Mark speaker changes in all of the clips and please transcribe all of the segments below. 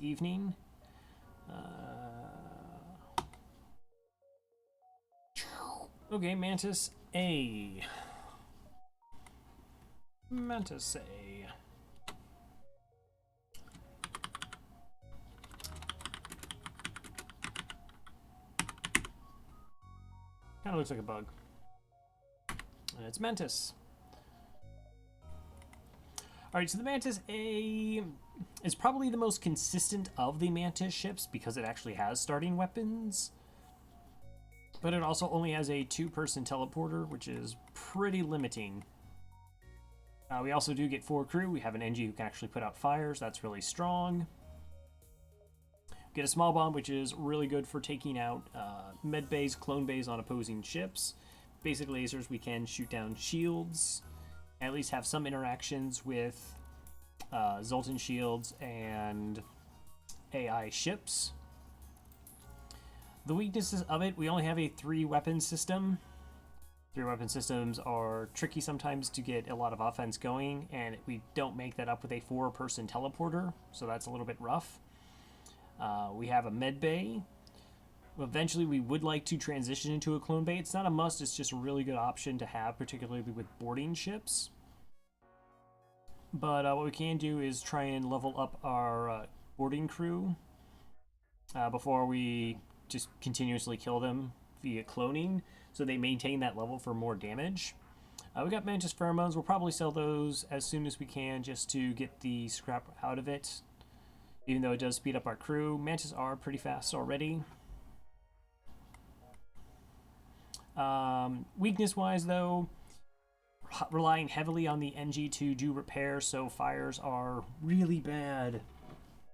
Speaker 1: evening. Okay, Mantis A. Mantis A. Kind of looks like a bug. And it's Mantis. Alright, so the Mantis A is probably the most consistent of the Mantis ships because it actually has starting weapons. But it also only has a 2-person teleporter, which is pretty limiting. We also do get 4 crew. We have an NG who can actually put out fires. That's really strong. Get a small bomb, which is really good for taking out med bays, clone bays on opposing ships. Basic lasers, we can shoot down shields. At least have some interactions with Zoltan shields and AI ships. The weaknesses of it, we only have a 3-weapon system. 3-weapon systems are tricky sometimes to get a lot of offense going, and we don't make that up with a 4-person teleporter, so that's a little bit rough. We have a med bay. Eventually, we would like to transition into a clone bay. It's not a must, it's just a really good option to have, particularly with boarding ships. But what we can do is try and level up our boarding crew before we just continuously kill them via cloning, so they maintain that level for more damage. We got Mantis pheromones. We'll probably sell those as soon as we can just to get the scrap out of it, even though it does speed up our crew. Mantis are pretty fast already. Weakness-wise, though, relying heavily on the NG to do repair, so fires are really bad.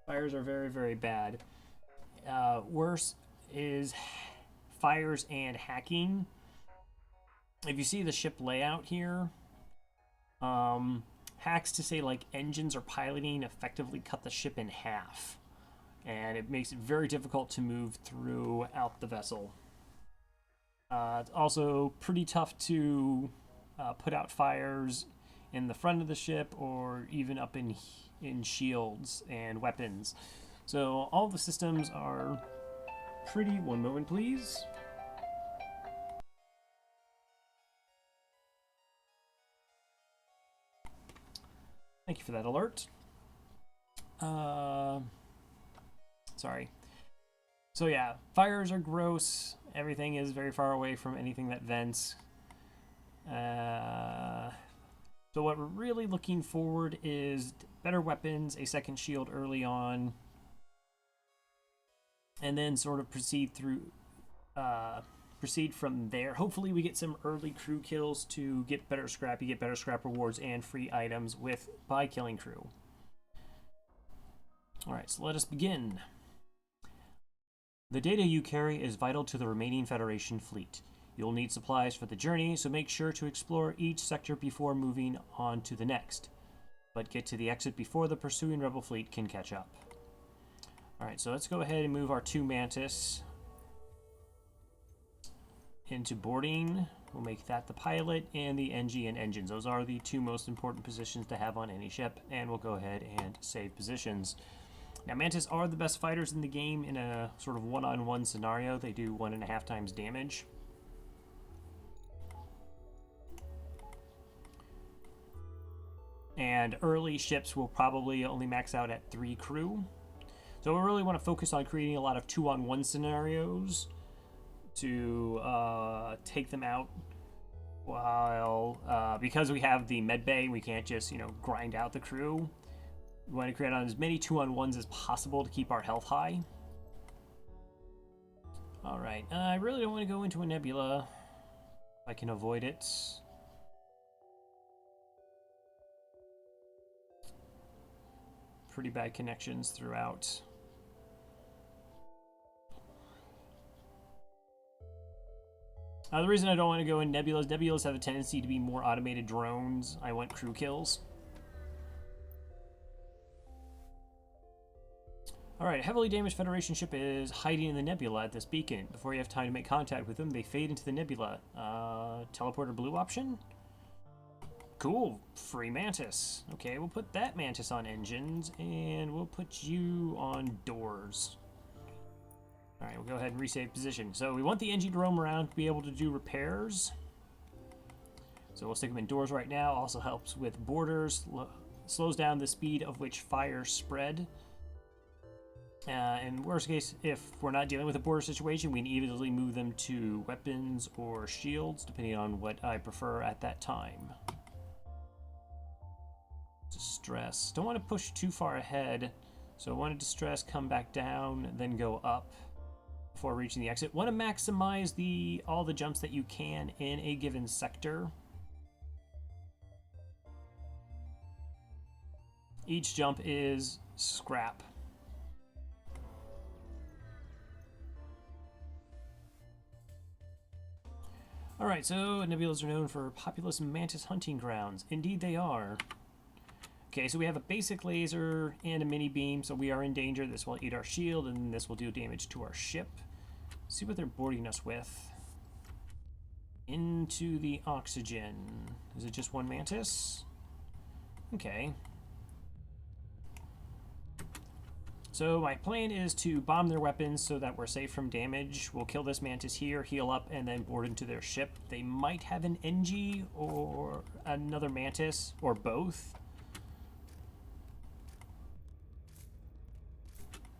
Speaker 1: Fires are very, very bad. Worse is fires and hacking. If you see the ship layout here, hacks to say like engines or piloting effectively cut the ship in half, and it makes it very difficult to move throughout the vessel. It's also pretty tough to put out fires in the front of the ship or even up in shields and weapons. So all the systems are pretty... One moment, please. Thank you for that alert. Sorry. So yeah, fires are gross. Everything is very far away from anything that vents. So what we're really looking forward is better weapons, a second shield early on, and then sort of proceed from there. Hopefully we get some early crew kills to get better scrap. You get better scrap rewards and free items by killing crew. Alright, so let us begin. The data you carry is vital to the remaining Federation fleet. You'll need supplies for the journey, so make sure to explore each sector before moving on to the next. But get to the exit before the pursuing Rebel fleet can catch up. Alright, so let's go ahead and move our 2 Mantis into boarding. We'll make that the pilot and the NG and engines. Those are the 2 most important positions to have on any ship, and we'll go ahead and save positions. Now, Mantis are the best fighters in the game in a sort of one-on-one scenario. They do 1.5 times damage. And early ships will probably only max out at 3 crew. So we really want to focus on creating a lot of 2-on-1 scenarios to take them out. While because we have the med bay, we can't just grind out the crew. We want to create on as many 2-on-1s as possible to keep our health high. Alright, I really don't want to go into a nebula if I can avoid it. Pretty bad connections throughout. The reason I don't want to go in nebulas have a tendency to be more automated drones. I want crew kills. Alright, a heavily damaged Federation ship is hiding in the nebula at this beacon. Before you have time to make contact with them, they fade into the nebula. Teleporter blue option? Cool. Free Mantis. Okay, we'll put that Mantis on engines, and we'll put you on doors. Alright, we'll go ahead and resave position. So we want the engine to roam around to be able to do repairs. So we'll stick them in doors right now. Also helps with borders. Slows down the speed of which fires spread. In worst case, if we're not dealing with a border situation, we can easily move them to weapons or shields, depending on what I prefer at that time. Distress. Don't want to push too far ahead, so I want to distress, come back down, then go up before reaching the exit. Want to maximize all the jumps that you can in a given sector. Each jump is scrap. Alright, so nebulas are known for populous mantis hunting grounds. Indeed they are. Okay, so we have a basic laser and a mini beam, so we are in danger. This will eat our shield, and this will do damage to our ship. Let's see what they're boarding us with. Into the oxygen. Is it just one mantis? Okay. So my plan is to bomb their weapons so that we're safe from damage. We'll kill this Mantis here, heal up, and then board into their ship. They might have an NG or another Mantis, or both.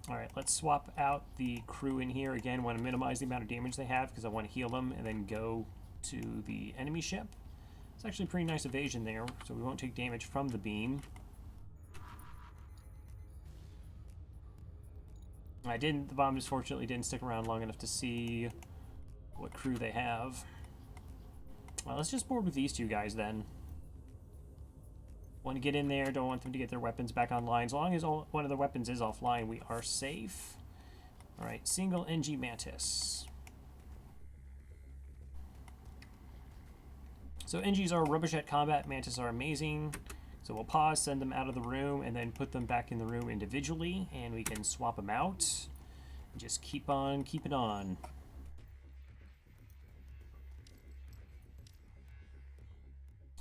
Speaker 1: Alright, let's swap out the crew in here. Again, want to minimize the amount of damage they have because I want to heal them and then go to the enemy ship. It's actually a pretty nice evasion there, so we won't take damage from the beam. The bomb just fortunately didn't stick around long enough to see what crew they have. Well, let's just board with these two guys then. Want to get in there, don't want them to get their weapons back online. As long as one of their weapons is offline, we are safe. Alright, single NG Mantis. So NGs are rubbish at combat, Mantis are amazing. So we'll pause, send them out of the room, and then put them back in the room individually, and we can swap them out. And just keep on keeping on.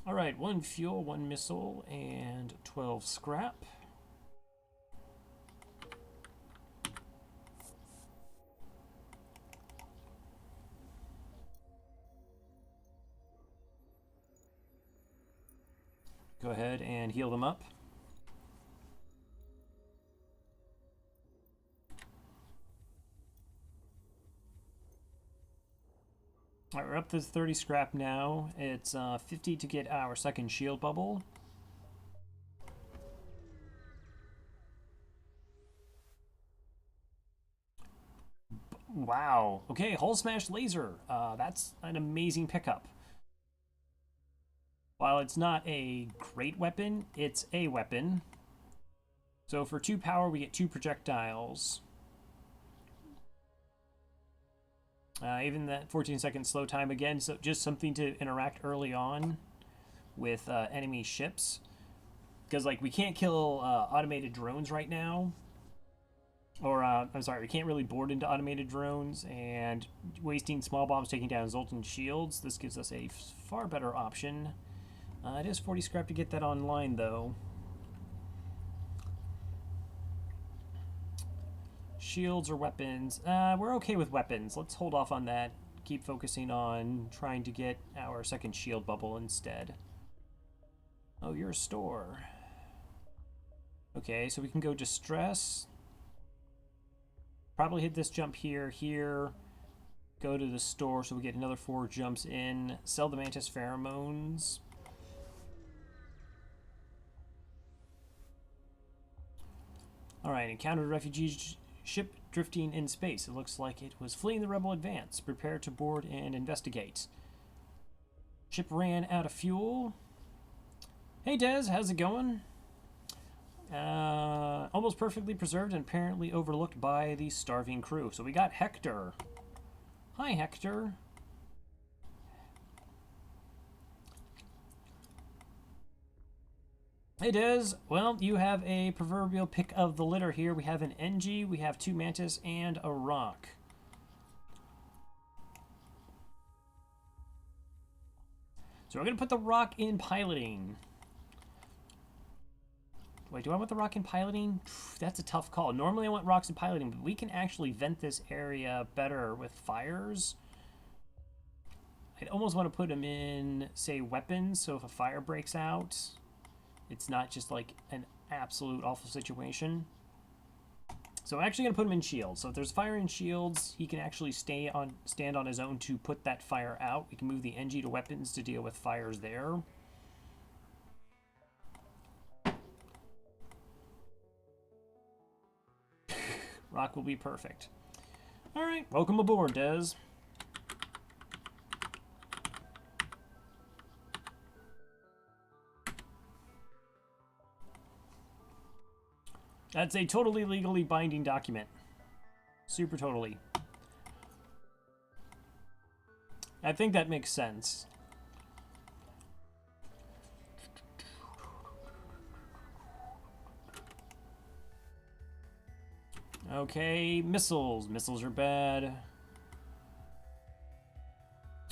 Speaker 1: Alright, 1 fuel, 1 missile, and 12 scrap. Go ahead and heal them up. Alright, we're up to 30 scrap now. It's 50 to get our second shield bubble. Wow. Okay, hull smash laser. That's an amazing pickup. While it's not a great weapon, it's a weapon. So for 2 power, we get 2 projectiles. Even that 14-second slow time again, so just something to interact early on with enemy ships. Because, like, we can't kill automated drones right now. Or, I'm sorry, we can't really board into automated drones, and wasting small bombs taking down Zoltan shields. This gives us a far better option. It is 40 scrap to get that online, though. Shields or weapons. We're okay with weapons. Let's hold off on that. Keep focusing on trying to get our second shield bubble instead. Oh, you're a store. Okay, so we can go distress. Probably hit this jump here. Go to the store so we get another 4 jumps in. Sell the Mantis pheromones. Alright, encountered a refugee ship drifting in space. It looks like it was fleeing the rebel advance. Prepare to board and investigate. Ship ran out of fuel. Hey Des, how's it going? Almost perfectly preserved and apparently overlooked by the starving crew. So we got Hector. Hi Hector. Hey Des, well, you have a proverbial pick of the litter here. We have an NG, we have 2 Mantis, and a rock. So we're going to put the rock in piloting. Wait, do I want the rock in piloting? That's a tough call. Normally I want rocks in piloting, but we can actually vent this area better with fires. I'd almost want to put them in, say, weapons, so if a fire breaks out, it's not just like an absolute awful situation. So I'm actually going to put him in shields. So if there's fire in shields, he can actually stand on his own to put that fire out. We can move the NG to weapons to deal with fires there. Rock will be perfect. All right, welcome aboard, Des. That's a totally legally binding document. Super totally. I think that makes sense. Okay, missiles. Missiles are bad.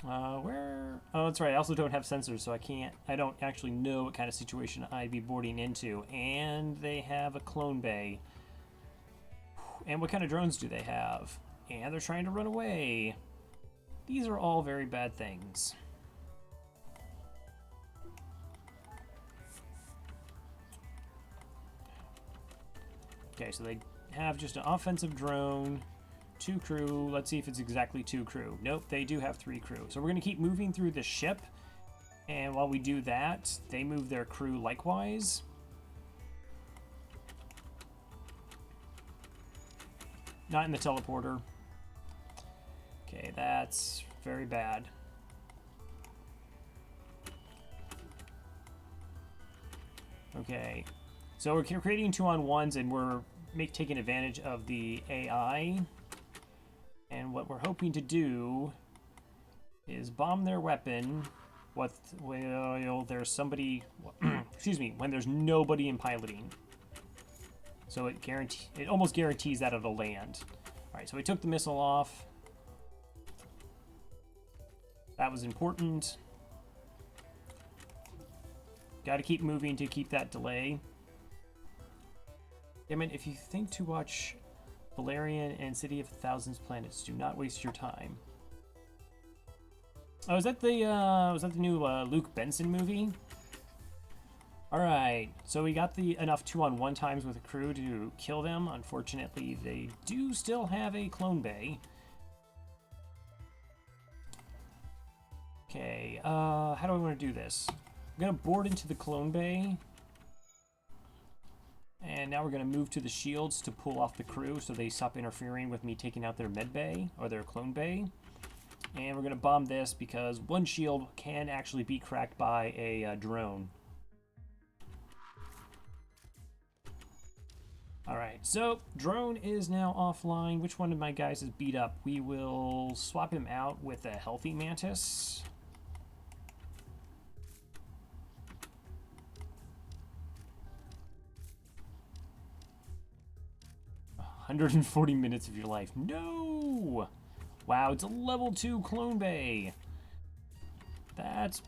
Speaker 1: Where? Oh, that's right. I also don't have sensors, so I don't actually know what kind of situation I'd be boarding into. And they have a clone bay. And what kind of drones do they have? And they're trying to run away. These are all very bad things. Okay, so they have just an offensive drone, 2 crew. Let's see if it's exactly 2 crew. Nope, they do have 3 crew. So we're going to keep moving through the ship. And while we do that, they move their crew likewise. Not in the teleporter. Okay, that's very bad. Okay, so we're creating 2-on-1s and we're taking advantage of the AI. And what we're hoping to do is bomb their weapon when there's somebody, excuse me, when there's nobody in piloting. So it almost guarantees that it'll land. All right, so we took the missile off. That was important. Got to keep moving to keep that delay. Damn it, if you think to watch Valerian and City of Thousands Planets, do not waste your time. Oh, was that the new Luke Benson movie? Alright, so we got enough 2-on-1 times with a crew to kill them. Unfortunately, they do still have a clone bay. Okay, how do I want to do this? I'm going to board into the clone bay. And now we're going to move to the shields to pull off the crew so they stop interfering with me taking out their med bay, or their clone bay. And we're going to bomb this because one shield can actually be cracked by a drone. Alright, so drone is now offline. Which one of my guys is beat up? We will swap him out with a healthy Mantis. $140 minutes of your life. No! Wow, it's a level 2 clone bay. That's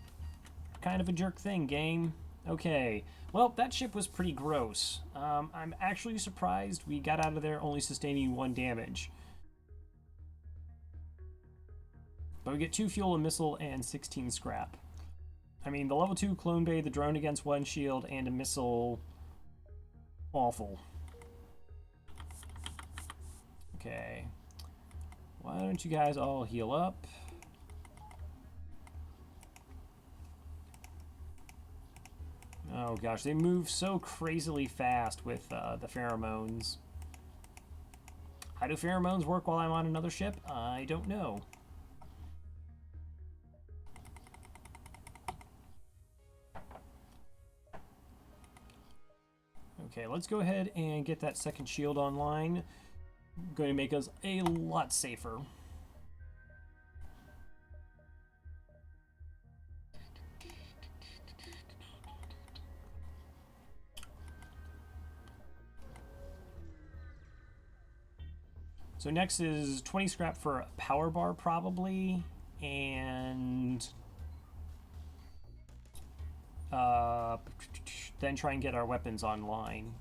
Speaker 1: kind of a jerk thing, game. Okay, well, that ship was pretty gross. I'm actually surprised we got out of there only sustaining 1 damage. But we get 2 fuel, a missile, and 16 scrap. I mean, the level 2 clone bay, the drone against 1 shield, and a missile. Awful. Okay. Why don't you guys all heal up? Oh gosh, they move so crazily fast with the pheromones. How do pheromones work while I'm on another ship? I don't know. Okay, let's go ahead and get that second shield online. Going to make us a lot safer. So next is 20 scrap for a power bar probably, and then try and get our weapons online.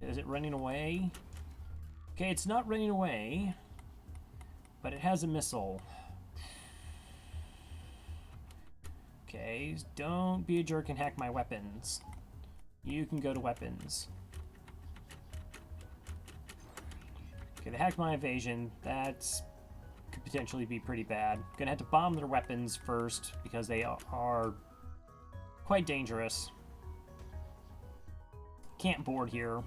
Speaker 1: Is it running away? Okay, it's not running away, but it has a missile. Okay, don't be a jerk and hack my weapons. You can go to weapons. Okay, they hacked my evasion. That's could potentially be pretty bad. Gonna have to bomb their weapons first because they are quite dangerous. Can't board here.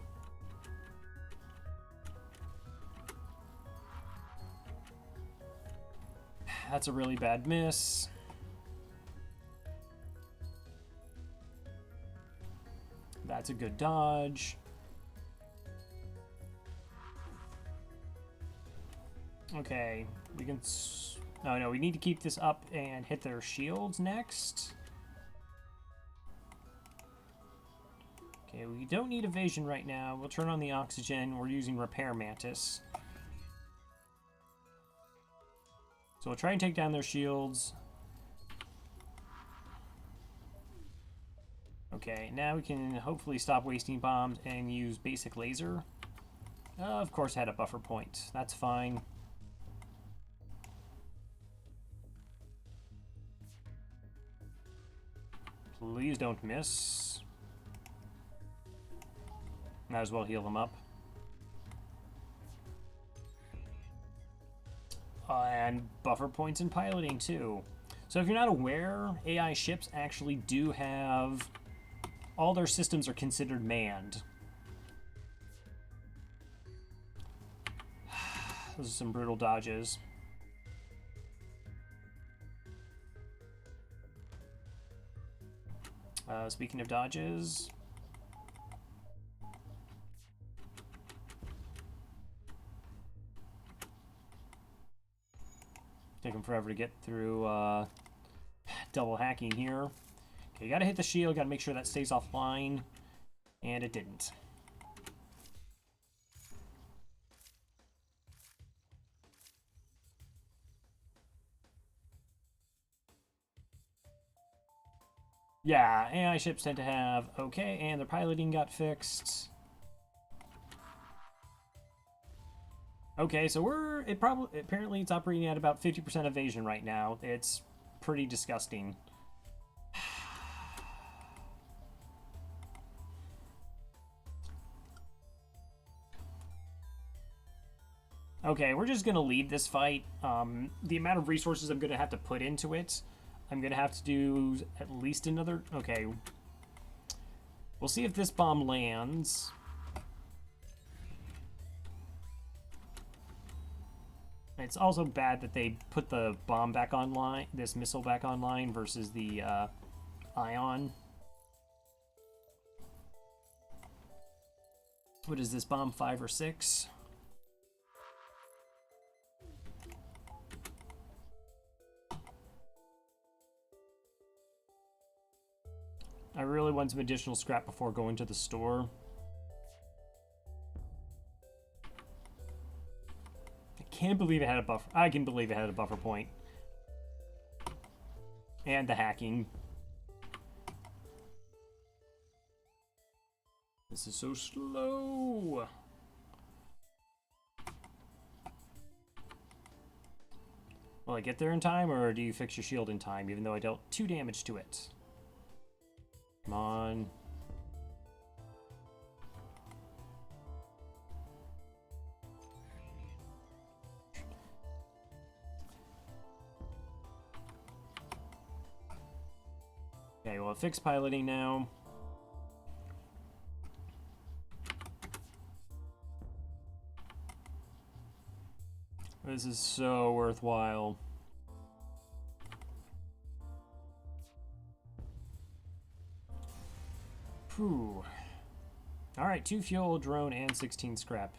Speaker 1: That's a really bad miss. That's a good dodge. Okay, we can... Oh no, we need to keep this up and hit their shields next. Okay, we don't need evasion right now. We'll turn on the oxygen. We're using Repair Mantis. So we'll try and take down their shields. Okay, now we can hopefully stop wasting bombs and use basic laser. Of course, I had a buffer point. That's fine. Please don't miss. Might as well heal them up. And buffer points in piloting too. So if you're not aware, AI ships actually do have... all their systems are considered manned. Those are some brutal dodges. Speaking of dodges... Take them forever to get through double hacking here. Okay, you gotta hit the shield, gotta make sure that stays offline. And it didn't. Yeah, AI ships tend to have, okay, and their piloting got fixed. Okay, so apparently it's operating at about 50% evasion right now. It's pretty disgusting. Okay, we're just gonna leave this fight. The amount of resources I'm gonna have to put into it, I'm gonna have to do at least another... Okay. We'll see if this bomb lands. It's also bad that they put the bomb back online, this missile back online versus the ion. What is this bomb, 5 or 6? I really want some additional scrap before going to the store. I can't believe it had a buffer. I can believe it had a buffer point. And the hacking. This is so slow. Will I get there in time, or do you fix your shield in time, even though I dealt 2 damage to it? Come on. Okay, well, fixed piloting now. This is so worthwhile. Whew. Alright, 2 fuel, drone, and 16 scrap.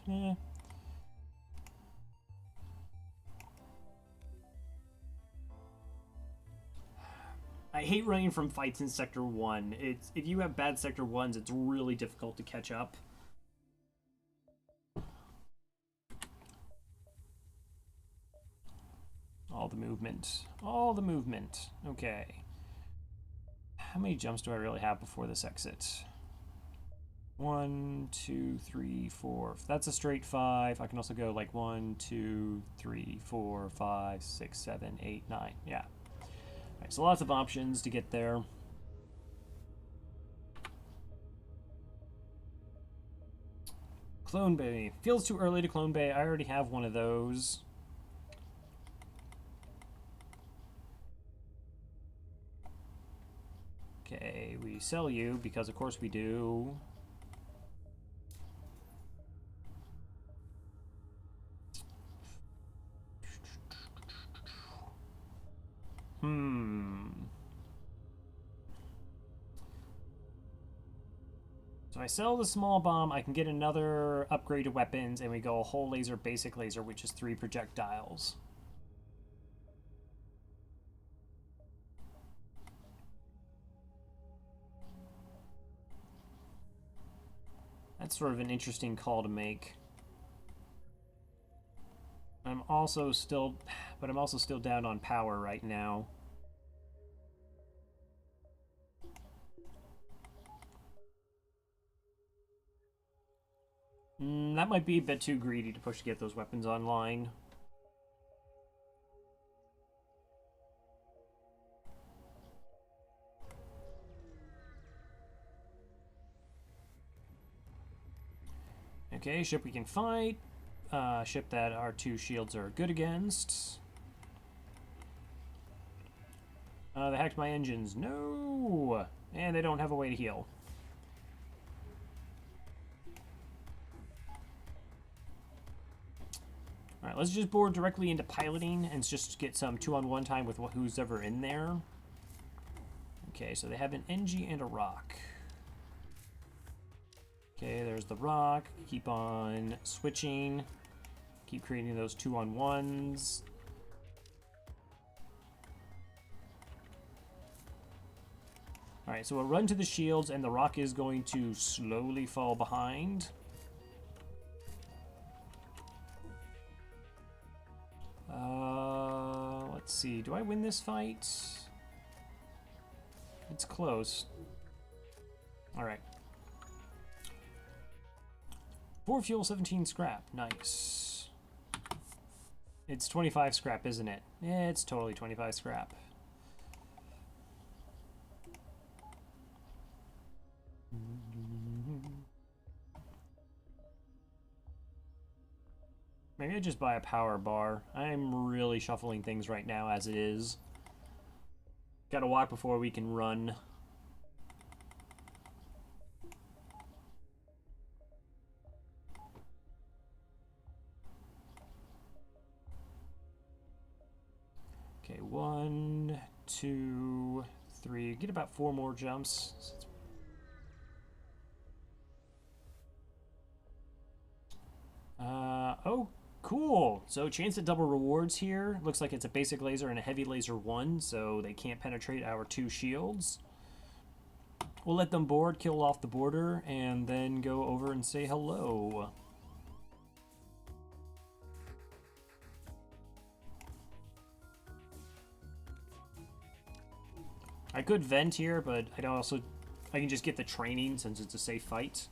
Speaker 1: I hate running from fights in Sector 1. If you have bad Sector 1s, it's really difficult to catch up. All the movement. All the movement. Okay. how many jumps do I really have before this exit? 1, 2, 3, 4. That's a straight 5. I can also go like 1, 2, 3, 4, 5, 6, 7, 8, 9. Yeah. All right, so lots of options to get there. Clone Bay. Feels too early to Clone Bay. I already have one of those. Okay, we sell you because of course we do. So if I sell the small bomb, I can get another upgrade to weapons, and we go a whole laser, basic laser, which is 3 projectiles. That's sort of an interesting call to make. I'm also still down on power right now. That might be a bit too greedy to push to get those weapons online. Okay, ship we can fight. Ship that our 2 shields are good against. They hacked my engines. No! And they don't have a way to heal. Alright, let's just board directly into piloting and just get some 2-on-1 time with who's ever in there. Okay, so they have an NG and a rock. Okay, there's the rock. Keep on switching. Keep creating those 2-on-1s. Alright, so we'll run to the shields, and the rock is going to slowly fall behind. Let's see. Do I win this fight? It's close. Alright. 4 fuel, 17 scrap. Nice. It's 25 scrap, isn't it? Yeah, it's totally 25 scrap. Maybe I just buy a power bar. I'm really shuffling things right now as it is. Gotta walk before we can run. Okay, 1, 2, 3. Get about 4 more jumps. Oh, cool. So chance at double rewards here. Looks like it's a basic laser and a heavy laser 1, so they can't penetrate our 2 shields. We'll let them board, kill off the border, and then go over and say hello. I could vent here, but I can just get the training since it's a safe fight.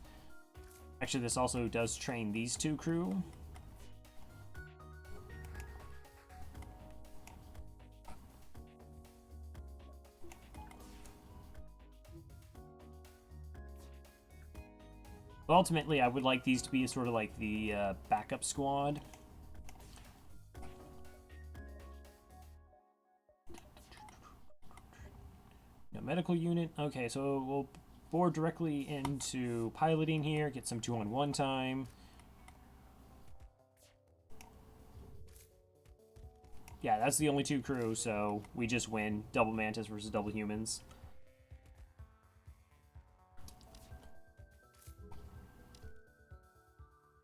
Speaker 1: Actually, this also does train these 2 crew. But ultimately, I would like these to be sort of like the backup squad. No medical unit. Okay, so we'll board directly into piloting here, get some 2-on-1 time. Yeah, that's the only 2 crew, so we just win. Double Mantis versus double humans.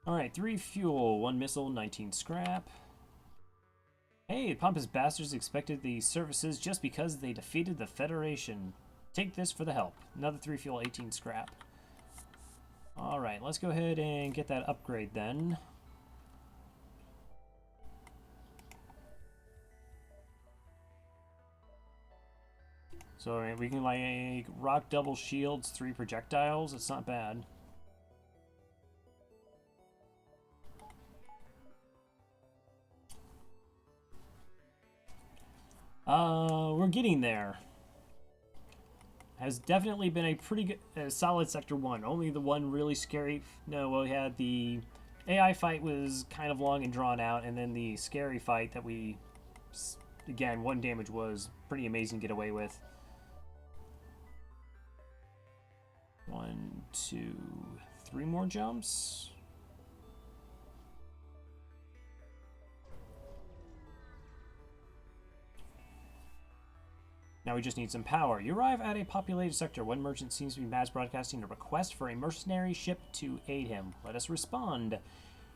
Speaker 1: Alright, 3 fuel, 1 missile, 19 scrap. Hey, pompous bastards expected these services just because they defeated the Federation. Take this for the help. Another 3 fuel, 18 scrap. Alright, let's go ahead and get that upgrade then. So we can like rock double shields, 3 projectiles. It's not bad. We're getting there. Has definitely been a pretty good, solid Sector 1. Only the one really scary... No, well, we had the AI fight was kind of long and drawn out, and then the scary fight that we... Again, 1 damage was pretty amazing to get away with. 1, 2, 3 more jumps. Now we just need some power. You arrive at a populated sector. One merchant seems to be mass broadcasting a request for a mercenary ship to aid him. Let us respond.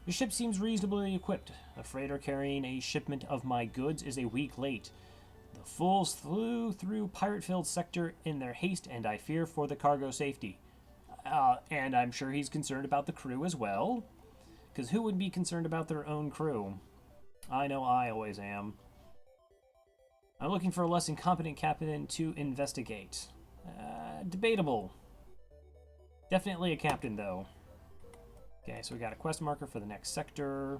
Speaker 1: Your ship seems reasonably equipped. A freighter carrying a shipment of my goods is a week late. The fools flew through pirate-filled sector in their haste, and I fear for the cargo safety. And I'm sure he's concerned about the crew as well. Because who would be concerned about their own crew? I know I always am. I'm looking for a less incompetent captain to investigate. Debatable. Definitely a captain, though. Okay, so we got a quest marker for the next sector.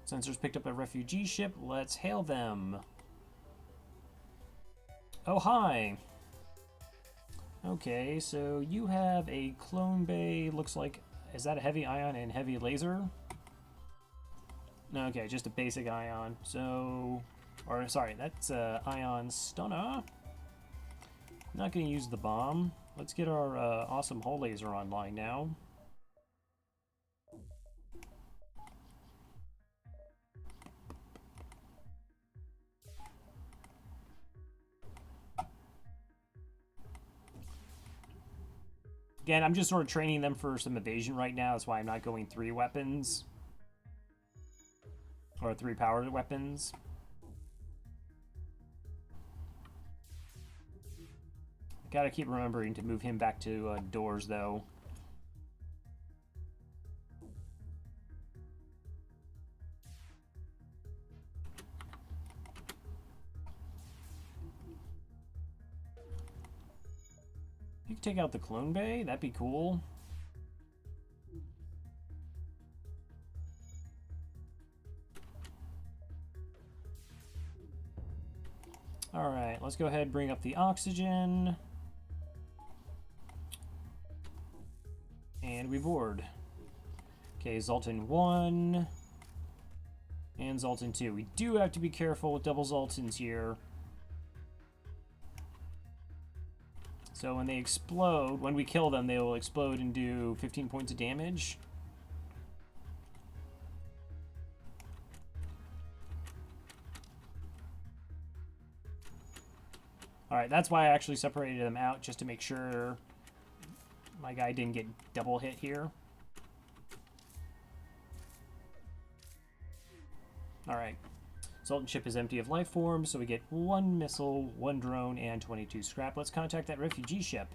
Speaker 1: Sensors picked up a refugee ship. Let's hail them. Oh, hi. Okay, so you have a clone bay. Looks like... Is that a heavy ion and heavy laser? Okay, just a basic ion. So, or sorry, that's ion stunner. Not going to use the bomb. Let's get our awesome hull laser online now. Again, I'm just sort of training them for some evasion right now. That's why I'm not going 3 weapons. Or 3 powered weapons. Gotta keep remembering to move him back to doors, though. You can take out the clone bay. That'd be cool. Alright, let's go ahead and bring up the oxygen. And we board. Okay, Zoltan 1. And Zoltan 2. We do have to be careful with double Zoltans here. So when they explode, when we kill them, they will explode and do 15 points of damage. Alright, that's why I actually separated them out, just to make sure my guy didn't get double hit here. Alright. Sultan ship is empty of life forms, so we get 1 missile, 1 drone, and 22 scrap. Let's contact that refugee ship.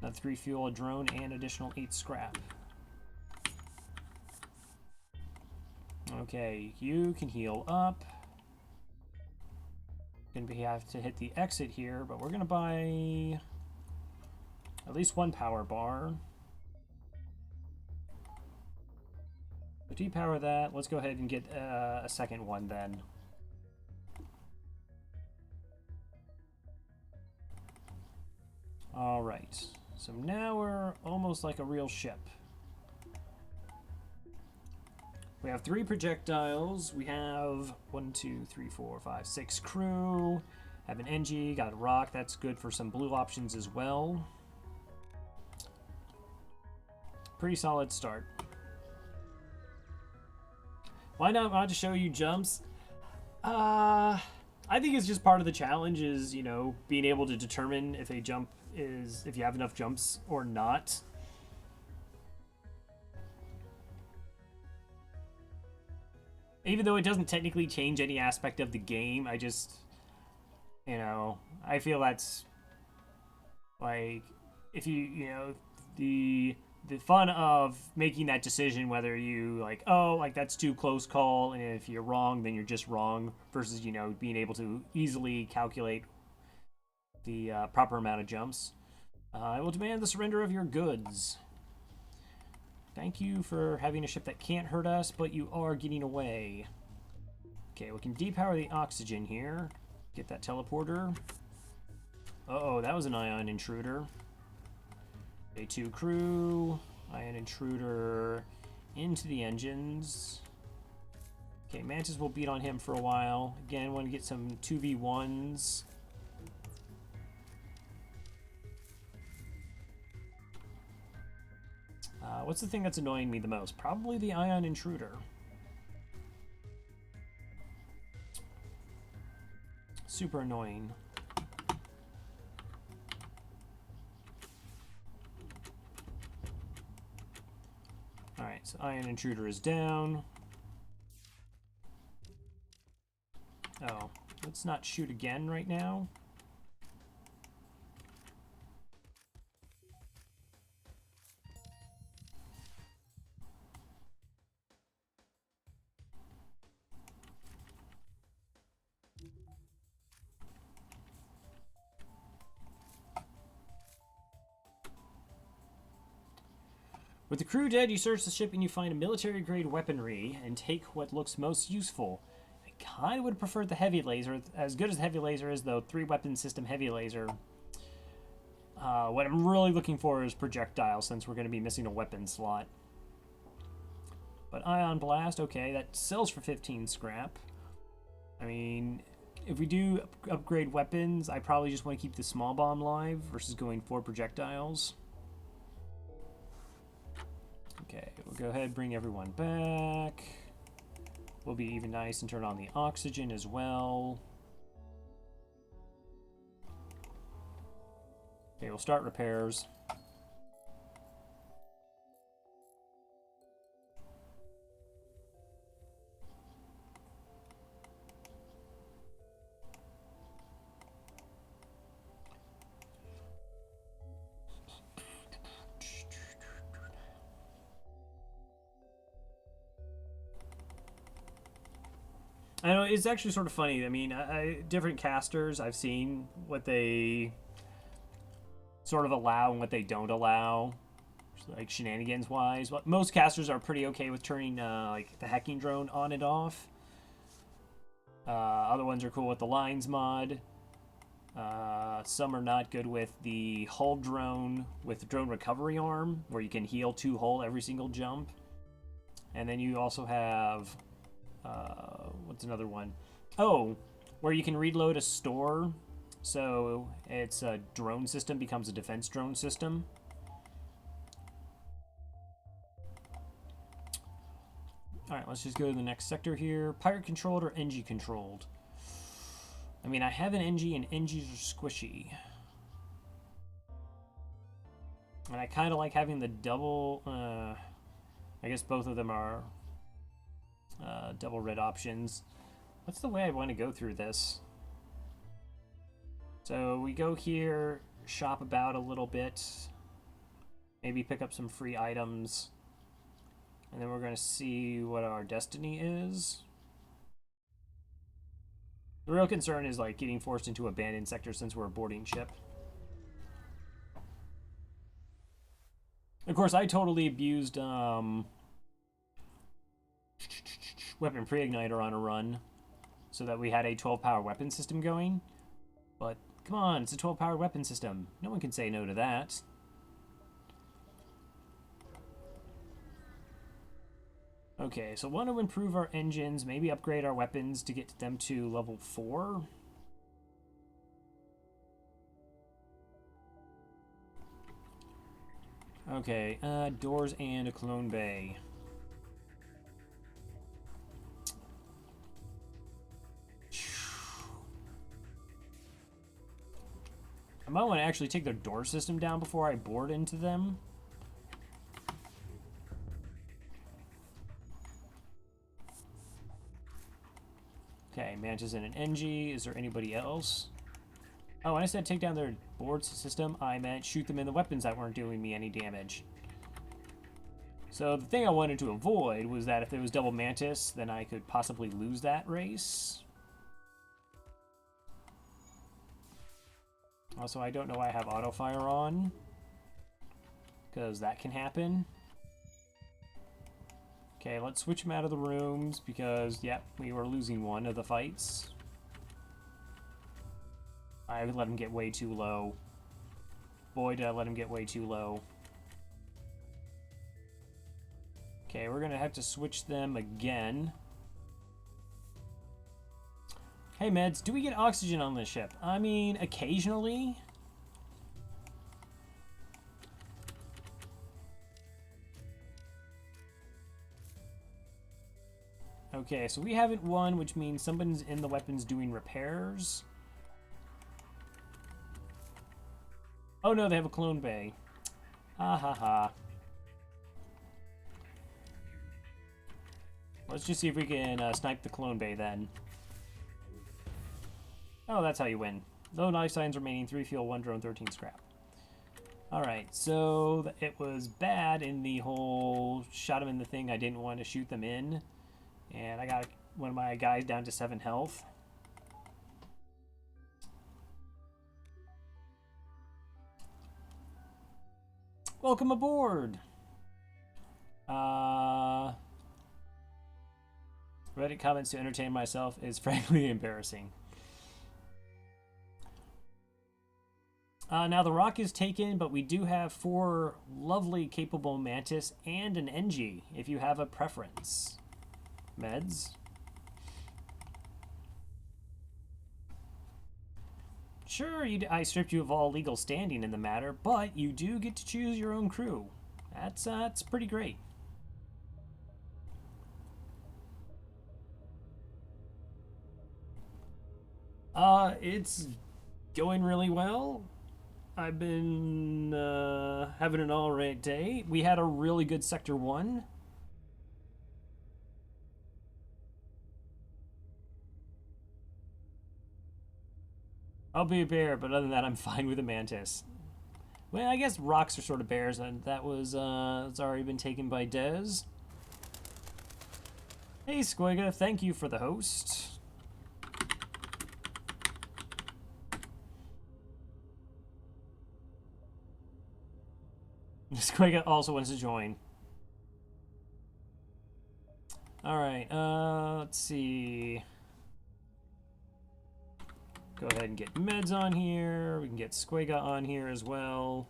Speaker 1: Another 3 fuel, a drone, and additional 8 scrap. Okay, you can heal up. Gonna have to hit the exit here, but we're gonna buy at least 1 power bar. To depower that, let's go ahead and get a second one then. Alright, so now we're almost like a real ship. We have 3 projectiles. We have 1, 2, 3, 4, 5, 6 crew. Have an NG, got a rock. That's good for some blue options as well. Pretty solid start. Why not to show you jumps? I think it's just part of the challenge is, you know, being able to determine if a jump is, if you have enough jumps or not. Even though it doesn't technically change any aspect of the game, I just, you know, I feel that's, like, if you know, the the fun of making that decision, whether you like, oh, like that's too close call, and if you're wrong, then you're just wrong, versus, you know, being able to easily calculate the proper amount of jumps. I will demand the surrender of your goods. Thank you for having a ship that can't hurt us, but you are getting away. Okay, we can depower the oxygen here. Get that teleporter. Uh-oh, that was an ion intruder. A2 crew. Ion intruder into the engines. Okay, Mantis will beat on him for a while. Again, want to get some 2v1s. What's the thing that's annoying me the most? Probably the ion intruder. Super annoying. Alright, so ion intruder is down. Oh, let's not shoot again right now. With the crew dead, you search the ship and you find a military-grade weaponry and take what looks most useful. I kind of would have preferred the heavy laser. As good as the heavy laser is, though, 3-weapon system heavy laser. What I'm really looking for is projectile, since we're going to be missing a weapon slot. But ion blast, okay, that sells for 15 scrap. I mean, if we do upgrade weapons, I probably just want to keep the small bomb live versus going for projectiles. Okay, we'll go ahead and bring everyone back. We'll be even nice and turn on the oxygen as well. Okay, we'll start repairs. I know, it's actually sort of funny. I mean, different casters, I've seen what they sort of allow and what they don't allow, like shenanigans-wise. Most casters are pretty okay with turning like the hacking drone on and off. Other ones are cool with the lines mod. Some are not good with the hull drone with the drone recovery arm, where you can heal 2 hull every single jump. And then you also have... what's another one? Oh, where you can reload a store, so it's a drone system becomes a defense drone system. Alright, let's just go to the next sector here. Pirate controlled or NG controlled? I mean, I have an NG and NGs are squishy. And I kind of like having the double... I guess both of them are double red options. What's the way I want to go through this? So we go here, shop about a little bit, maybe pick up some free items, and then we're going to see what our destiny is. The real concern is like getting forced into abandoned sector since we're a boarding ship. Of course, I totally abused weapon pre-igniter on a run so that we had a 12-power weapon system going. But come on, it's a 12-power weapon system. No one can say no to that. Okay, so want to improve our engines, maybe upgrade our weapons to get them to level 4. Okay, doors and a clone bay. I might want to actually take their door system down before I board into them. Okay, Mantis and an NG. Is there anybody else? Oh, when I said take down their board system, I meant shoot them in the weapons that weren't doing me any damage. So the thing I wanted to avoid was that if there was double Mantis, then I could possibly lose that race. Also, I don't know why I have auto fire on, because that can happen. Okay, let's switch him out of the rooms because, yep, we were losing one of the fights. I let him get way too low. Boy, did I let him get way too low. Okay, we're gonna have to switch them again. Hey, Meds, do we get oxygen on this ship? I mean, occasionally. Okay, so we haven't won, which means somebody's in the weapons doing repairs. Oh no, they have a clone bay. Ha ha ha. Let's just see if we can snipe the clone bay then. Oh, that's how you win. Low life signs remaining, 3 fuel, 1 drone, 13 scrap. Alright, so it was bad in the whole shot him in the thing I didn't want to shoot them in. And I got one of my guys down to 7 health. Welcome aboard! Reddit comments to entertain myself is frankly embarrassing. Now the rock is taken, but we do have 4 lovely capable Mantis and an NG, if you have a preference. Meds? Sure, I stripped you of all legal standing in the matter, but you do get to choose your own crew. That's pretty great. It's going really well. I've been having an alright day. We had a really good Sector 1. I'll be a bear, but other than that, I'm fine with a Mantis. Well, I guess rocks are sort of bears, and that was, it's already been taken by Dez. Hey, Squiga, thank you for the host. Squiga also wants to join. Alright, let's see. Go ahead and get Meds on here. We can get Squiga on here as well.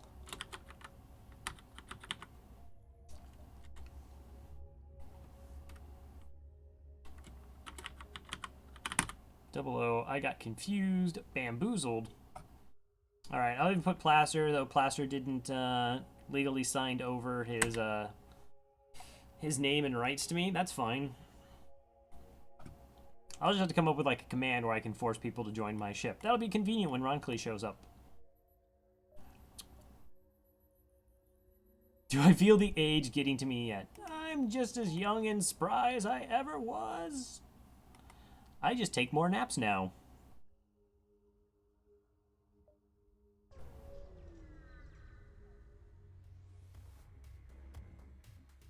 Speaker 1: Double O, I got confused, bamboozled. Alright, I'll even put Plaster, though Plaster didn't legally signed over his name and rights to me. That's fine. I'll just have to come up with like a command where I can force people to join my ship. That'll be convenient when Ronclay shows up. Do I feel the age getting to me yet? I'm just as young and spry as I ever was. I just take more naps now.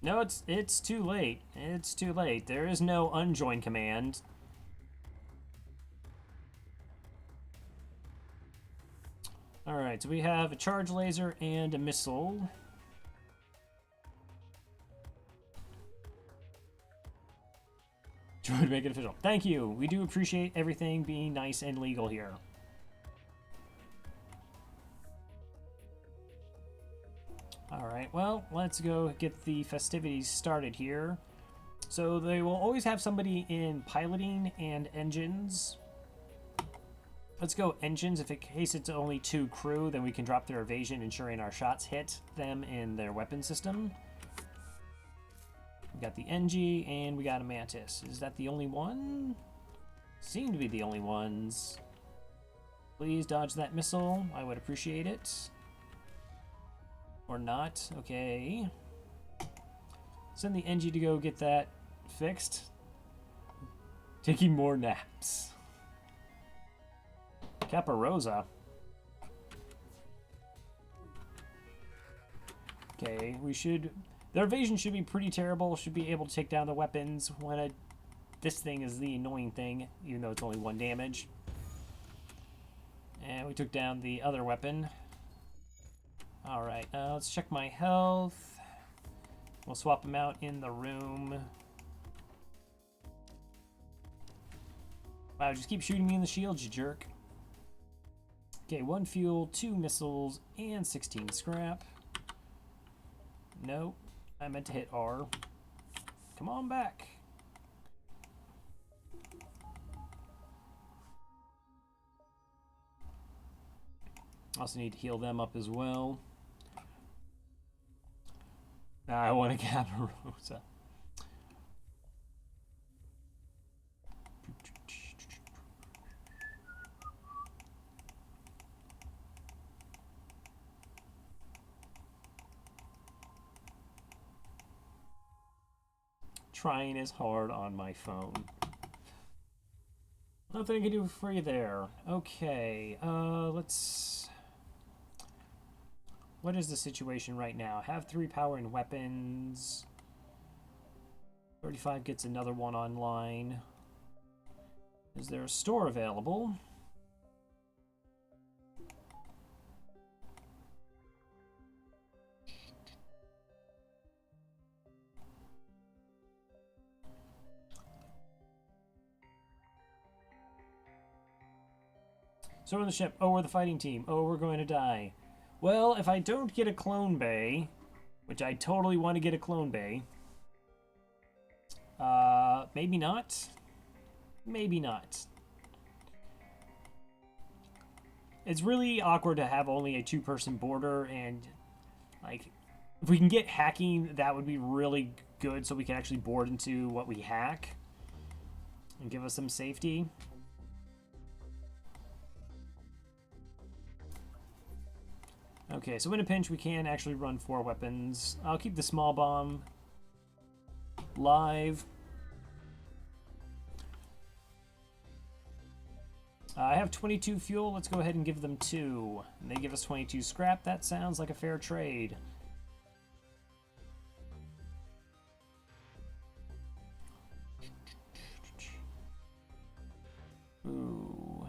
Speaker 1: No, it's too late. It's too late. There is no unjoin command. Alright, so we have a charge laser and a missile. Try to make it official. Thank you. We do appreciate everything being nice and legal here. Alright, well, let's go get the festivities started here. So they will always have somebody in piloting and engines. Let's go engines. If in case it's only 2 crew, then we can drop their evasion, ensuring our shots hit them in their weapon system. We got the NG, and we got a Mantis. Is that the only one? Seem to be the only ones. Please dodge that missile. I would appreciate it. Or not. Okay. Send the NG to go get that fixed. Taking more naps. Caparosa. Okay, we should Their evasion should be pretty terrible. Should be able to take down the weapons when this thing is the annoying thing, even though it's only 1 damage. And we took down the other weapon. Alright, let's check my health. We'll swap them out in the room. Wow, just keep shooting me in the shield, you jerk. Okay, 1 fuel, 2 missiles, and 16 scrap. Nope, I meant to hit R. Come on back. Also need to heal them up as well. Now I want to Caparosa. Trying as hard on my phone. Nothing I can do for you there. Okay, let's... What is the situation right now? Have 3 power and weapons. 35 gets another one online. Is there a store available? So we're on the ship. Oh, we're the fighting team. Oh, we're going to die. Well, if I don't get a clone bay, which I totally want to get a clone bay, maybe not. Maybe not. It's really awkward to have only a 2-person border, and like, if we can get hacking, that would be really good, so we can actually board into what we hack and give us some safety. Okay, so in a pinch, we can actually run 4 weapons. I'll keep the small bomb live. I have 22 fuel. Let's go ahead and give them 2. And they give us 22 scrap. That sounds like a fair trade. Ooh.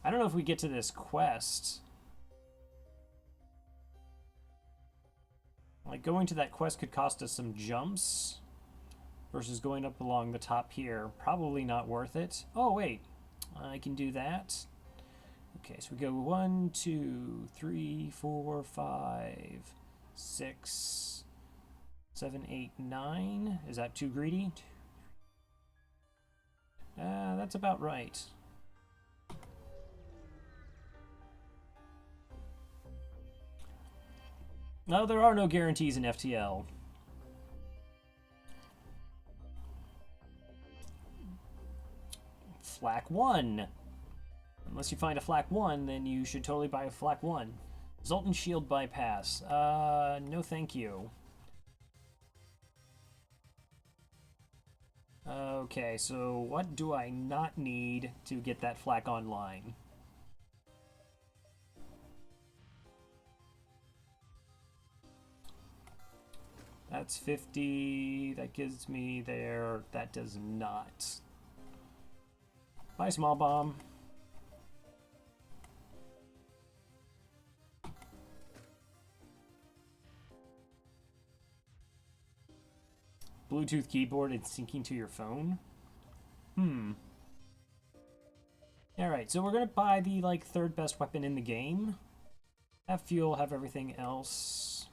Speaker 1: I don't know if we get to this quest. Like, going to that quest could cost us some jumps versus going up along the top here. Probably not worth it. Oh, wait. I can do that. Okay, so we go 1, 2, 3, 4, 5, 6, 7, 8, 9. Is that too greedy? That's about right. No, there are no guarantees in FTL. Flak 1. Unless you find a Flak 1, then you should totally buy a Flak 1. Zoltan Shield Bypass. No thank you. Okay, so what do I not need to get that Flak online? That's 50. That gives me there. That does not. Buy small bomb. Bluetooth keyboard and syncing to your phone? Alright, so we're gonna buy the, like, 3rd best weapon in the game. Have fuel, have everything else.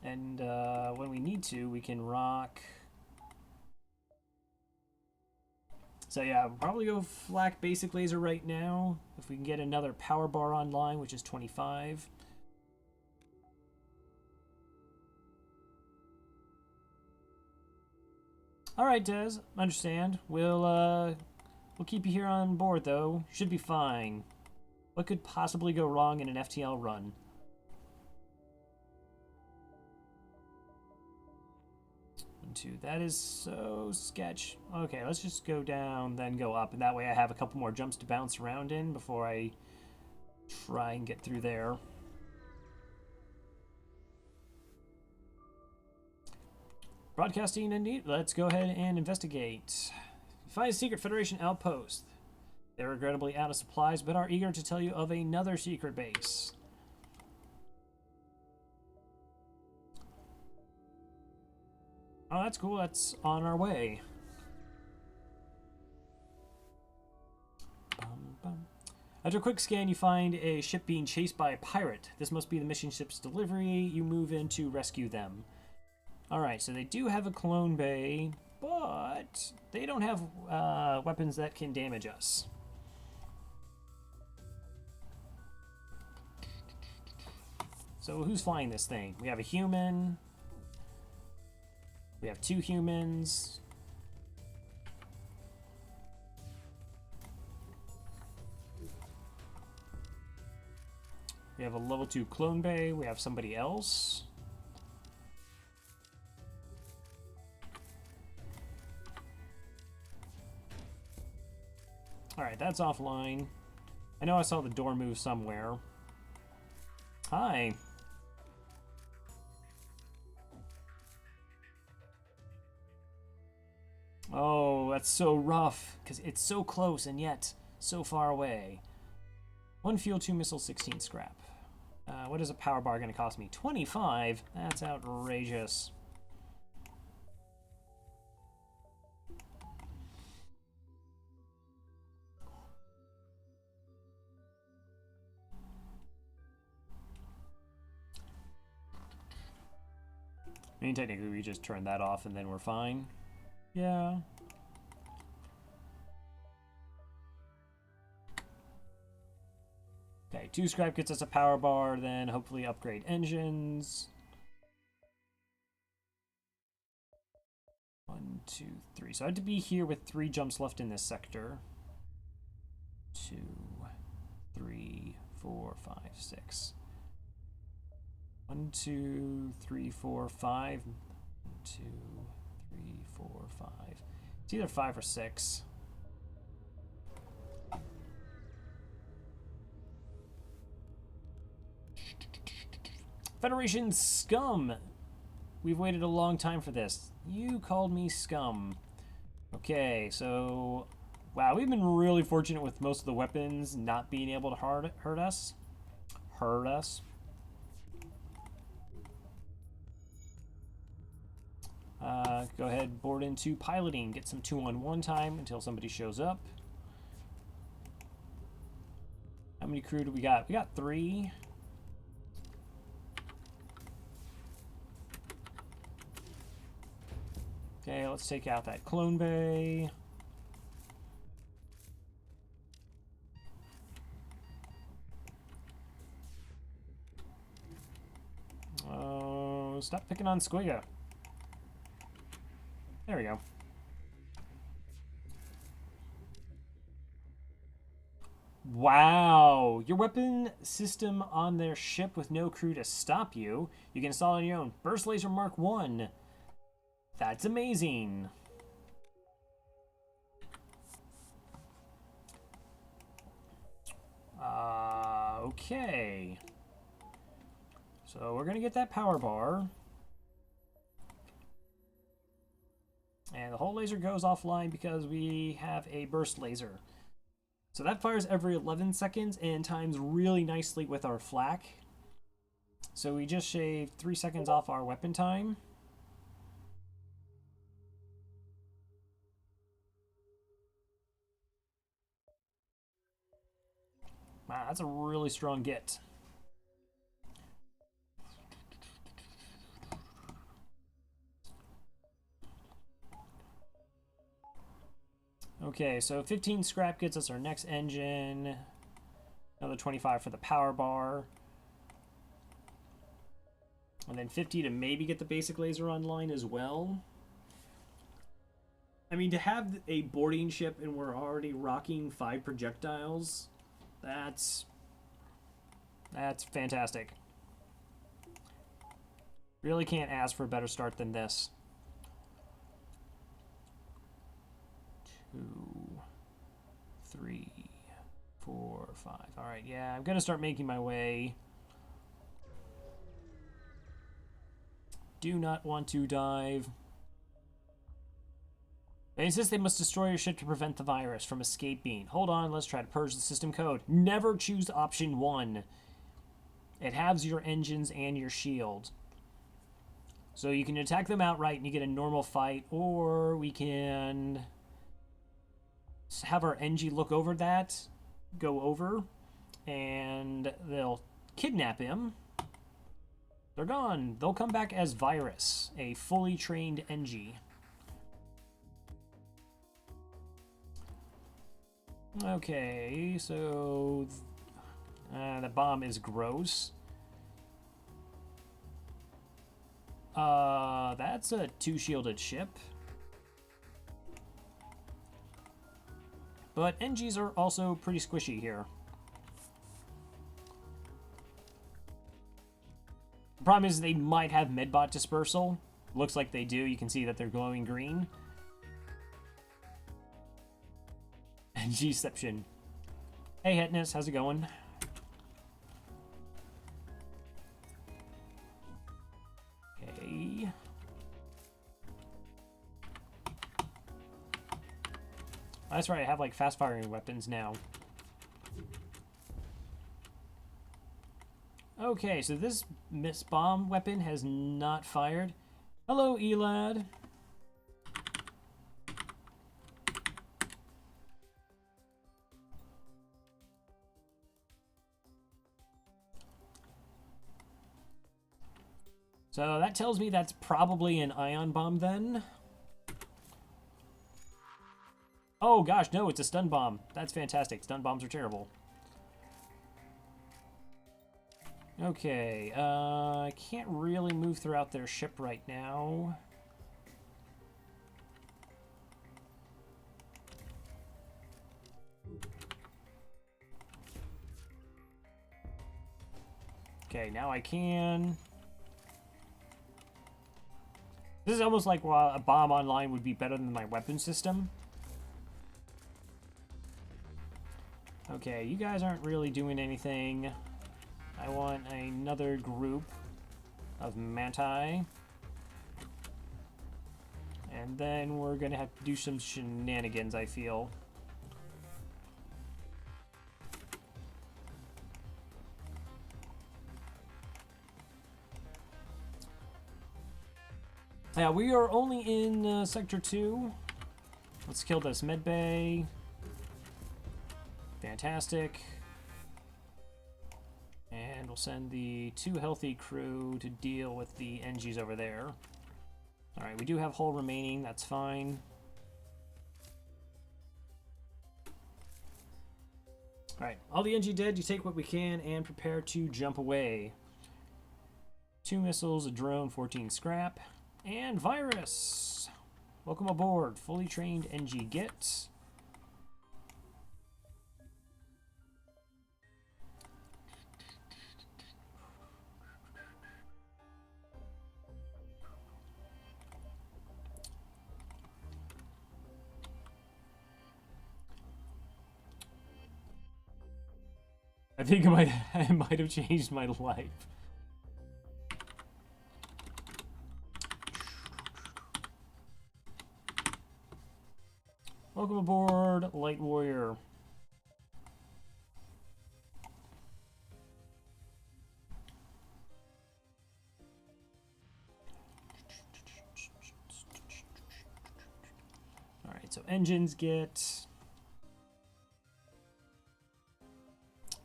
Speaker 1: And when we need to, we can rock. So yeah, we'll probably go flak basic laser right now. If we can get another power bar online, which is 25. Alright, Des, understand. We'll keep you here on board, though. Should be fine. What could possibly go wrong in an FTL run? That is so sketch. Okay, let's just go down, then go up, and that way I have a couple more jumps to bounce around in before I try and get through there. Broadcasting indeed. Let's go ahead and investigate. Find a secret Federation outpost. They're regrettably out of supplies, but are eager to tell you of another secret base. Oh, that's cool. That's on our way. After a quick scan, you find a ship being chased by a pirate. This must be the mission ship's delivery. You move in to rescue them. Alright, so they do have a clone bay, but they don't have weapons that can damage us. So who's flying this thing? We have a human. We have 2 humans. We have a level 2 clone bay. We have somebody else. Alright, that's offline. I know I saw the door move somewhere. Hi. Oh, that's so rough, because it's so close and yet so far away. 1 fuel, 2 missile, 16 scrap. What is a power bar going to cost me? 25? That's outrageous. I mean, technically, we just turn that off and then we're fine. Yeah. Okay, 2 scrap gets us a power bar, then hopefully upgrade engines. 1, 2, 3. So I have to be here with 3 jumps left in this sector. 2, 3, 4, 5, 6. 1, 2, 3, 4, 5. 1, 2, 3, 4, 5. It's either 5 or 6. Federation scum! We've waited a long time for this. You called me scum. Okay, so... Wow, we've been really fortunate with most of the weapons not being able to hurt us. Hurt us. Go ahead, board into piloting. Get some 2-on-1 time until somebody shows up. How many crew do we got? We got 3. Okay, let's take out that clone bay. Oh, stop picking on Squigga. There we go. Wow! Your weapon system on their ship with no crew to stop you. You can install on your own. Burst Laser Mark 1. That's amazing. Okay. So we're going to get that power bar. And the whole laser goes offline because we have a burst laser. So that fires every 11 seconds and times really nicely with our flak. So we just shaved 3 seconds off our weapon time. Wow, that's a really strong get. Okay, so 15 scrap gets us our next engine. Another 25 for the power bar. And then 50 to maybe get the basic laser online as well. I mean, to have a boarding ship and we're already rocking 5 projectiles, that's fantastic. Really can't ask for a better start than this. 2, 3, 4, 5. Alright, yeah, I'm gonna start making my way. Do not want to dive. They insist they must destroy your ship to prevent the virus from escaping. Hold on, let's try to purge the system code. Never choose option 1. It halves your engines and your shield. So you can attack them outright and you get a normal fight, or we can have our NG look over that, go over, and they'll kidnap him. They're gone. They'll come back as Virus, a fully trained NG. Okay, so the bomb is gross. That's a 2-shielded ship. But NGs are also pretty squishy here. The problem is they might have medbot dispersal. Looks like they do. You can see that they're glowing green. NGception. Hey, Hetness, how's it going? Okay. That's right, I have like fast firing weapons now. Okay, so this miss bomb weapon has not fired. Hello, Elad. So that tells me that's probably an ion bomb then. Oh gosh, no, it's a stun bomb. That's fantastic. Stun bombs are terrible. Okay, I can't really move throughout their ship right now. Okay, now I can. This is almost like a bomb online would be better than my weapon system. Okay, you guys aren't really doing anything. I want another group of Manti. And then we're gonna have to do some shenanigans, I feel. Yeah, we are only in Sector 2. Let's kill this medbay. Fantastic. And we'll send the 2 healthy crew to deal with the NGs over there. Alright, we do have hull remaining, that's fine. Alright, all the NG dead, you take what we can and prepare to jump away. 2 missiles, a drone, 14 scrap. And Virus! Welcome aboard. Fully trained NG Git. I think it might have changed my life. Welcome aboard, Light Warrior. Alright, so engines get...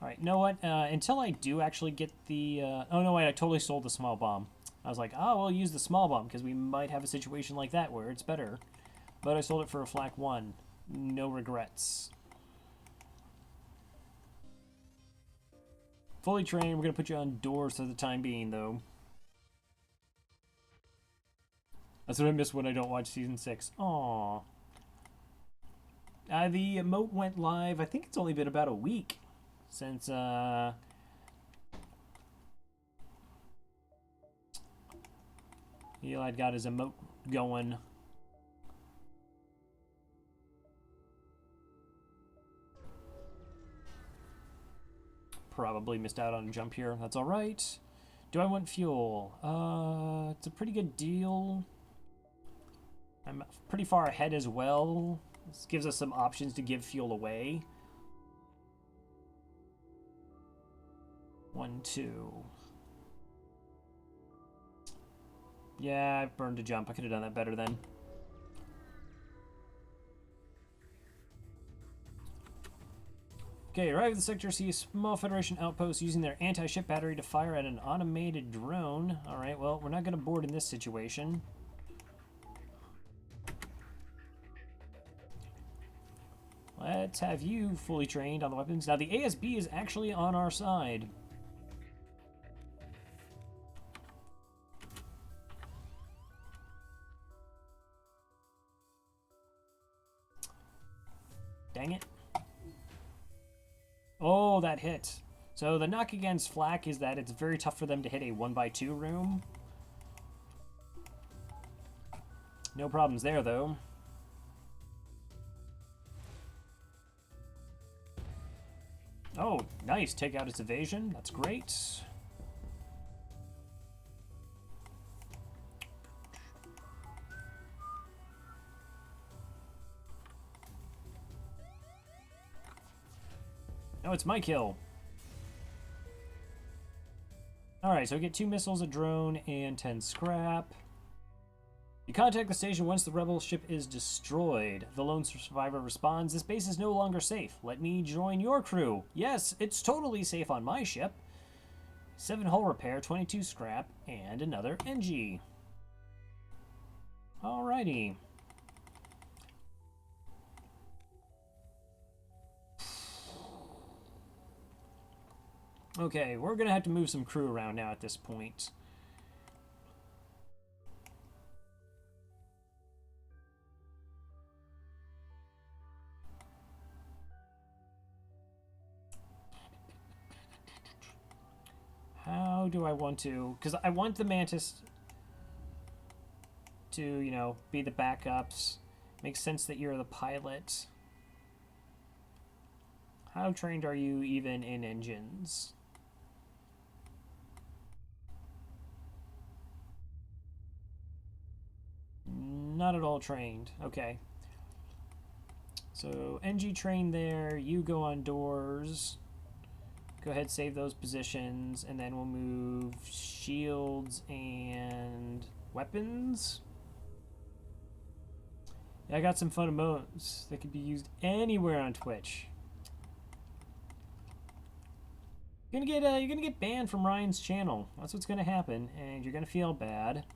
Speaker 1: Alright, you know what? Until I do actually get the... Oh, no, wait, I totally sold the small bomb. I was like, oh, we'll use the small bomb, because we might have a situation like that where it's better. But I sold it for a flak 1. No regrets. Fully trained, we're going to put you on doors for the time being, though. That's what I miss when I don't watch Season 6. Aww. The emote went live, I think it's only been about a week since, Eli got his emote going. probably missed out on a jump here. That's alright. Do I want fuel? It's a pretty good deal. I'm pretty far ahead as well. This gives us some options to give fuel away. 1, 2. Yeah, I burned a jump. I could have done that better then. Okay, arrive at the sector, see a small Federation outpost using their anti-ship battery to fire at an automated drone. Alright, well, we're not going to board in this situation. Let's have you fully trained on the weapons. Now, the ASB is actually on our side. Dang it. Oh, that hit. So the knock against flak is that it's very tough for them to hit a 1x2 room. No problems there, though. Oh, nice. Take out its evasion. That's great. No, it's my kill. Alright, so we get 2 missiles, a drone, and 10 scrap. You contact the station once the rebel ship is destroyed. The lone survivor responds, "This base is no longer safe. Let me join your crew." Yes, it's totally safe on my ship. 7 hull repair, 22 scrap, and another NG. Alrighty. Okay, we're going to have to move some crew around now at this point. How do I want to... Because I want the Mantis to, you know, be the backups. Makes sense that you're the pilot. How trained are you even in engines? Not at all trained. Okay. So, NG train there. You go on doors. Go ahead, save those positions. And then we'll move shields and weapons. Yeah, I got some fun emotes that could be used anywhere on Twitch. You're gonna get banned from Ryan's channel. That's what's gonna happen, and you're gonna feel bad.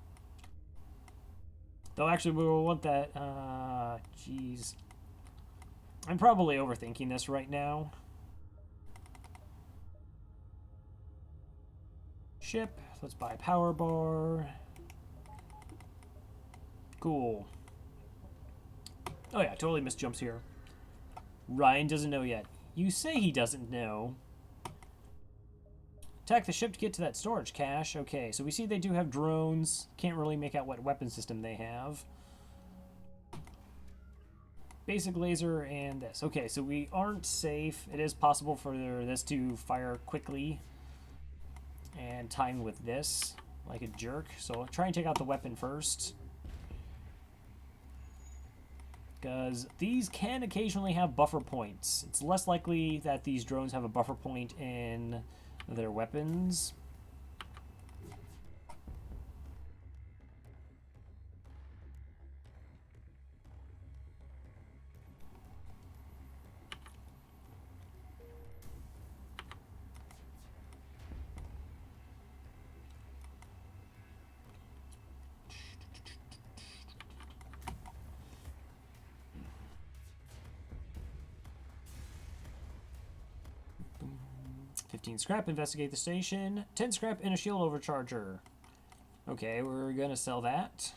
Speaker 1: Though actually we will want that, jeez. I'm probably overthinking this right now. Ship, let's buy a power bar. Cool. Oh yeah, totally missed jumps here. Ryan doesn't know yet. You say he doesn't know. Attack the ship to get to that storage cache. Okay, so we see they do have drones. Can't really make out what weapon system they have. Basic laser and this. Okay, so we aren't safe. It is possible for this to fire quickly and time with this like a jerk. So I'll try and take out the weapon first, because these can occasionally have buffer points. It's less likely that these drones have a buffer point in their weapons. Scrap, investigate the station. 10 scrap and a shield overcharger. Okay, we're gonna sell that.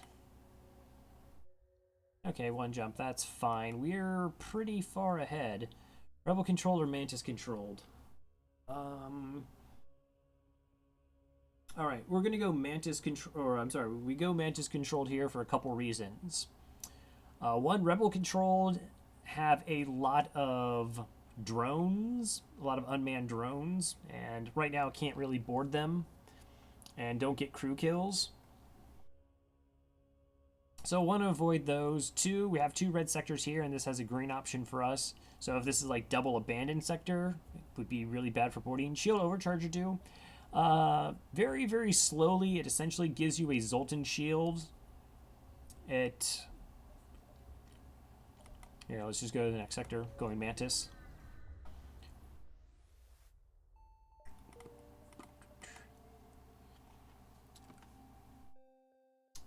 Speaker 1: Okay, 1 jump, that's fine. We're pretty far ahead. Rebel controlled or Mantis controlled? Alright, we're gonna go Mantis control, or I'm sorry, we go Mantis controlled here for a couple reasons. One, Rebel controlled have a lot of drones, a lot of unmanned drones, and right now can't really board them and don't get crew kills. So want to avoid those. Two, we have two red sectors here, and this has a green option for us. So if this is like double abandoned sector, it would be really bad for boarding. Shield overcharger do. Very, very slowly, it essentially gives you a Zoltan shield. It... Here, let's just go to the next sector, going Mantis.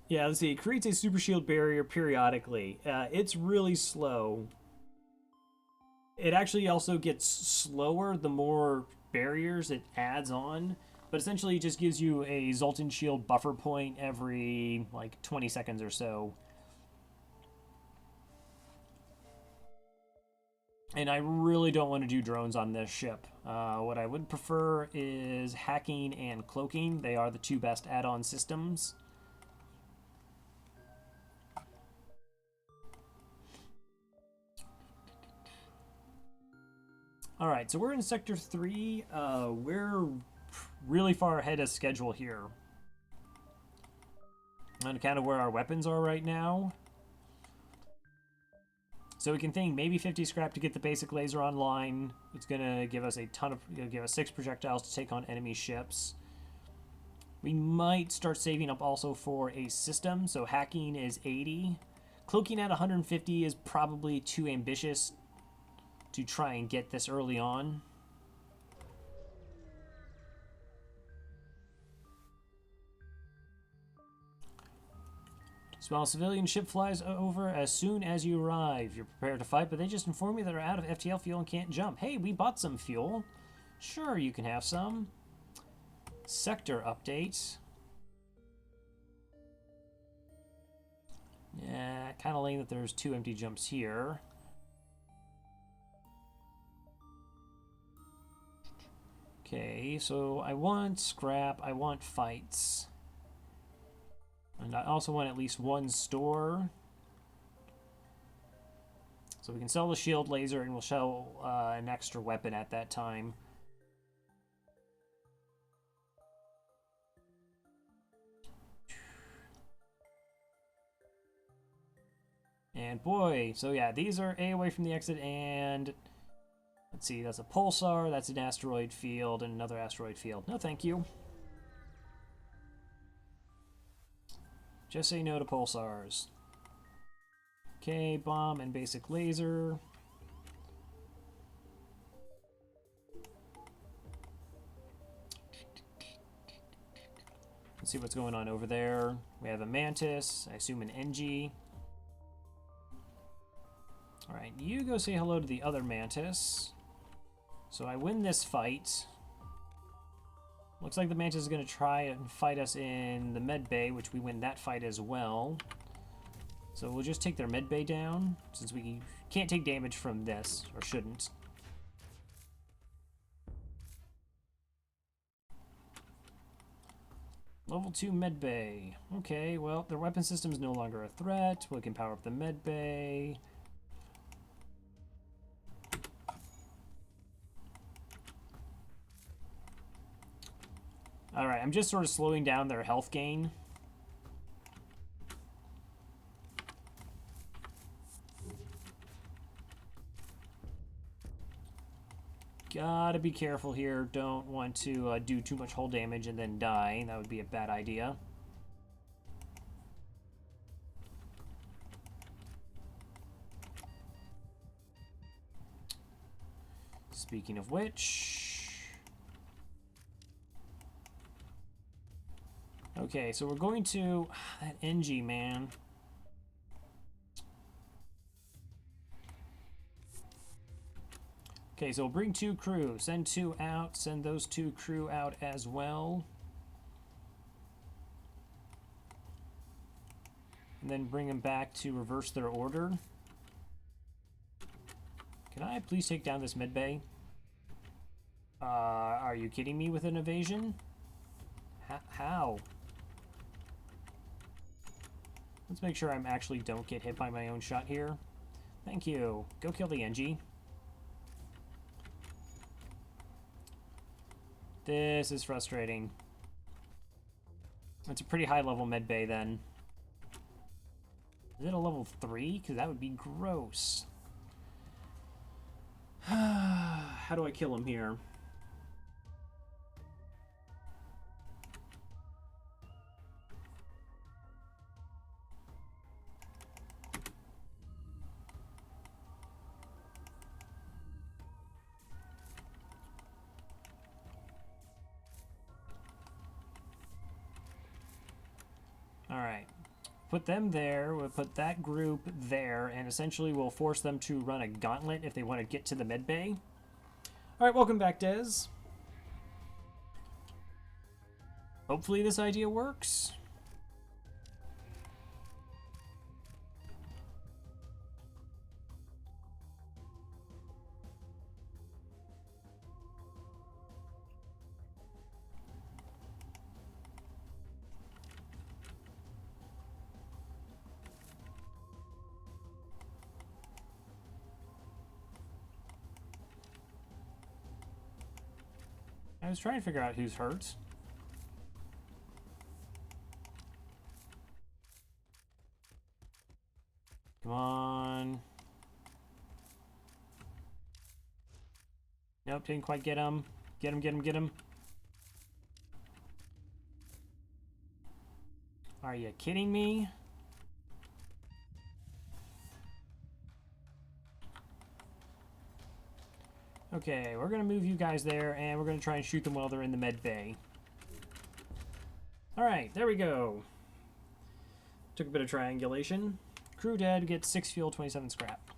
Speaker 1: Yeah, let's see. It creates a super shield barrier periodically. It's really slow. It actually also gets slower the more barriers it adds on, but essentially it just gives you a Zoltan shield buffer point every like 20 seconds or so. And I really don't want to do drones on this ship. What I would prefer is hacking and cloaking. They are the two best add-on systems. All right, so we're in Sector 3. We're really far ahead of schedule here. On account of where our weapons are right now. So we can think maybe 50 scrap to get the basic laser online. It's going to give us a ton of, give us 6 projectiles to take on enemy ships. We might start saving up also for a system. So hacking is 80. Cloaking at 150 is probably too ambitious to try and get this early on. Small civilian ship flies over as soon as you arrive. You're prepared to fight, but they just inform you that they're out of FTL fuel and can't jump. Hey, we bought some fuel. Sure, you can have some. Sector update. Yeah, kind of lame that there's 2 empty jumps here. Okay, so I want scrap, I want fights. And I also want at least 1 store. So we can sell the shield laser and we'll sell an extra weapon at that time. And boy, so yeah, these are A away from the exit, and let's see, that's a pulsar, that's an asteroid field, and another asteroid field. No, thank you. Just say no to pulsars. Okay, bomb and basic laser. Let's see what's going on over there. We have a Mantis, I assume an NG. Alright, you go say hello to the other Mantis. So I win this fight. Looks like the Mantis is going to try and fight us in the med bay, which we win that fight as well. So we'll just take their med bay down, since we can't take damage from this, or shouldn't. Level 2 med bay. Okay, well, their weapon system is no longer a threat. We can power up the med bay. Alright, I'm just sort of slowing down their health gain. Gotta be careful here. Don't want to do too much hull damage and then die. That would be a bad idea. Speaking of which... Okay, so we're going to... That NG, man. Okay, so we'll bring 2 crew. Send 2 out. Send those 2 crew out as well. And then bring them back to reverse their order. Can I please take down this med bay? Are you kidding me with an evasion? How? Let's make sure I actually don't get hit by my own shot here. Thank you. Go kill the NG. This is frustrating. It's a pretty high level med bay then. Is it a level 3? Because that would be gross. How do I kill him here? Alright. Put them there, we'll put that group there, and essentially we'll force them to run a gauntlet if they want to get to the med bay. Alright, welcome back, Des. Hopefully this idea works. I was trying to figure out who's hurt. Come on. Nope, didn't quite get him. Get him, get him, get him. Are you kidding me? Okay, we're going to move you guys there, and we're going to try and shoot them while they're in the med bay. Alright, there we go. Took a bit of triangulation. Crew dead, gets 6 fuel, 27 scrap.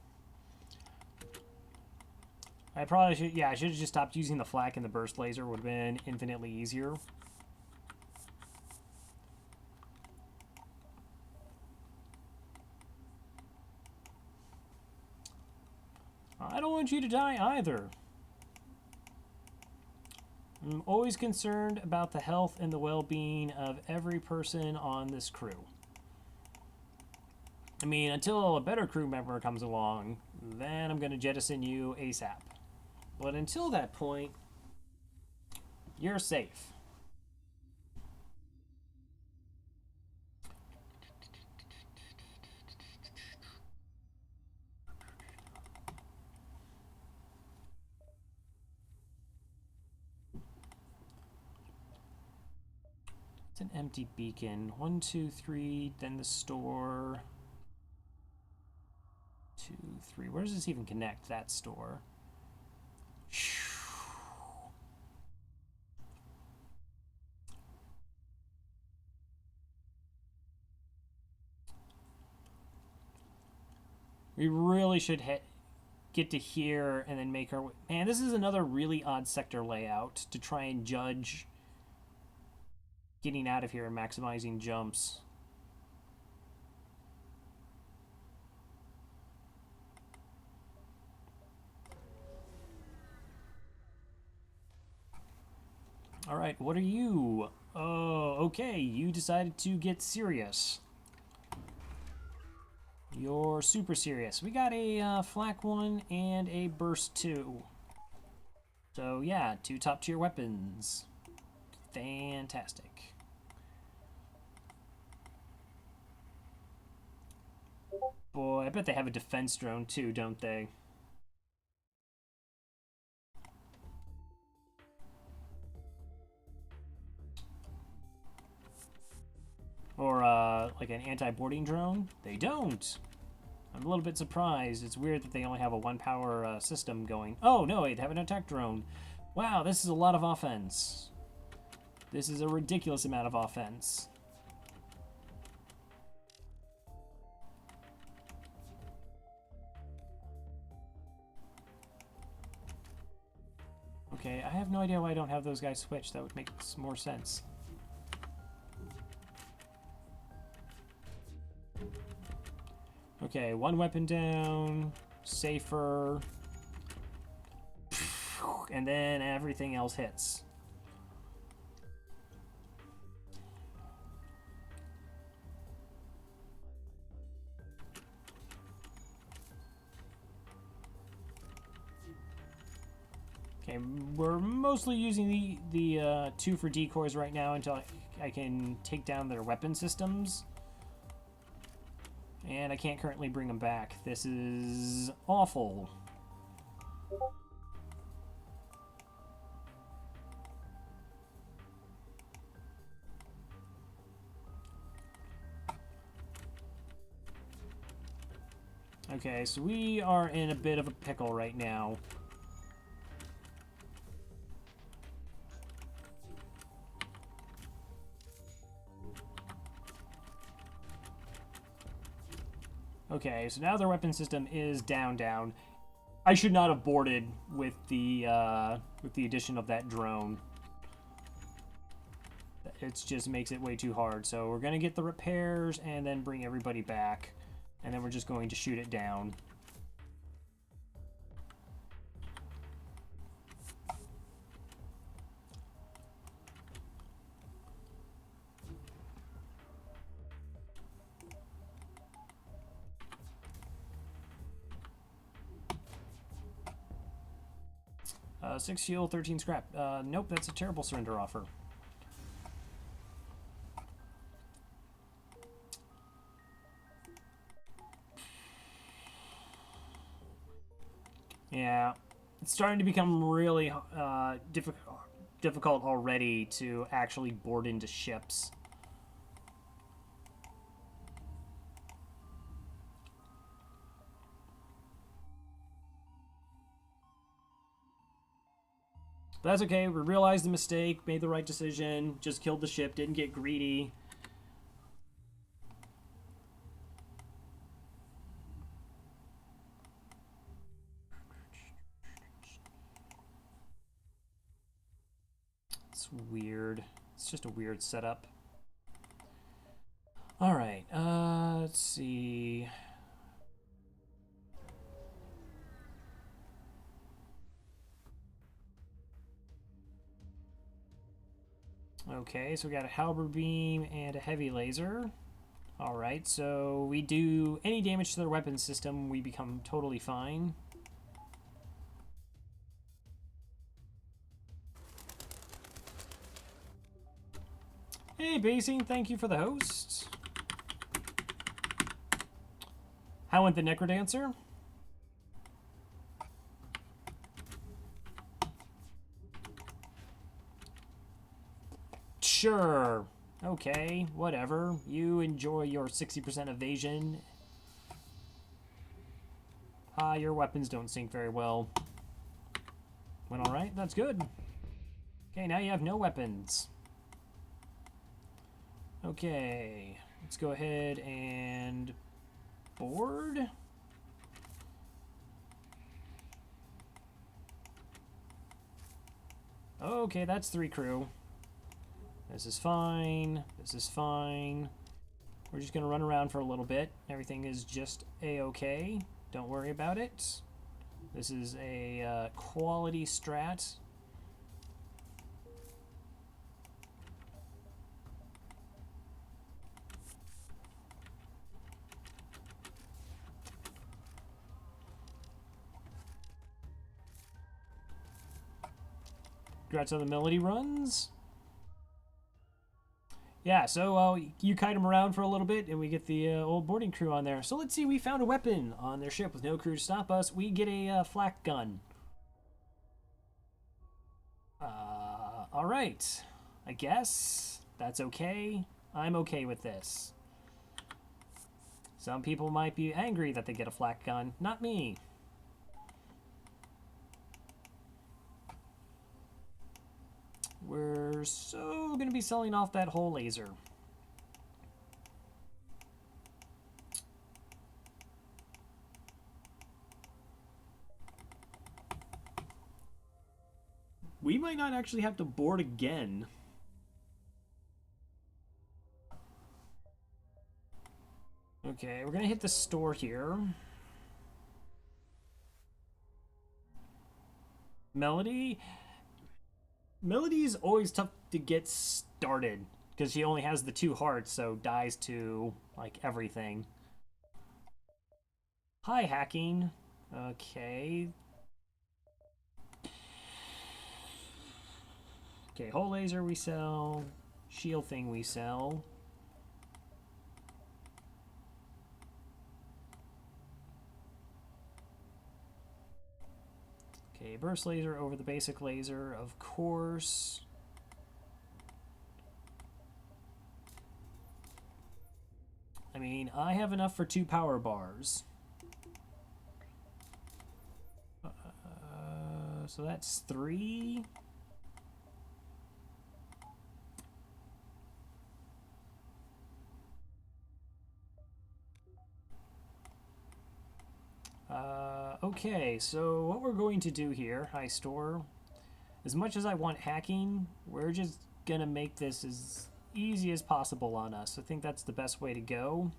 Speaker 1: I probably should, yeah, I should have just stopped using the flak and the burst laser. Would have been infinitely easier. I don't want you to die either. I'm always concerned about the health and the well-being of every person on this crew. I mean, until a better crew member comes along, then I'm going to jettison you ASAP. But until that point, you're safe. It's an empty beacon. 1, 2, 3, then the store. 2, 3. Where does this even connect, that store? We really should get to here and then make our way. Man, this is another really odd sector layout to try and judge getting out of here and maximizing jumps. All right, what are you? Oh, okay, you decided to get serious. You're super serious. We got a flak 1 and a burst 2. So yeah, 2 top tier weapons. Fantastic. Boy, I bet they have a defense drone too, don't they? Or like an anti-boarding drone? They don't. I'm a little bit surprised. It's weird that they only have a 1 power system going. Oh no, they have an attack drone. Wow, this is a lot of offense. This is a ridiculous amount of offense. Okay, I have no idea why I don't have those guys switched. That would make more sense. Okay, 1 weapon down, safer, and then everything else hits. Okay, we're mostly using the 2 for decoys right now until I can take down their weapon systems. And I can't currently bring them back. This is awful. Okay, so we are in a bit of a pickle right now. Okay, so now their weapon system is down. I should not have boarded with the addition of that drone. It just makes it way too hard. So we're gonna get the repairs and then bring everybody back, and then we're just going to shoot it down. Six fuel, 13 scrap. Nope, that's a terrible surrender offer. Yeah, it's starting to become really difficult already to actually board into ships. But that's okay. We realized the mistake, made the right decision, just killed the ship, didn't get greedy. It's weird. It's just a weird setup. Alright, let's see. Okay, so we got a halberd beam and a heavy laser. Alright, so we do any damage to their weapon system, we become totally fine. Hey, Basing, thank you for the host. How went the Necrodancer? Sure. Okay, whatever. You enjoy your 60% evasion. Your weapons don't sink very well. Went alright, that's good. Okay, now you have no weapons. Okay, let's go ahead and board. Okay, that's 3 crew. This is fine. This is fine. We're just going to run around for a little bit. Everything is just a-okay. Don't worry about it. This is a quality strat. Congrats on the melody runs. Yeah, so you kite them around for a little bit, and we get the old boarding crew on there. So let's see, we found a weapon on their ship with no crew to stop us. We get a flak gun. All right. I guess that's okay. I'm okay with this. Some people might be angry that they get a flak gun. Not me. We're so going to be selling off that whole laser. We might not actually have to board again. Okay, we're going to hit the store here. Melody? Melody's always tough to get started because she only has the 2 hearts, so dies to like everything. Hi, hacking. Okay. Okay, hull laser we sell. Shield thing we sell. Okay, burst laser over the basic laser, of course. I mean, I have enough for 2 power bars. So that's 3. Okay, so what we're going to do here, High Store, as much as I want hacking, we're just gonna make this as easy as possible on us. I think that's the best way to go.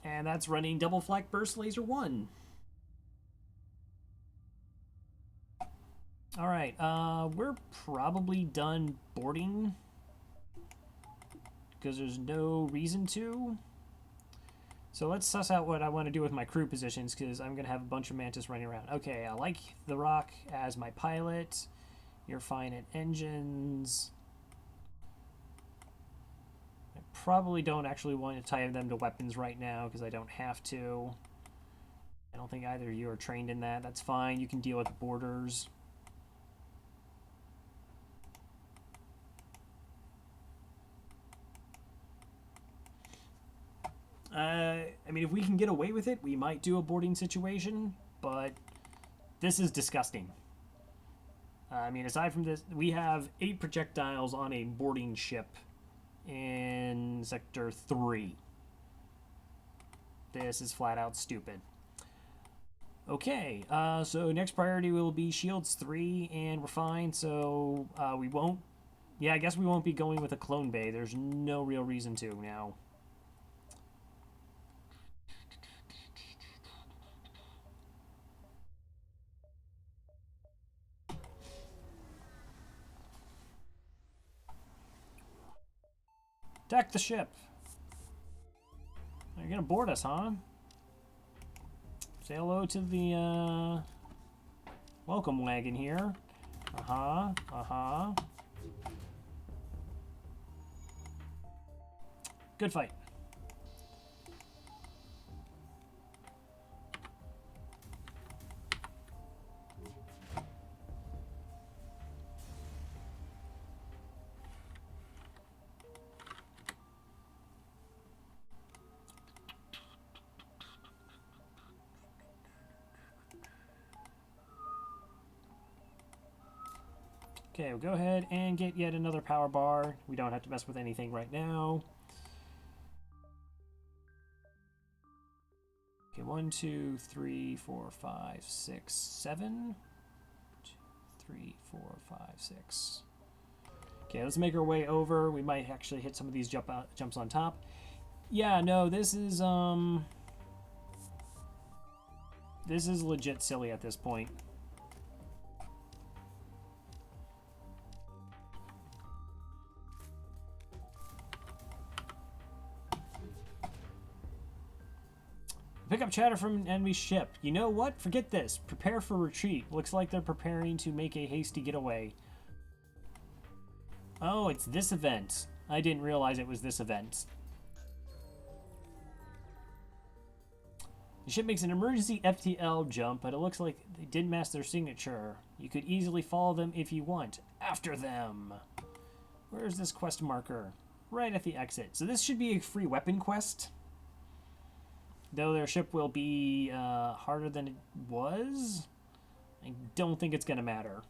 Speaker 1: And that's running double flak burst laser 1. Alright, we're probably done boarding because there's no reason to. So let's suss out what I want to do with my crew positions because I'm going to have a bunch of Mantis running around. Okay, I like the Rock as my pilot. You're fine at engines. I probably don't actually want to tie them to weapons right now because I don't have to. I don't think either of you are trained in that. That's fine. You can deal with borders. I mean, if we can get away with it, we might do a boarding situation, but this is disgusting. I mean, aside from this, we have 8 projectiles on a boarding ship in Sector 3. This is flat out stupid. Okay, so next priority will be Shields 3, and we're fine, so we won't... Yeah, I guess we won't be going with a clone bay. There's no real reason to now. Attack the ship. You're gonna board us, huh? Say hello to the welcome wagon here. Good fight. Okay, we'll go ahead and get yet another power bar. We don't have to mess with anything right now. Okay, 1, 2, 3, 4, 5, 6, 7. 2, 3, 4, 5, 6. Okay, let's make our way over. We might actually hit some of these jumps on top. Yeah, no, this is legit silly at this point. Pick up chatter from an enemy ship. You know what? Forget this. Prepare for retreat. Looks like they're preparing to make a hasty getaway. Oh, it's this event. I didn't realize it was this event. The ship makes an emergency FTL jump, but it looks like they didn't match their signature. You could easily follow them if you want. After them! Where's this quest marker? Right at the exit. So this should be a free weapon quest. Though their ship will be harder than it was, I don't think it's going to matter.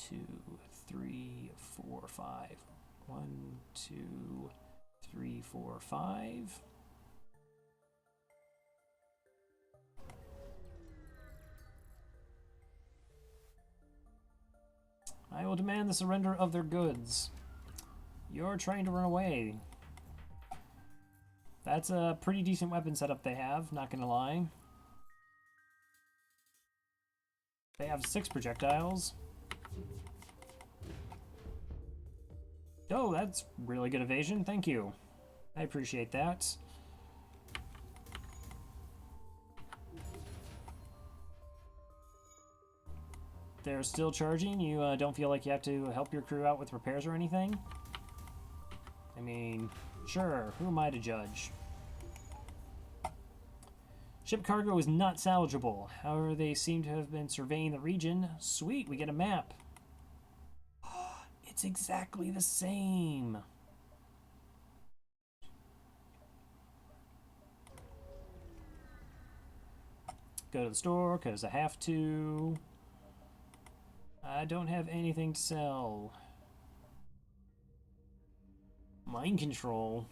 Speaker 1: 2, 3, 4, 5. 1, 2, 3, 4, 5. I will demand the surrender of their goods. You're trying to run away. That's a pretty decent weapon setup they have, not gonna lie. They have 6 projectiles. Oh, that's really good evasion, thank you. I appreciate that. They're still charging? You don't feel like you have to help your crew out with repairs or anything? I mean, sure, who am I to judge? Ship cargo is not salvageable. However, they seem to have been surveying the region. Sweet, we get a map. It's exactly the same. Go to the store because I have to. I don't have anything to sell. Mind control.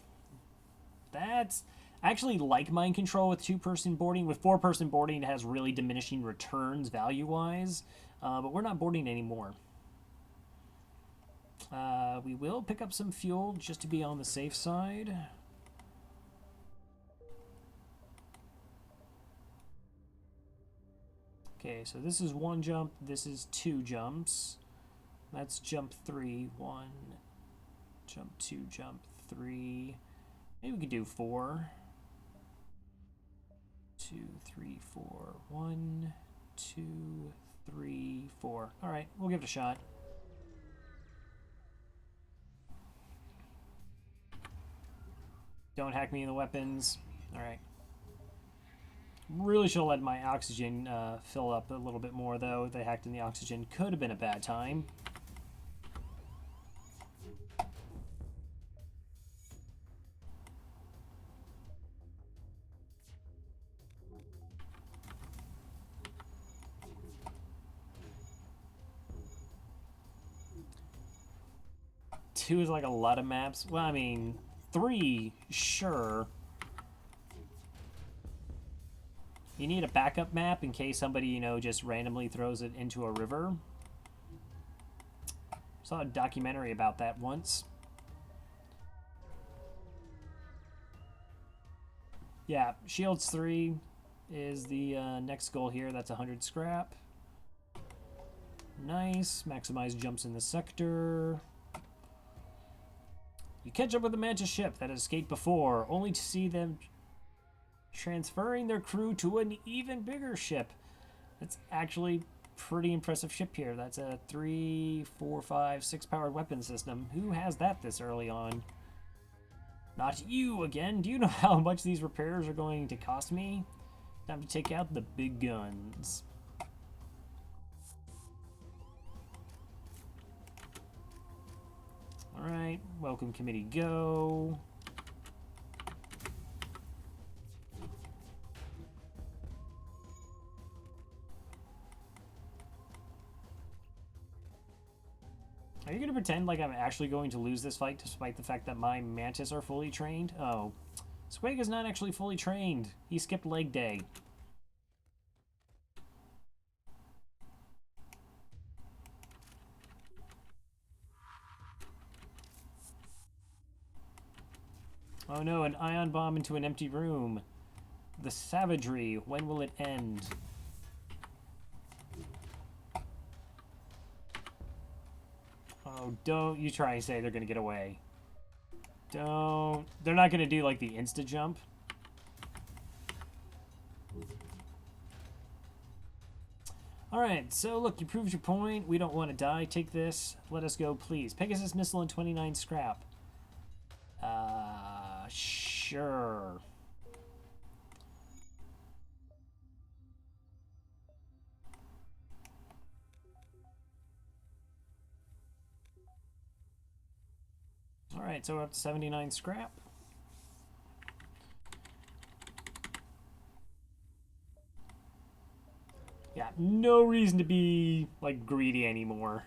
Speaker 1: That's... I actually like mind control with two-person boarding. With four-person boarding, it has really diminishing returns value-wise. But we're not boarding anymore. We will pick up some fuel just to be on the safe side. Okay, so this is one jump. This is two jumps. That's jump 3. 1, jump 2, jump 3. Maybe we could do 4. 2, 3, 4. 1, 2, 3, 4. All right, we'll give it a shot. Don't hack me in the weapons. All right. Really should have let my oxygen fill up a little bit more, though. They hacked in the oxygen. Could have been a bad time. Two is like a lot of maps. Well, I mean, 3, sure. You need a backup map in case somebody, you know, just randomly throws it into a river. Saw a documentary about that once. Yeah, Shields 3 is the next goal here. That's 100 scrap. Nice. Maximize jumps in the sector. You catch up with the Mantis ship that has escaped before, only to see them transferring their crew to an even bigger ship. That's actually pretty impressive ship here. That's a 3, 4, 5, 6 powered weapon system. Who has that this early on? Not you again. Do you know how much these repairs are going to cost me? Time to take out the big guns. Alright, welcome committee, go. Are you going to pretend like I'm actually going to lose this fight despite the fact that my Mantis are fully trained? Oh, Squig is not actually fully trained. He skipped leg day. Oh no, an ion bomb into an empty room. The savagery, when will it end? Oh, don't you try and say they're going to get away. Don't. They're not going to do like the insta jump. Alright, so look, you proved your point. We don't want to die. Take this. Let us go, please. Pegasus missile and 29 scrap. Sure. Alright, so we're up to 79 scrap. Yeah, no reason to be, like, greedy anymore.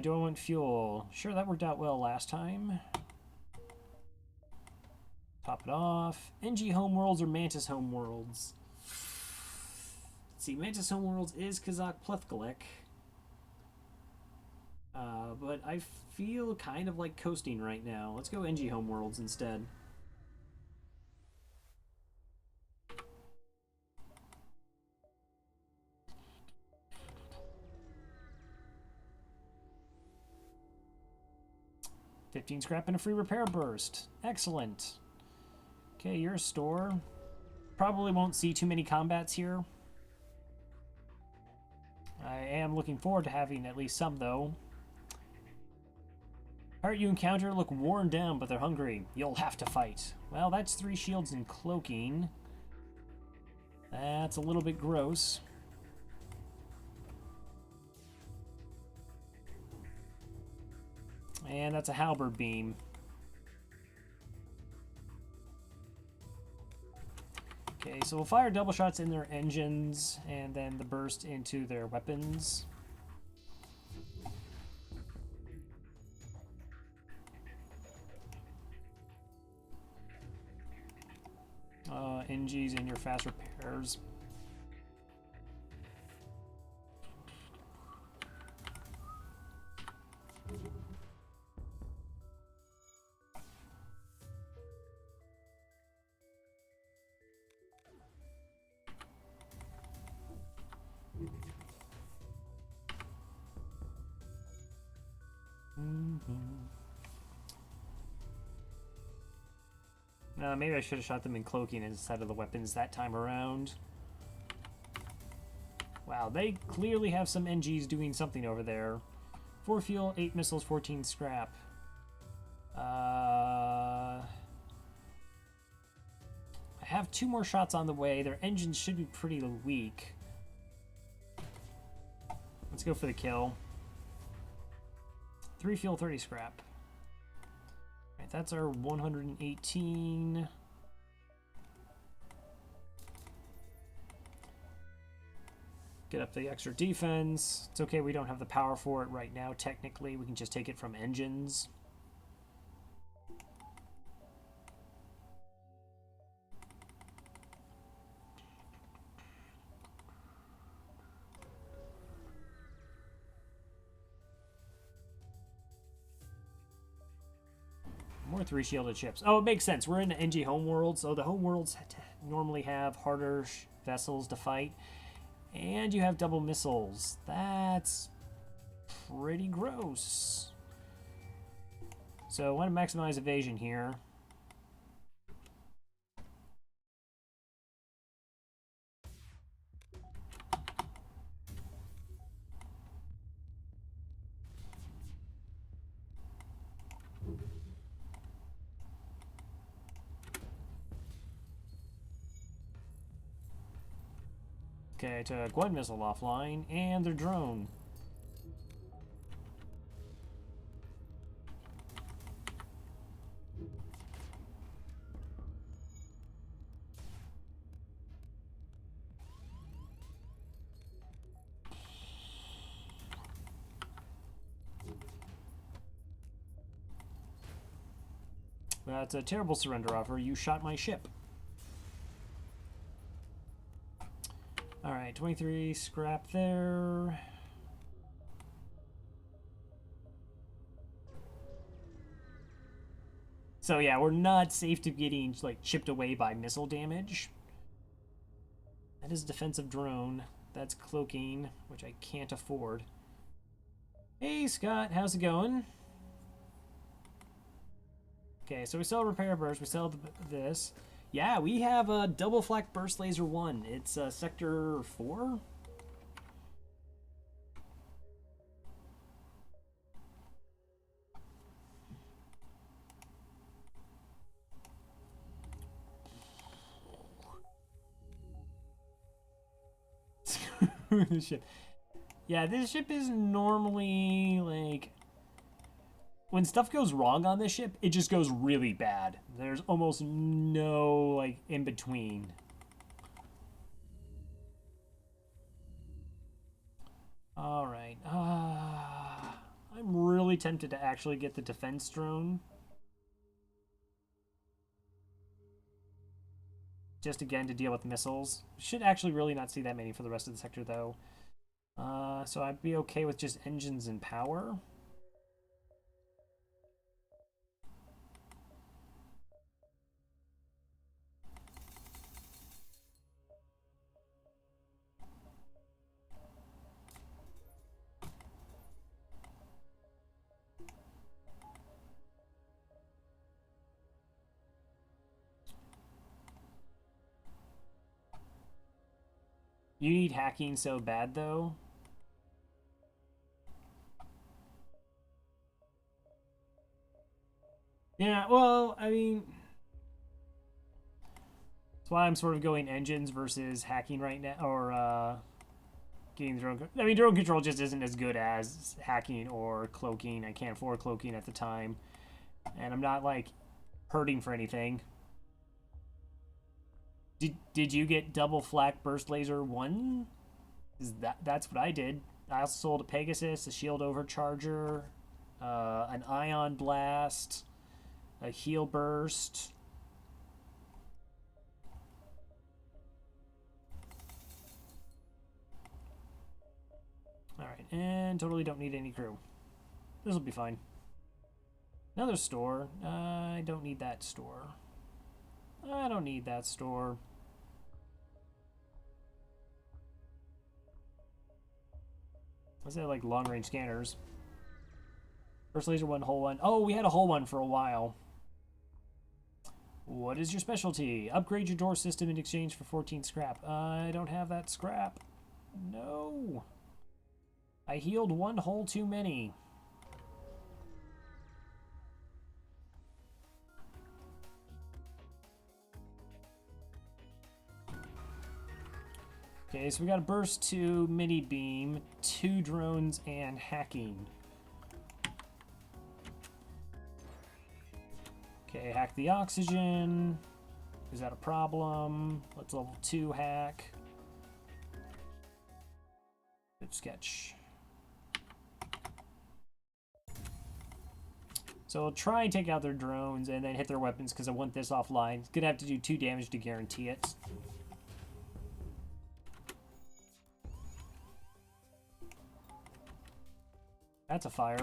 Speaker 1: Do I want fuel? Sure, that worked out well last time. Top it off. NG Homeworlds or Mantis Homeworlds? Let's see, Mantis Homeworlds is Kazakh Plethkalek. But I feel kind of like coasting right now. Let's go NG Homeworlds instead. 15 scrap and a free repair burst. Excellent. Okay, you're a store. Probably won't see too many combats here. I am looking forward to having at least some, though. Pirate you encounter look worn down, but they're hungry. You'll have to fight. Well, that's 3 shields and cloaking. That's a little bit gross. And that's a halberd beam. Okay, so we'll fire double shots in their engines and then the burst into their weapons. NGs in your fast repairs. Maybe I should have shot them in cloaking instead of the weapons that time around. Wow, they clearly have some NGs doing something over there. 4 fuel, 8 missiles, 14 scrap. I have 2 more shots on the way. Their engines should be pretty weak. Let's go for the kill. 3 fuel, 30 scrap. Right, that's our 118. Get up the extra defense. It's okay, we don't have the power for it right now, technically. We can just take it from engines. More 3 shielded ships. Oh, it makes sense. We're in the NG homeworld, so the homeworlds normally have harder vessels to fight. And you have double missiles. That's pretty gross. So I want to maximize evasion here. Okay, took 1 missile offline, and their drone. That's a terrible surrender offer. You shot my ship. Alright, 23 scrap there. So yeah, we're not safe to getting like chipped away by missile damage. That is defensive drone. That's cloaking, which I can't afford. Hey Scott, how's it going? Okay, so we sell repair burst, we sell this. Yeah, we have a double flak burst laser 1. It's sector 4. This ship. Yeah, this ship is normally like when stuff goes wrong on this ship, it just goes really bad. There's almost no like in between. All right. I'm really tempted to actually get the defense drone. Just again to deal with missiles. Should actually really not see that many for the rest of the sector though. So I'd be okay with just engines and power. You need hacking so bad, though. Yeah, well, I mean, that's why I'm sort of going engines versus hacking right now, or getting drone. I mean, drone control just isn't as good as hacking or cloaking. I can't afford cloaking at the time, and I'm not like hurting for anything. Did you get double flak burst laser one? Is that's what I did. I also sold a Pegasus, a shield overcharger, an ion blast, a heal burst. All right, and totally don't need any crew. This will be fine. Another store. I don't need that store. I don't need that store. Let's say like long range scanners. First laser one, whole one. Oh, we had a whole one for a while. What is your specialty? Upgrade your door system in exchange for 14 scrap. I don't have that scrap. No. I healed one hole too many. Okay, so we got a burst 2, mini beam, 2 drones, and hacking. Okay, hack the oxygen. Is that a problem? Let's level 2 hack. Good sketch. So I'll try and take out their drones and then hit their weapons because I want this offline. It's gonna have to do 2 damage to guarantee it. That's a fire.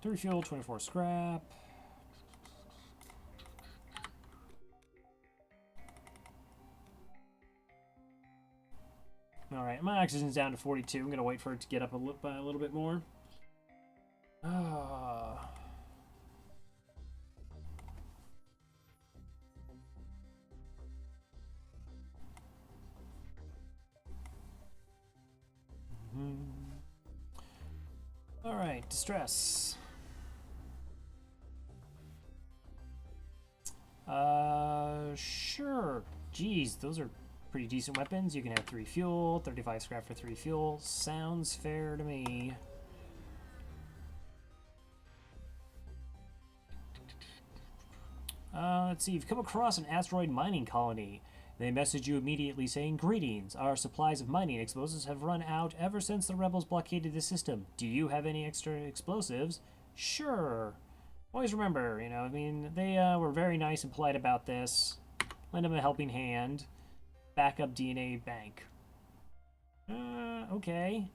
Speaker 1: Three fuel, 24 scrap. All right, my oxygen's down to 42. I'm gonna wait for it to get up a little bit more. Ah. All right, distress. Sure. Jeez, those are pretty decent weapons. You can have 3 fuel, 35 scrap for 3 fuel. Sounds fair to me. Let's see. You've come across an asteroid mining colony. They message you immediately saying, "Greetings. Our supplies of mining explosives have run out ever since the rebels blockaded the system. Do you have any extra explosives?" Sure. Always remember, you know, I mean, they were very nice and polite about this. Lend them a helping hand. Backup DNA bank. Okay.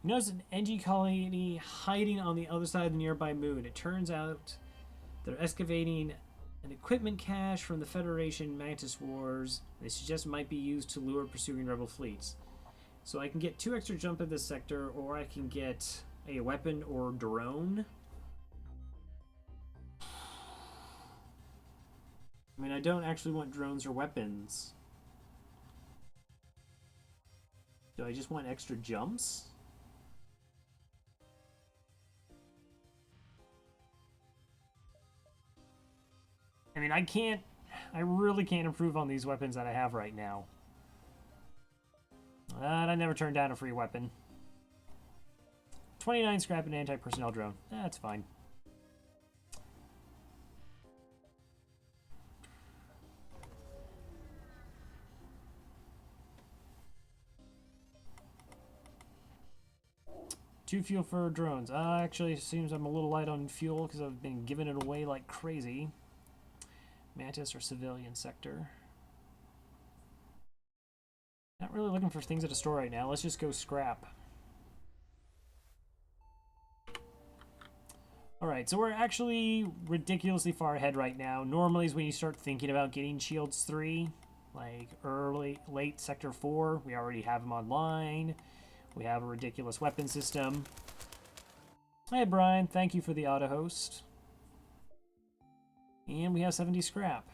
Speaker 1: You notice an NG colony hiding on the other side of the nearby moon. It turns out they're excavating an equipment cache from the Federation Mantis Wars. They suggest it might be used to lure pursuing rebel fleets. So I can get 2 extra jump in this sector, or I can get a weapon or drone. I mean, I don't actually want drones or weapons. Do I just want extra jumps? I mean, I really can't improve on these weapons that I have right now. And I never turned down a free weapon. 29 scrap and anti-personnel drone. That's fine. Two fuel for drones. Actually, it seems I'm a little light on fuel because I've been giving it away like crazy. Mantis or civilian sector. Not really looking for things at a store right now. Let's just go scrap. Alright, so we're actually ridiculously far ahead right now. Normally is when you start thinking about getting Shields 3. Like late Sector 4. We already have them online. We have a ridiculous weapon system. Hey Brian, thank you for the auto host. And we have 70 scrap.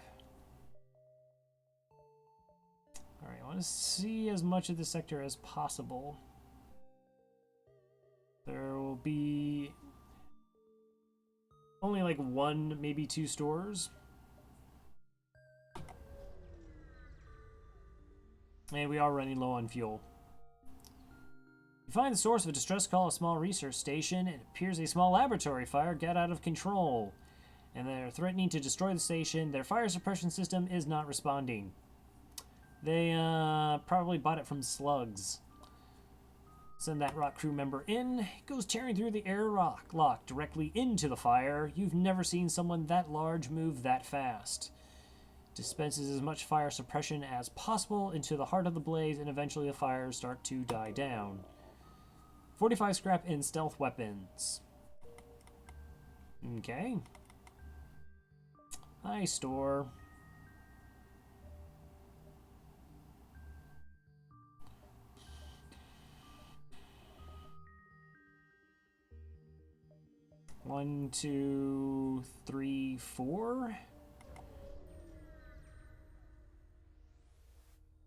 Speaker 1: Alright, I want to see as much of the sector as possible. There will be only like 1, maybe 2 stores. And we are running low on fuel. You find the source of a distress call, a small research station. It appears a small laboratory fire got out of control. And they're threatening to destroy the station. Their fire suppression system is not responding. They probably bought it from slugs. Send that rock crew member in. It goes tearing through the air lock directly into the fire. You've never seen someone that large move that fast. Dispenses as much fire suppression as possible into the heart of the blaze, and eventually the fires start to die down. 45 scrap in stealth weapons. Okay. Hi, store. One, two, three, four.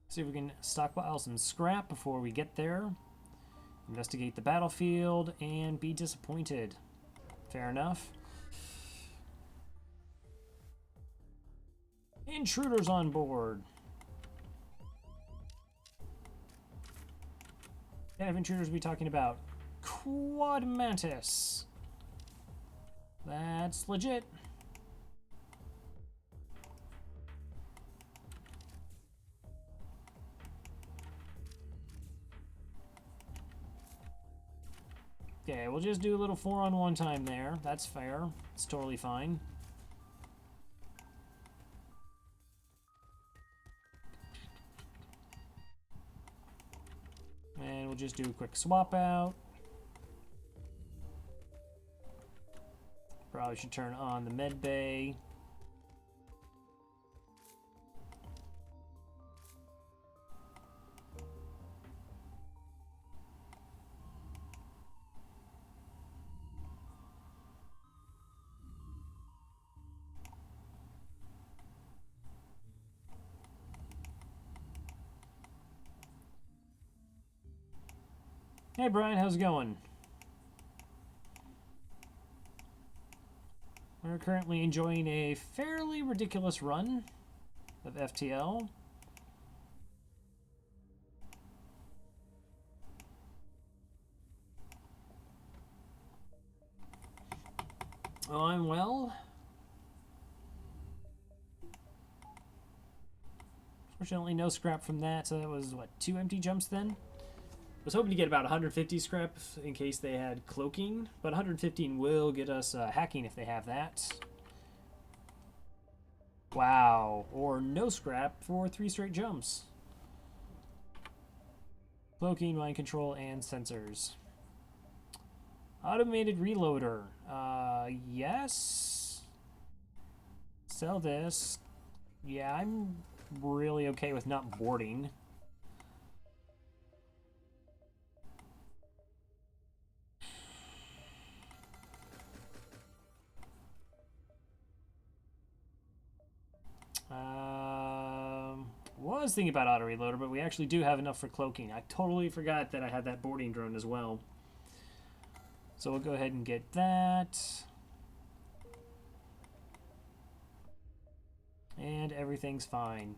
Speaker 1: See if we can stockpile some scrap before we get there. Investigate the battlefield and be disappointed. Fair enough. Intruders on board. What kind of intruders are we talking about? Quad Mantis. That's legit. Okay, we'll just do a little 4-on-1 time there. That's fair. It's totally fine. And we'll just do a quick swap out. Probably should turn on the med bay. Hey Brian, how's it going? We're currently enjoying a fairly ridiculous run of FTL. Oh, I'm well. Fortunately, no scrap from that, so that was, what, 2 empty jumps then? I was hoping to get about 150 scrap in case they had cloaking, but 115 will get us hacking if they have that. Wow, or no scrap for 3 straight jumps. Cloaking, mind control, and sensors. Automated reloader. Yes. Sell this. Yeah, I'm really okay with not boarding. Was thinking about auto reloader, but we actually do have enough for cloaking. I totally forgot that I had that boarding drone as well. So we'll go ahead and get that. And everything's fine.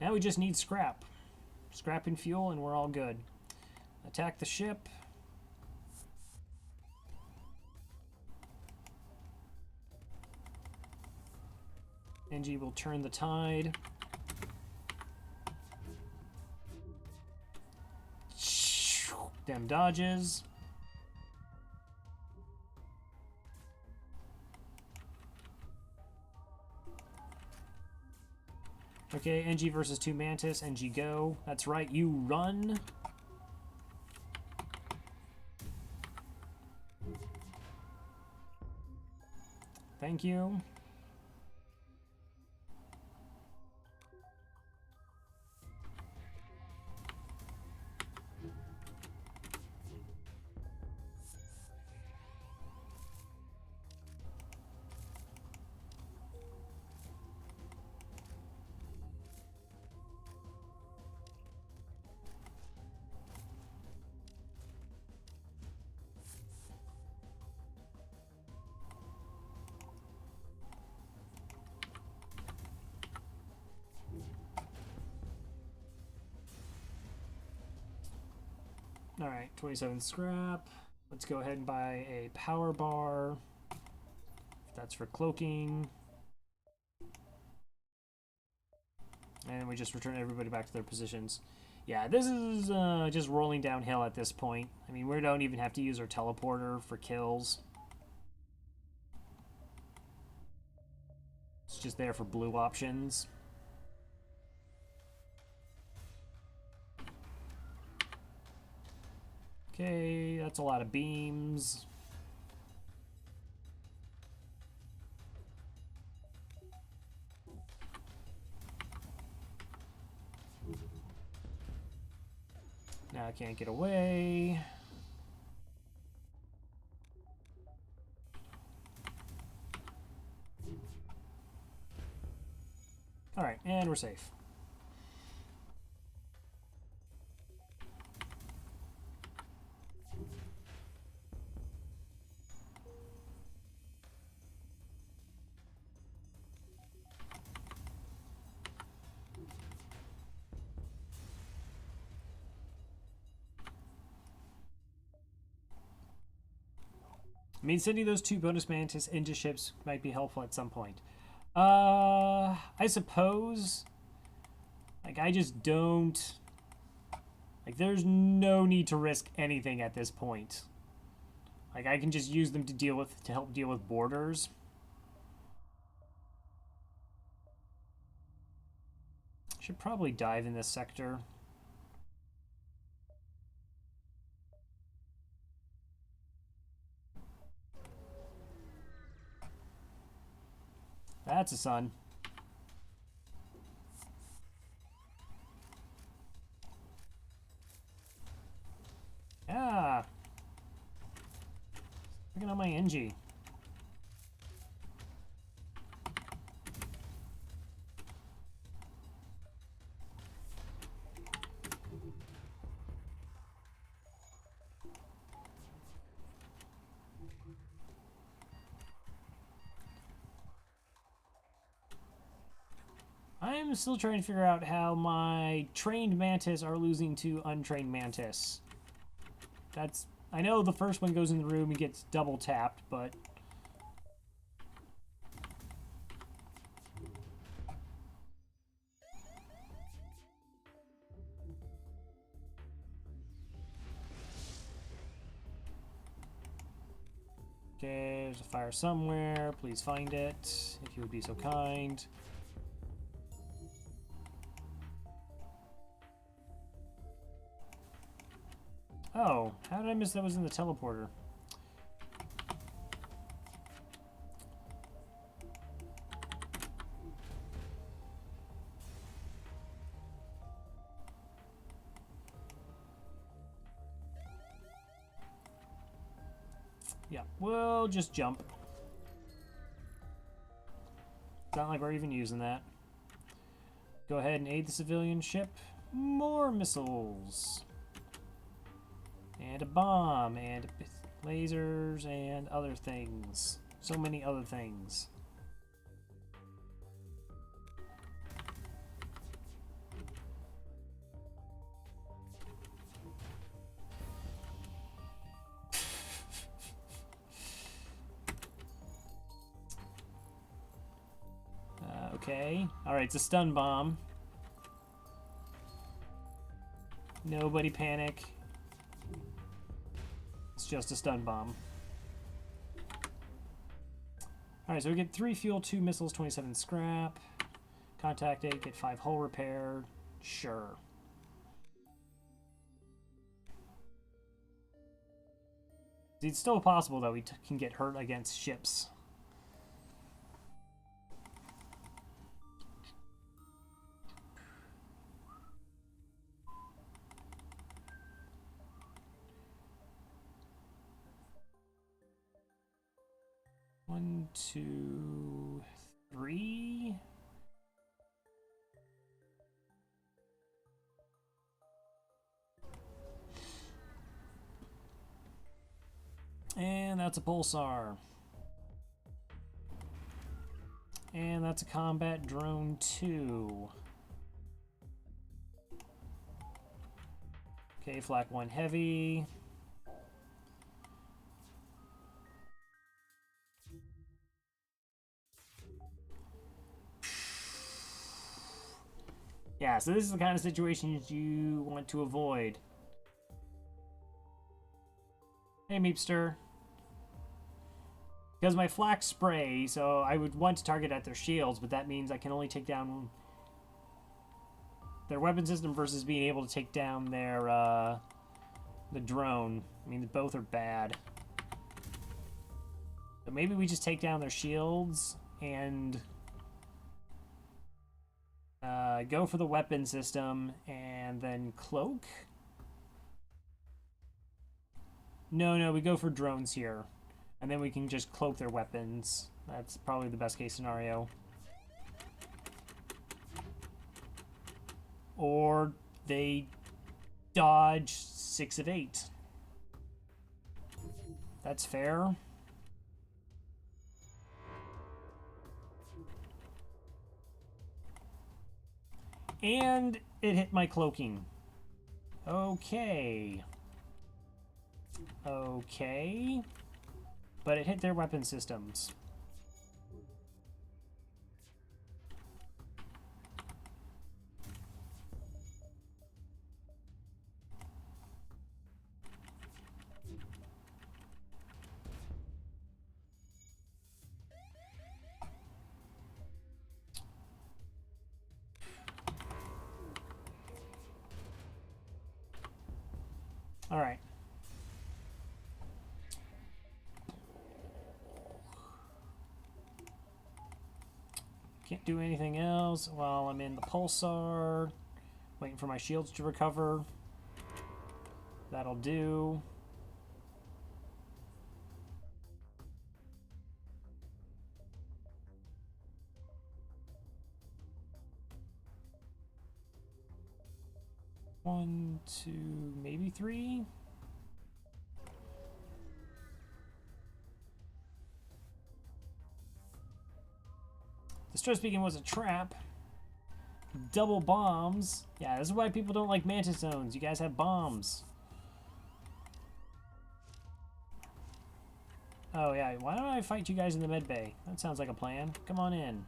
Speaker 1: Now we just need scrap. Scrap and fuel, and we're all good. Attack the ship. NG will turn the tide. Them dodges. Okay, NG versus 2 Mantis. NG go. That's right, you run. Thank you. Alright, 27 scrap. Let's go ahead and buy a power bar. That's for cloaking. And we just return everybody back to their positions. Yeah, this is just rolling downhill at this point. I mean, we don't even have to use our teleporter for kills. It's just there for blue options. Okay, that's a lot of beams. Now I can't get away. Alright, and we're safe. I mean, sending those 2 bonus Mantis into ships might be helpful at some point. I suppose. Like, I just don't. Like, there's no need to risk anything at this point. Like, I can just use them to help deal with borders. Should probably dive in this sector. That's a sun. Yeah. Looking at my NG. I'm still trying to figure out how my trained Mantis are losing to untrained Mantis. That's... I know the first one goes in the room and gets double tapped, but... Okay, there's a fire somewhere. Please find it, if you would be so kind. Oh, how did I miss that was in the teleporter? Yeah, we'll just jump. It's not like we're even using that. Go ahead and aid the civilian ship. More missiles. And a bomb, and lasers, and other things. So many other things. Okay. Alright, it's a stun bomb. Nobody panic. It's just a stun bomb. Alright, so we get 3 fuel, 2 missiles, 27 scrap. Contact it, get 5 hull repair. Sure. It's still possible that we can get hurt against ships. One, two, three. And that's a pulsar. And that's a combat drone 2. Okay, flak 1 heavy. Yeah, so this is the kind of situations you want to avoid. Hey, Meepster. Because my flak spray, so I would want to target at their shields, but that means I can only take down their weapon system versus being able to take down their, the drone. I mean, both are bad. So maybe we just take down their shields and go for the weapon system and then cloak. No, we go for drones here. And then we can just cloak their weapons. That's probably the best case scenario. Or they dodge 6 of 8. That's fair. And it hit my cloaking. Okay. Okay. But it hit their weapon systems. All right. Can't do anything else while I'm in the pulsar. Waiting for my shields to recover. That'll do. One, two, maybe 3. The stress beacon was a trap. Double bombs. Yeah, this is why people don't like Mantis zones. You guys have bombs. Oh yeah, why don't I fight you guys in the med bay? That sounds like a plan. Come on in.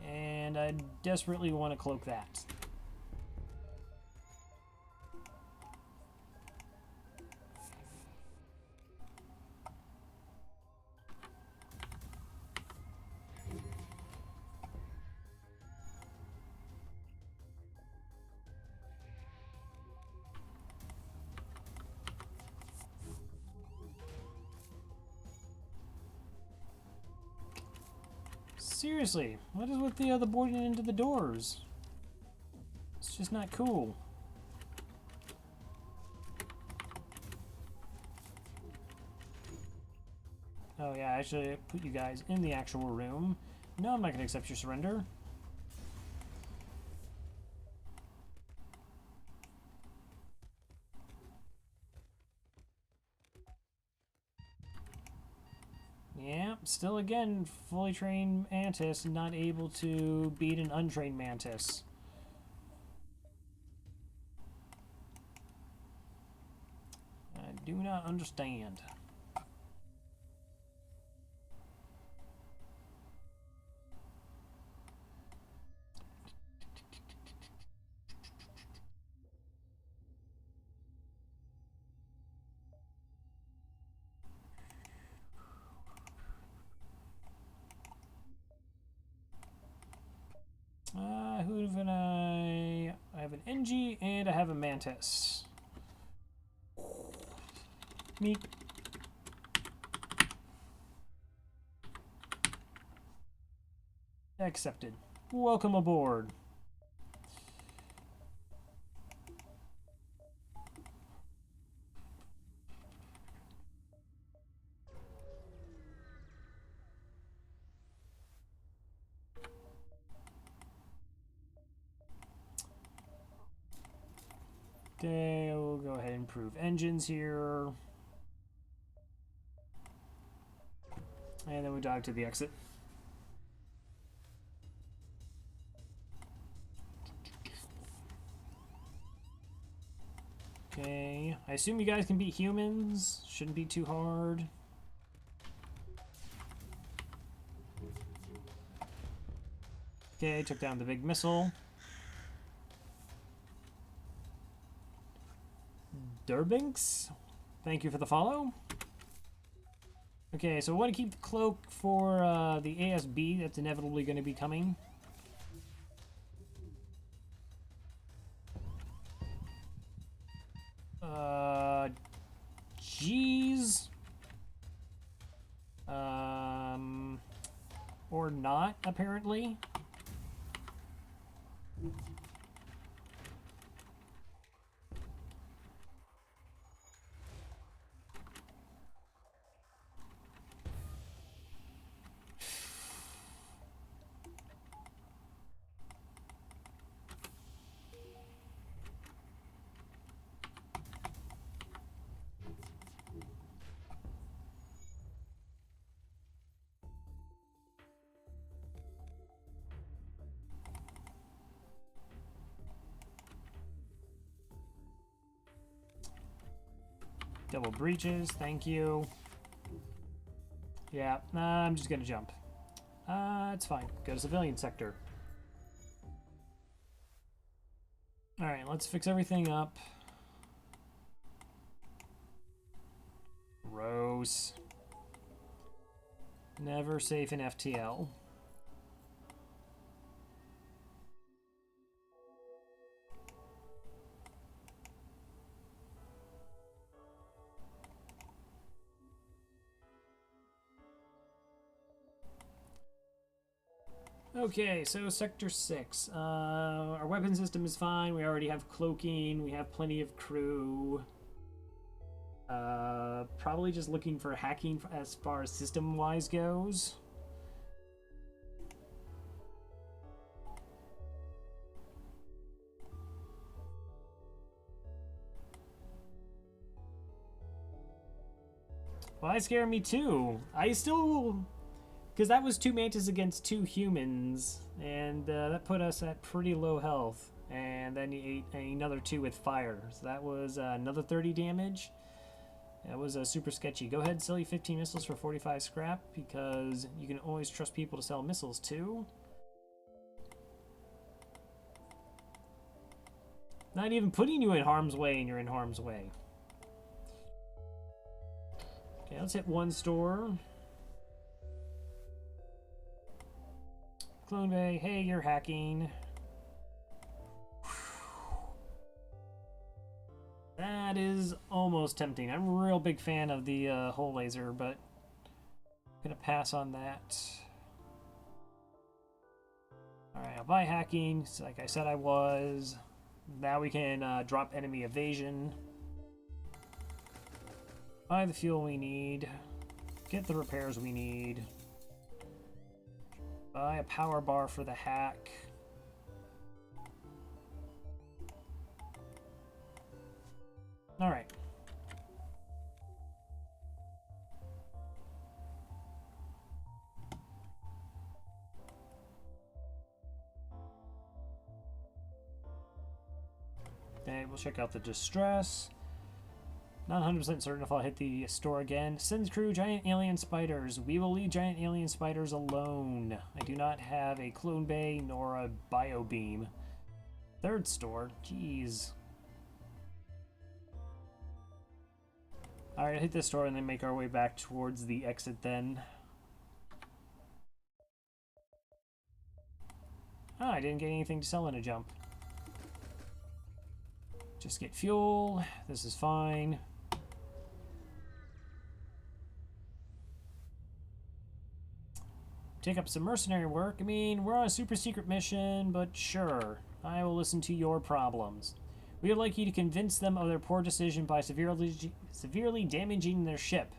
Speaker 1: And I desperately want to cloak that. Seriously, what is with the other boarding into the doors? It's just not cool. Oh yeah, I should put you guys in the actual room. No, I'm not going to accept your surrender. Yeah, still again, fully trained Mantis not able to beat an untrained Mantis. I do not understand. NG, and I have a Mantis. Meep. Accepted. Welcome aboard. Okay, we'll go ahead and improve engines here. And then we dive to the exit. Okay, I assume you guys can beat humans. Shouldn't be too hard. Okay, took down the big missile. Durbinks, thank you for the follow. Okay, so we want to keep the cloak for the ASB that's inevitably going to be coming. Jeez. Or not, apparently. Double breaches, thank you. Yeah, I'm just gonna jump. It's fine. Go to civilian sector. Alright, let's fix everything up. Gross. Never safe in FTL. Okay, so Sector 6. Our weapon system is fine. We already have cloaking. We have plenty of crew. Probably just looking for hacking as far as system-wise goes. Well, that scared me too. I still... Because that was 2 Mantis against 2 humans, and that put us at pretty low health. And then he ate another 2 with fire. So that was another 30 damage. That was super sketchy. Go ahead and sell you 15 missiles for 45 scrap, because you can always trust people to sell missiles too. Not even putting you in harm's way, and you're in harm's way. Okay, let's hit 1 store. Clone Bay, hey, you're hacking. That is almost tempting. I'm a real big fan of the hull laser, but I'm gonna pass on that. Alright, I'll buy hacking, so like I said I was. Now we can drop enemy evasion. Buy the fuel we need. Get the repairs we need. Buy a power bar for the hack. All right. Okay, we'll check out the distress. Not 100% certain if I'll hit the store again. Send crew giant alien spiders. We will leave giant alien spiders alone. I do not have a clone bay nor a bio beam. 3rd store. Jeez. Alright, hit this store and then make our way back towards the exit then. Oh, I didn't get anything to sell in a jump. Just get fuel. This is fine. Take up some mercenary work. I mean, we're on a super secret mission, but sure. I will listen to your problems. We would like you to convince them of their poor decision by severely damaging their ship.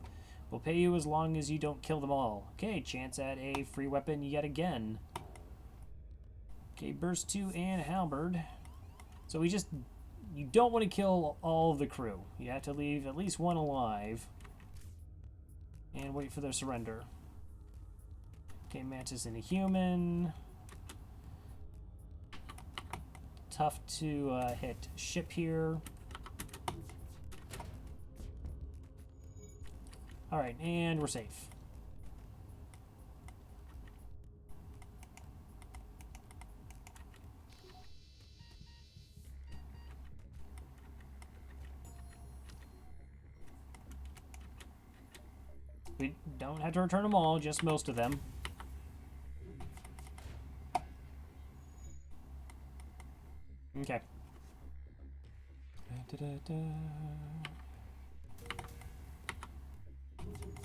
Speaker 1: We'll pay you as long as you don't kill them all. Okay, chance at a free weapon yet again. Okay, Burst 2 and Halberd. So you don't want to kill all of the crew. You have to leave at least one alive. And wait for their surrender. Okay, Mantis and a human. Tough to hit ship here. Alright, and we're safe. We don't have to return them all, just most of them. Okay.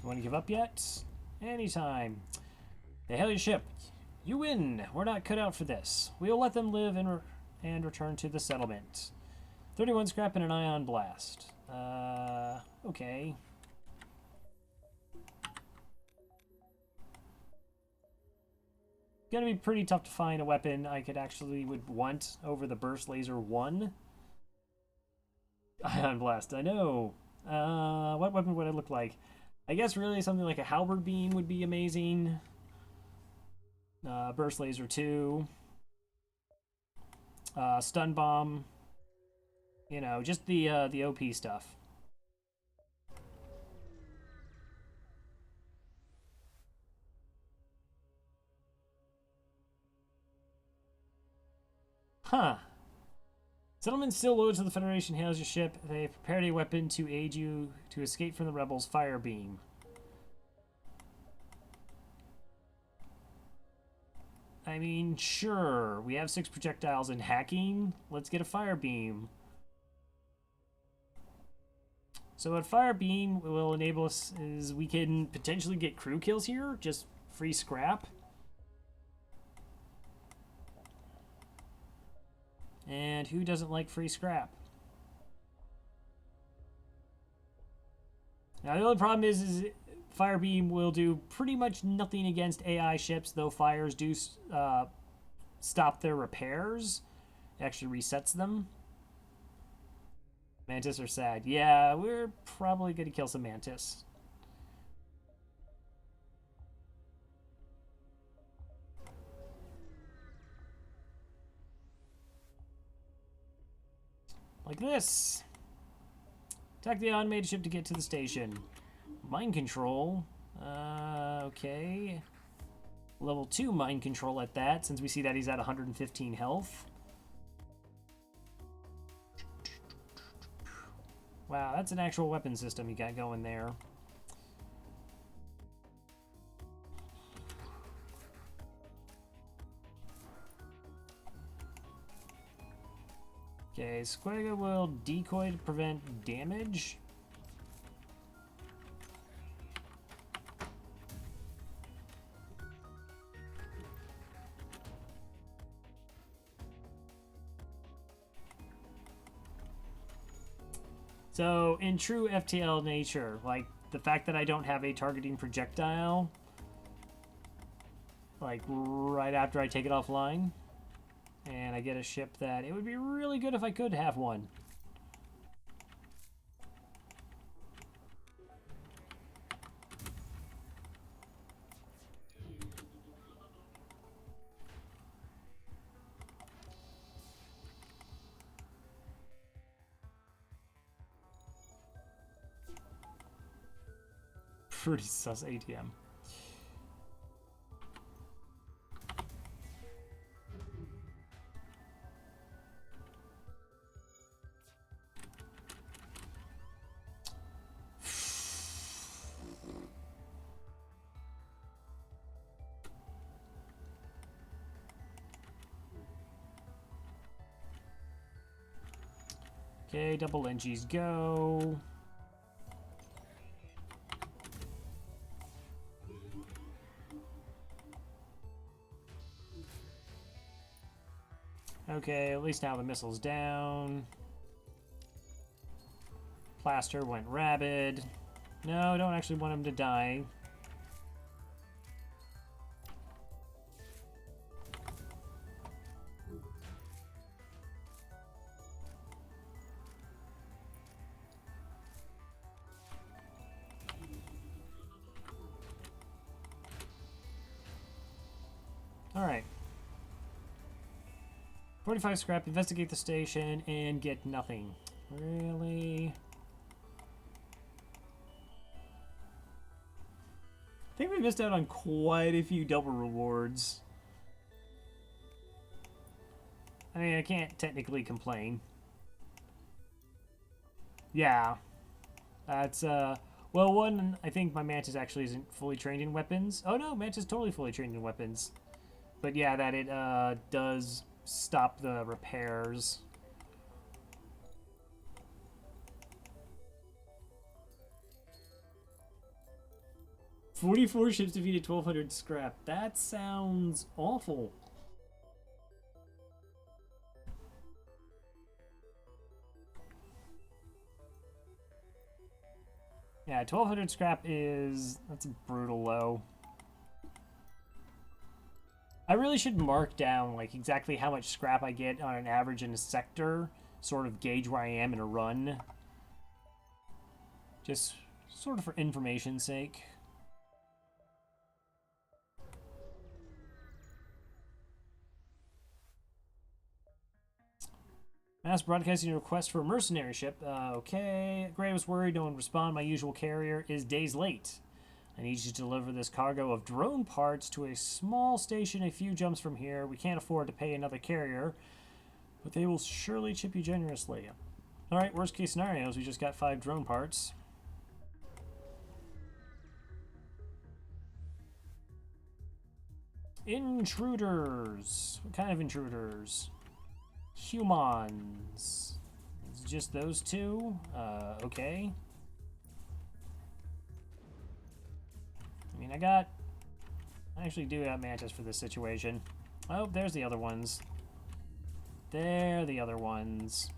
Speaker 1: Want to give up yet? Anytime. They hail your ship. You win. We're not cut out for this. We'll let them live and return to the settlement. 31 scrap and an ion blast. Okay. Gonna be pretty tough to find a weapon I would want over the Burst Laser 1. Ion Blast, I know. What weapon would it look like? I guess really something like a Halberd Beam would be amazing. Burst Laser 2. Stun Bomb. You know, just the OP stuff. Huh. Settlement still loyal to the Federation hails your ship. They prepared a weapon to aid you to escape from the rebels' fire beam. I mean, sure. We have 6 projectiles in hacking. Let's get a fire beam. So what fire beam will enable us is we can potentially get crew kills here. Just free scrap. And who doesn't like free scrap? Now the only problem is fire beam will do pretty much nothing against AI ships, though fires do stop their repairs. It actually resets them. Mantis are sad. Yeah, we're probably going to kill some Mantis. Like this. Attack the automated ship to get to the station. Mind control. Okay. Level 2 mind control at that, since we see that he's at 115 health. Wow, that's an actual weapon system you got going there. Okay, Squaga will decoy to prevent damage. So, in true FTL nature, like the fact that I don't have a targeting projectile, like right after I take it offline, and I get a ship that it would be really good if I could have one. Pretty sus ATM. Okay, double NGs go. Okay, at least now the missile's down. Plaster went rabid. No, I don't actually want him to die. Alright. 45 scrap, investigate the station, and get nothing. Really? I think we missed out on quite a few double rewards. I mean, I can't technically complain. Yeah. That's, well, one, I think my Mantis actually isn't fully trained in weapons. Oh no, Mantis is totally fully trained in weapons. But yeah, that it, does stop the repairs. "44 ships defeated, 1,200 scrap." That sounds awful. Yeah, 1,200 scrap that's brutal low. I really should mark down like exactly how much scrap I get on an average in a sector, sort of gauge where I am in a run. Just sort of for information's sake. Mass broadcasting a request for a mercenary ship. Okay. Gray was worried no one would respond. My usual carrier is days late. I need you to deliver this cargo of drone parts to a small station a few jumps from here. We can't afford to pay another carrier, but they will surely chip you generously. Alright, worst case scenario is we just got 5 drone parts. Intruders. What kind of intruders? Humans. It's just those two? Okay. I mean, I actually do have Mantis for this situation. Oh, there's the other ones. They're the other ones.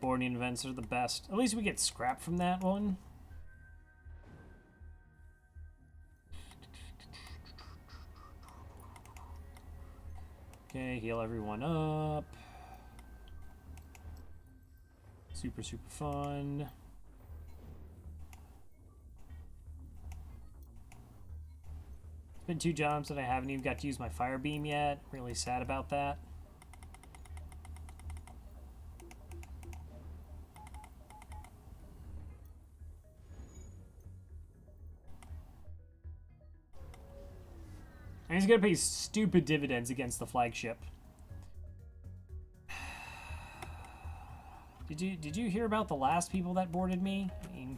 Speaker 1: Boarding events are the best. At least we get scrap from that one. Okay, heal everyone up. Super, super fun. It's been 2 jumps and I haven't even got to use my fire beam yet. Really sad about that. And he's gonna pay stupid dividends against the flagship. Did you hear about the last people that boarded me? I mean,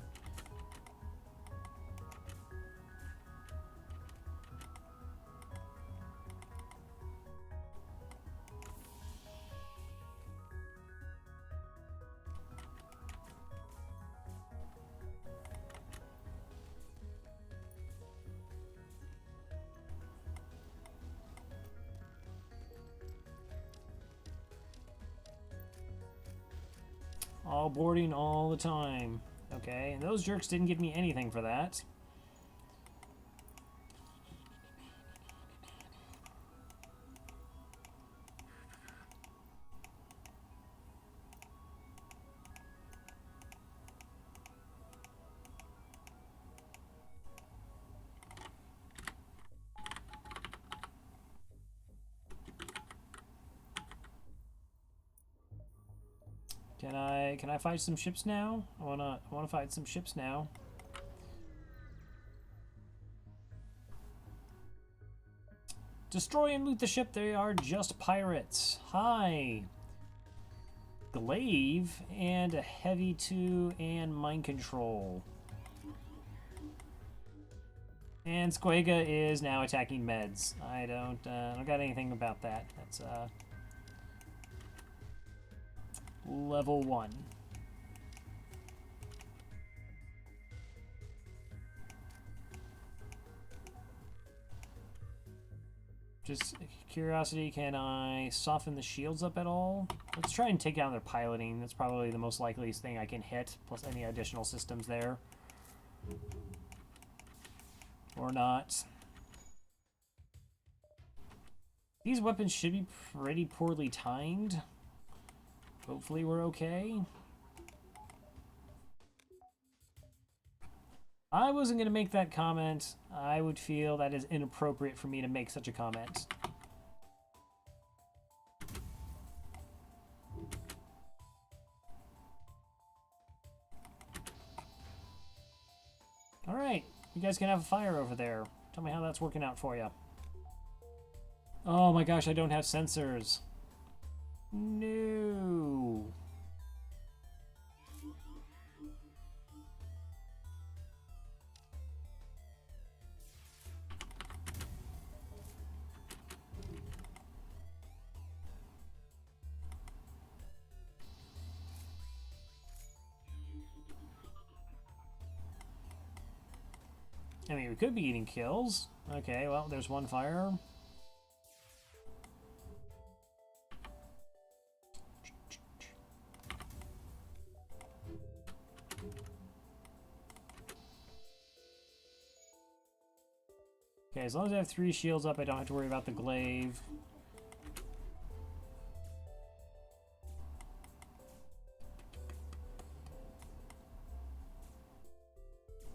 Speaker 1: all boarding all the time. Okay, and those jerks didn't give me anything for that. Can I fight some ships now? I wanna fight some ships now. Destroy and loot the ship. They are just pirates. Hi. Glaive and a heavy 2 and mind control. And Squega is now attacking meds. I don't got anything about that. That's level 1. Just curiosity, can I soften the shields up at all? Let's try and take down their piloting. That's probably the most likeliest thing I can hit, plus any additional systems there. Or not. These weapons should be pretty poorly timed. Hopefully we're okay. I wasn't going to make that comment. I would feel that is inappropriate for me to make such a comment. Alright, you guys can have a fire over there. Tell me how that's working out for you. Oh my gosh, I don't have sensors. No. I mean, we could be getting kills. Okay, well, there's one fire. Okay, as long as I have 3 shields up, I don't have to worry about the glaive.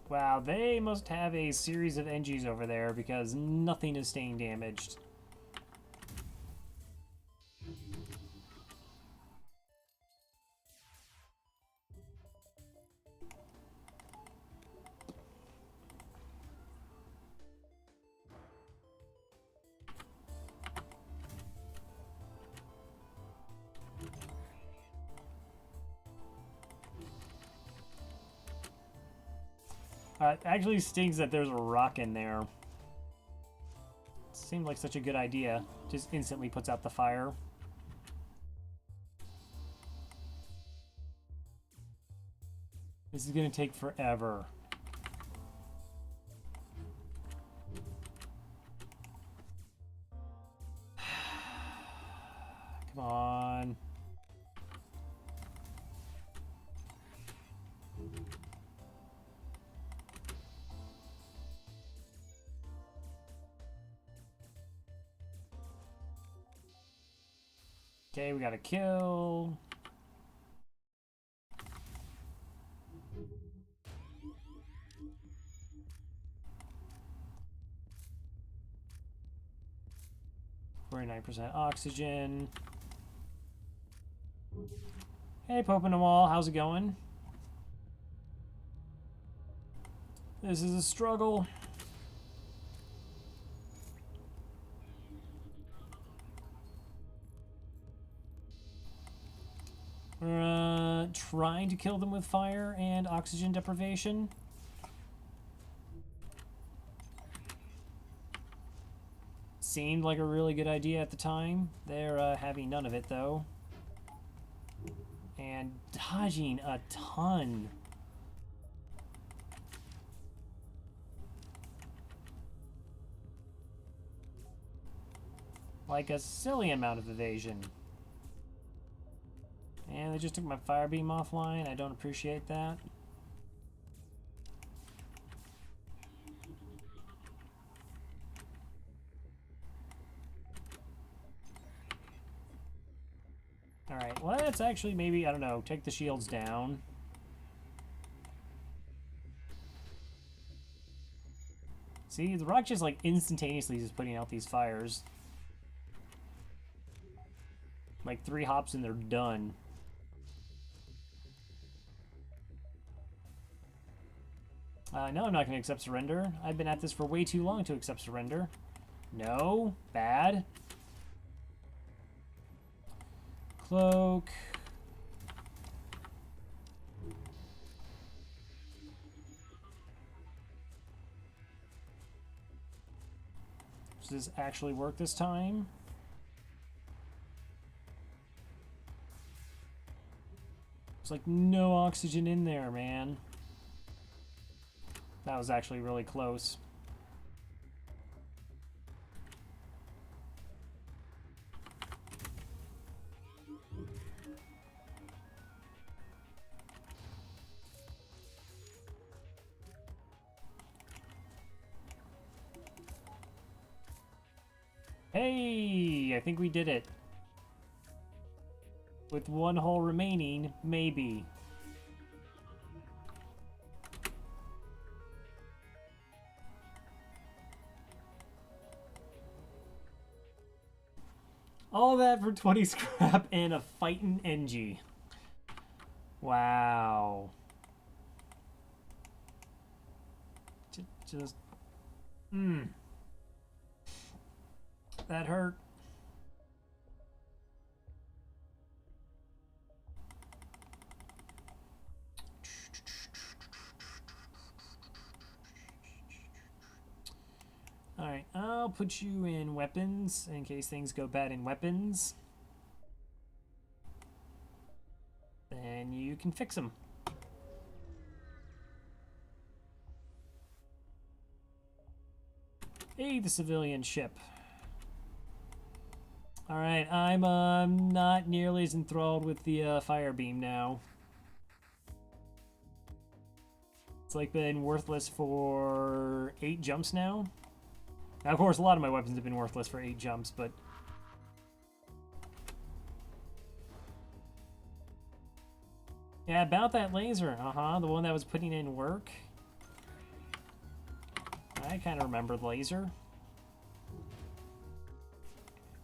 Speaker 1: Wow, they must have a series of NGs over there because nothing is staying damaged. It actually stings that there's a rock in there. Seemed like such a good idea. Just instantly puts out the fire. This is gonna take forever. Come on. Okay, we got a kill. .49% oxygen. Hey, Pope in the Wall, how's it going? This is a struggle. We're trying to kill them with fire and oxygen deprivation. Seemed like a really good idea at the time. They're having none of it, though. And dodging a ton. Like a silly amount of evasion. And they just took my fire beam offline. I don't appreciate that. Alright, well, let's actually maybe, I don't know, take the shields down. See, the rock just like instantaneously is putting out these fires. Like 3 hops and they're done. No, I'm not going to accept surrender. I've been at this for way too long to accept surrender. No. Bad. Cloak. Does this actually work this time? There's like no oxygen in there, man. That was actually really close. Hey, I think we did it. With one hole remaining, maybe. All that for 20 scrap and a fightin' NG. Wow. Just... That hurt. Alright, I'll put you in weapons in case things go bad in weapons. Then you can fix them. Hey, the civilian ship. Alright, I'm not nearly as enthralled with the fire beam now. It's like been worthless for 8 jumps now. Now, of course, a lot of my weapons have been worthless for 8 jumps, but... Yeah, about that laser. The one that was putting in work. I kind of remember the laser.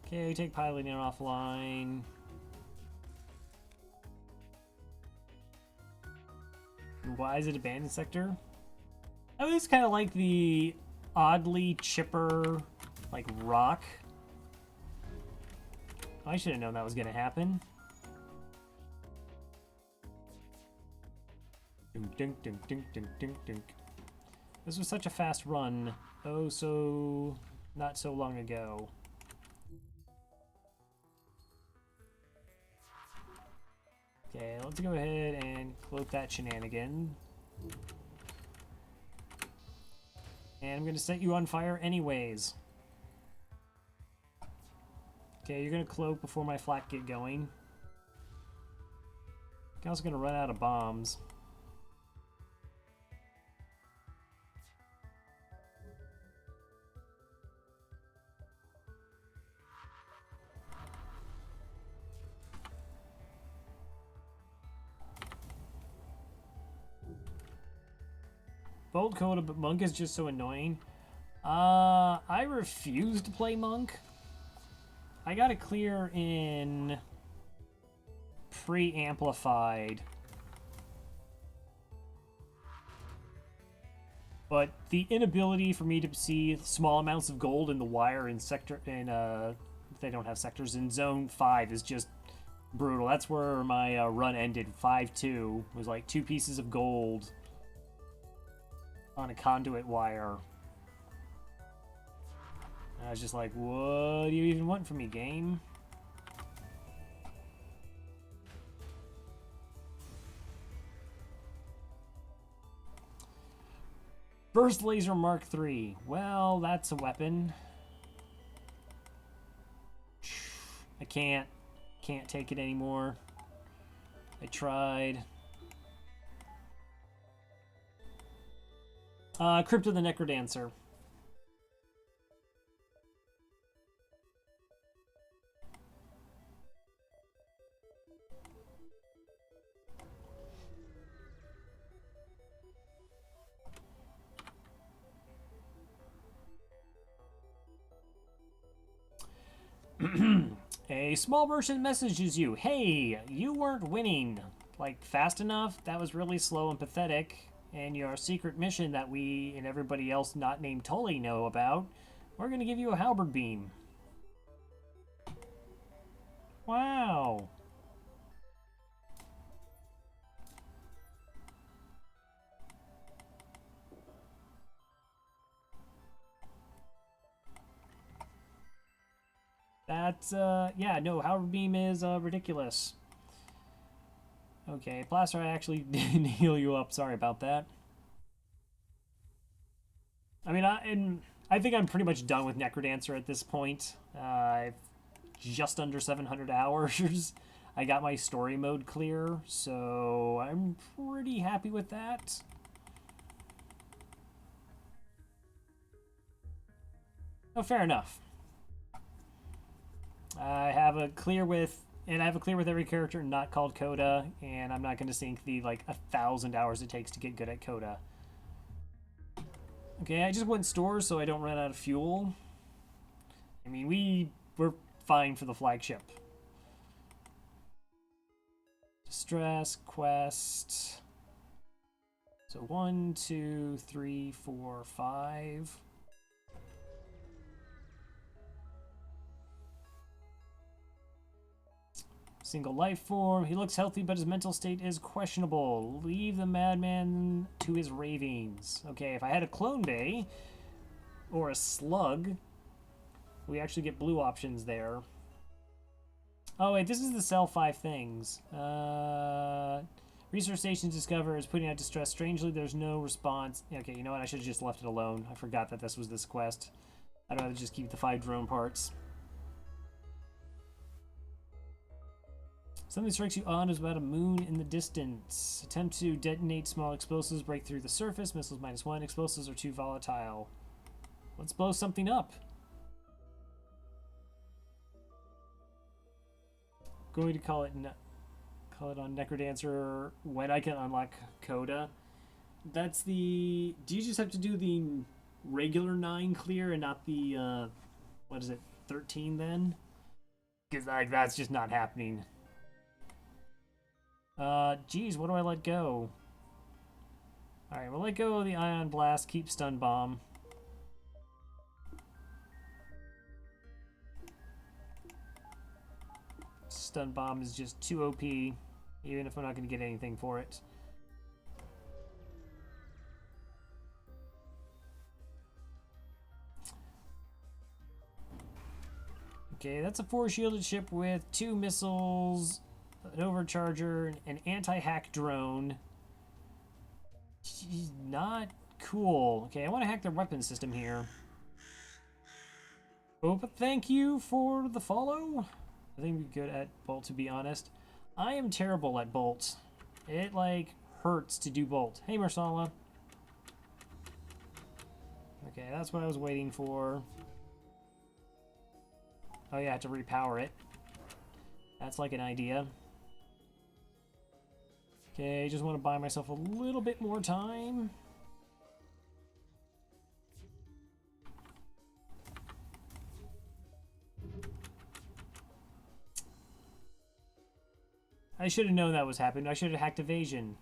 Speaker 1: Okay, take piloting offline. Why is it abandoned sector? I always kind of like the oddly chipper, like, rock. I should have known that was going to happen. Dunk, dunk, dunk, dunk, dunk, dunk, dunk. This was such a fast run. Oh, so not so long ago. Okay, let's go ahead and cloak that shenanigan. And I'm going to set you on fire anyways. Okay, you're going to cloak before my flak get going. I'm also going to run out of bombs. Bolt Coda, but Monk is just so annoying. I refuse to play Monk. I got it clear in pre-amplified. But the inability for me to see small amounts of gold in the wire in sector if they don't have sectors in zone 5 is just brutal. That's where my run ended. 5-2 was like 2 pieces of gold on a conduit wire. I was just like, what do you even want from me, game? Burst Laser Mark III. Well, that's a weapon. I can't take it anymore. I tried. Crypto the Necrodancer. A small merchant messages you, hey, you weren't winning, like, fast enough. That was really slow and pathetic. and your secret mission that we and everybody else not named Tully know about, we're going to give you a halberd beam. Wow. That's, yeah, no, halberd beam is ridiculous. Okay, Plaster, I actually didn't heal you up. Sorry about that. I mean, I think I'm pretty much done with Necrodancer at this point. I've just under 700 hours. I got my story mode clear, so I'm pretty happy with that. Oh, fair enough. I have a clear with every character not called Coda, and I'm not going to sink the like 1,000 hours it takes to get good at Coda. Okay, I just went stores so I don't run out of fuel. I mean, we're fine for the flagship. Distress, quest. So 1, 2, 3, 4, 5. Single life form. He looks healthy, but his mental state is questionable. Leave the madman to his ravings. Okay, if I had a clone bay or a slug, we actually get blue options there. Oh, wait, this is the sell 5 things. Research station discover is putting out distress. Strangely, there's no response. Okay, you know what? I should have just left it alone. I forgot that this was this quest. I'd rather just keep the 5 drone parts. Something strikes you odd is about a moon in the distance. Attempt to detonate small explosives, break through the surface. Missiles -1. Explosives are too volatile. Let's blow something up. Going to call it on Necrodancer when I can unlock Coda. That's the. Do you just have to do the regular 9 clear and not the what is it, 13 then? Because like that's just not happening. Geez, what do I let go? Alright, we'll let go of the Ion Blast, keep Stun Bomb. Stun Bomb is just too OP, even if I'm not going to get anything for it. Okay, that's a 4-shielded ship with 2 missiles, an overcharger, an anti-hack drone. Not cool. Okay, I want to hack their weapon system here. Oh, but thank you for the follow. I think we're good at Bolt, to be honest. I am terrible at Bolt. It, like, hurts to do Bolt. Hey, Marsala. Okay, that's what I was waiting for. Oh, yeah, I have to repower it. That's like an idea. Okay, just want to buy myself a little bit more time. I should have known that was happening. I should have hacked evasion.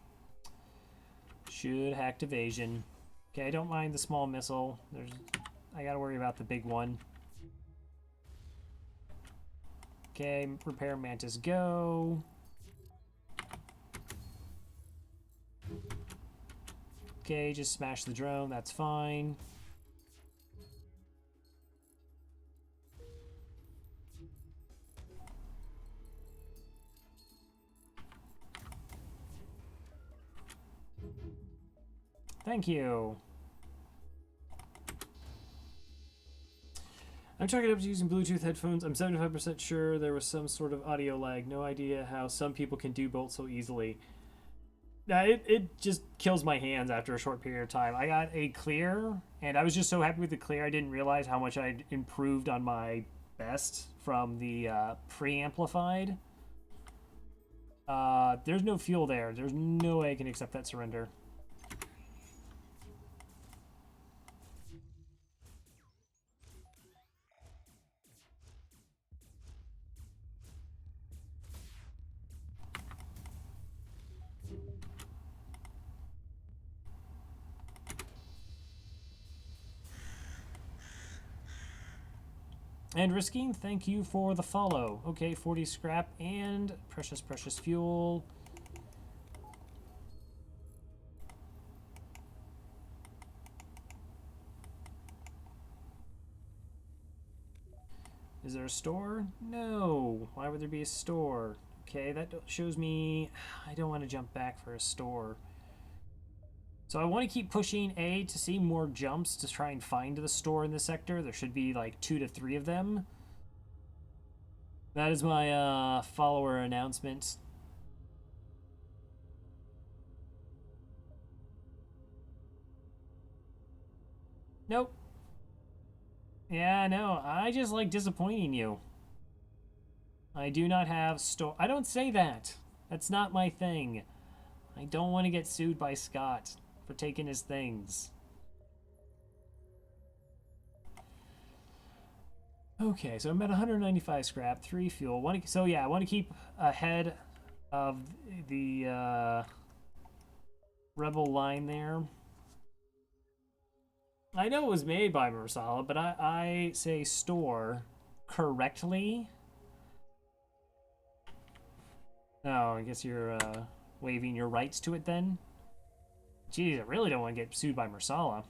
Speaker 1: Should have hacked evasion. Okay, I don't mind the small missile. I gotta worry about the big one. Okay, repair Mantis, go. Okay, just smash the drone, that's fine. Thank you. I'm chalking it up to using Bluetooth headphones. I'm 75% sure there was some sort of audio lag. No idea how some people can do Bolt so easily. It just kills my hands after a short period of time. I got a clear, and I was just so happy with the clear, I didn't realize how much I'd improved on my best from the pre-amplified. There's no fuel there. There's no way I can accept that surrender. And Risking, thank you for the follow. Okay, 40 scrap and precious fuel. Is there a store? No. Why would there be a store? Okay, that shows me I don't want to jump back for a store. So I want to keep pushing A to see more jumps to try and find the store in the sector. There should be like 2 to 3 of them. That is my follower announcement. Nope. Yeah, no, I just like disappointing you. I do not have store. I don't say that. That's not my thing. I don't want to get sued by Scott for taking his things. Okay, so I'm at 195 scrap, 3 fuel. So yeah, I want to keep ahead of the rebel line there. I know it was made by Marsala, but I say store correctly. No, I guess you're waiving your rights to it then. Geez, I really don't want to get sued by Marsala.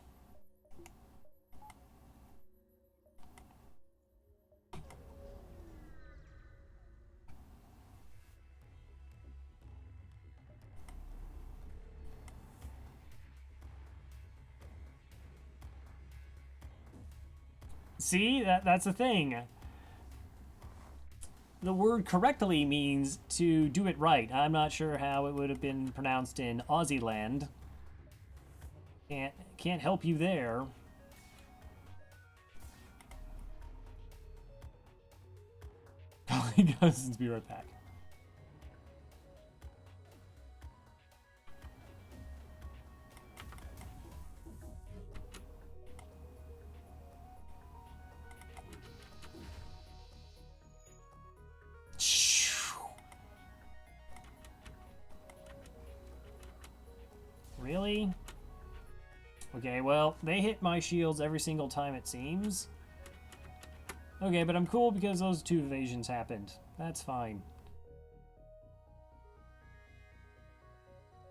Speaker 1: See, that's the thing. The word correctly means to do it right. I'm not sure how it would have been pronounced in Aussie land. Can't help you there. Calling Cousins, be right back. Really? Okay, well, they hit my shields every single time it seems. Okay, but I'm cool because those 2 evasions happened. That's fine.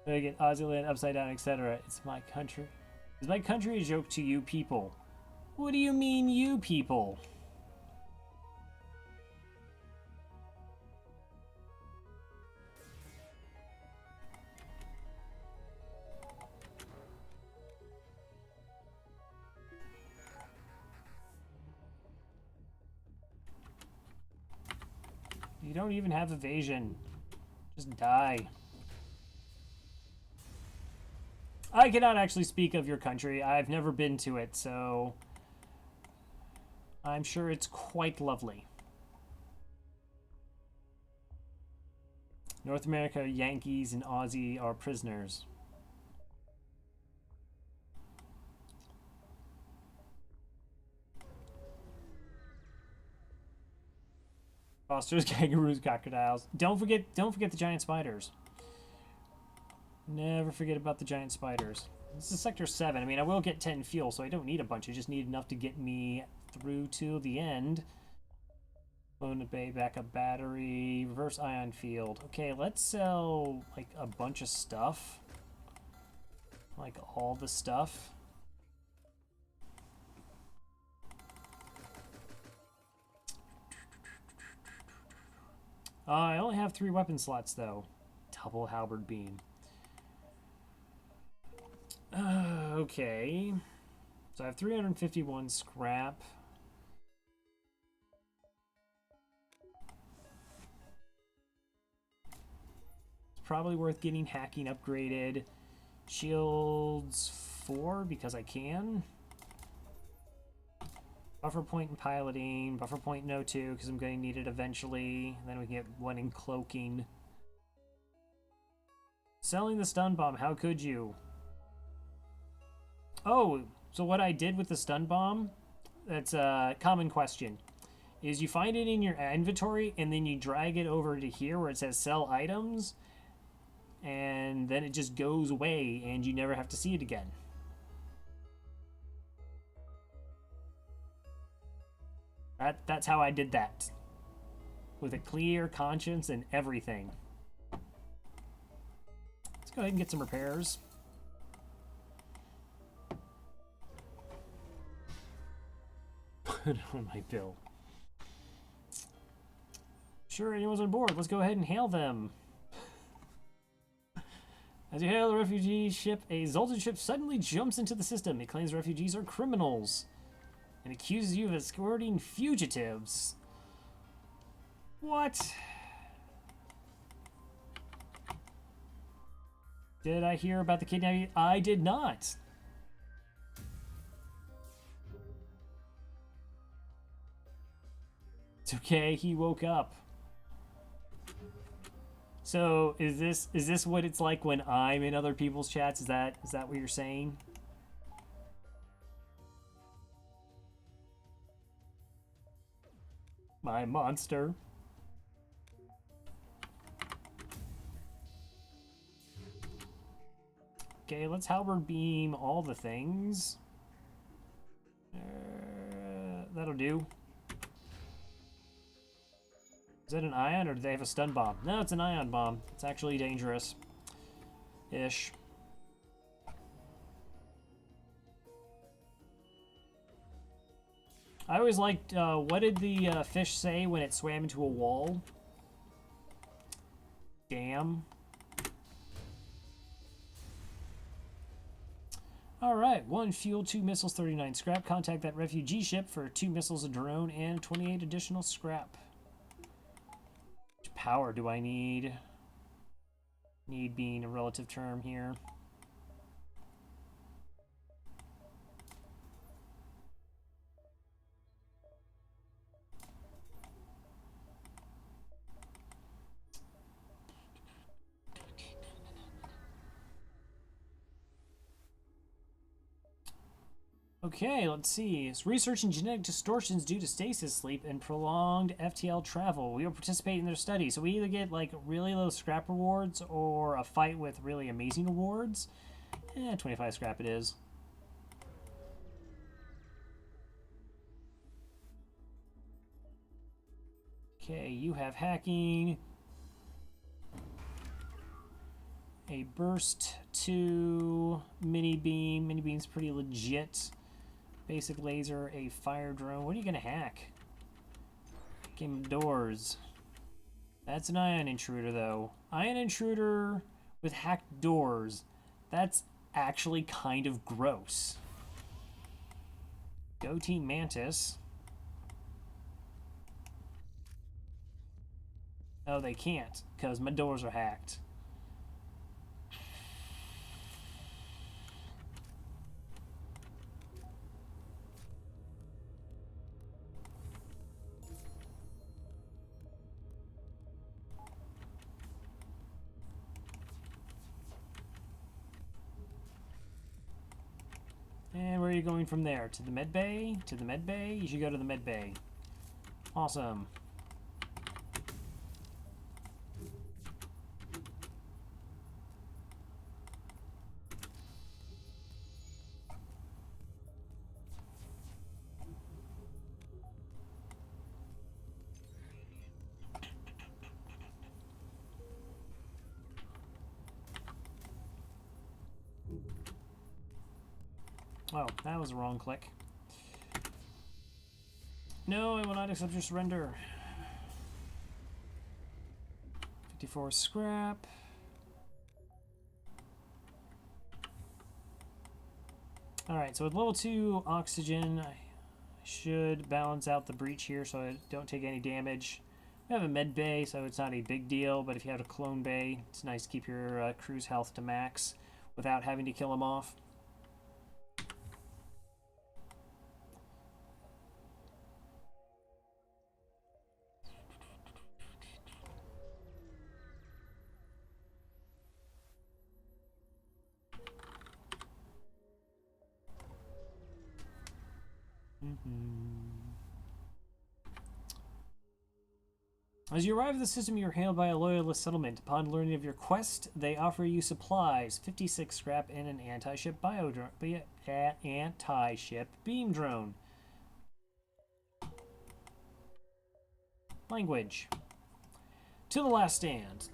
Speaker 1: I get Aussie land upside down, etc. It's my country. Is my country a joke to you people? What do you mean, you people? You don't even have evasion. Just die. I cannot actually speak of your country. I've never been to it, so I'm sure it's quite lovely. North America, Yankees, and Aussie are prisoners. Fosters, kangaroos, crocodiles. Don't forget the giant spiders. Never forget about the giant spiders. This is Sector 7. I mean, I will get 10 fuel, so I don't need a bunch. I just need enough to get me through to the end. Bonnet Bay, backup battery, reverse ion field. Okay, let's sell, like, a bunch of stuff. Like, all the stuff. I only have 3 weapon slots, though. Double halberd beam. Okay. So I have 351 scrap. It's probably worth getting hacking upgraded. Shields 4 because I can. Buffer point in piloting. Buffer point in O2 because I'm going to need it eventually. And then we can get 1 in cloaking. Selling the stun bomb. How could you? Oh, so what I did with the stun bomb, that's a common question, is you find it in your inventory and then you drag it over to here where it says sell items, and then it just goes away and you never have to see it again. That's how I did that. With a clear conscience and everything. Let's go ahead and get some repairs. Put on my bill. Sure, anyone's on board. Let's go ahead and hail them. As you hail the refugee ship, a Zoltan ship suddenly jumps into the system. It claims refugees are criminals and accuses you of escorting fugitives. What? Did I hear about the kidnapping? I did not. It's okay, he woke up. So is this what it's like when I'm in other people's chats? Is that what you're saying? My monster. Okay, let's halberd beam all the things. That'll do. Is that an ion or do they have a stun bomb? No, it's an ion bomb. It's actually dangerous. Ish. I always liked, what did the fish say when it swam into a wall? Damn. Alright, 1 fuel, 2 missiles, 39 scrap. Contact that refugee ship for 2 missiles, a drone, and 28 additional scrap. Which power do I need? Need being a relative term here. Okay, let's see. It's researching genetic distortions due to stasis sleep and prolonged FTL travel. We will participate in their study. So we either get like really low scrap rewards or a fight with really amazing rewards. 25 scrap it is. Okay, you have hacking. A burst 2 mini beam. Mini beam's pretty legit. Basic laser, a fire drone. What are you gonna hack? Game of doors. That's an ion intruder though. Ion intruder with hacked doors. That's actually kind of gross. Go team Mantis. Oh, they can't, because my doors are hacked. And where are you going from there? To the med bay? To the med bay? You should go to the med bay. Awesome. Oh, that was a wrong click. No, I will not accept your surrender. 54 scrap. Alright, so with level 2 oxygen, I should balance out the breach here so I don't take any damage. We have a med bay, so it's not a big deal, but if you have a clone bay, it's nice to keep your crew's health to max without having to kill them off. As you arrive at the system, you're hailed by a loyalist settlement. Upon learning of your quest, they offer you supplies, 56 scrap, and an anti-ship anti-ship beam drone. Language. To the last stand.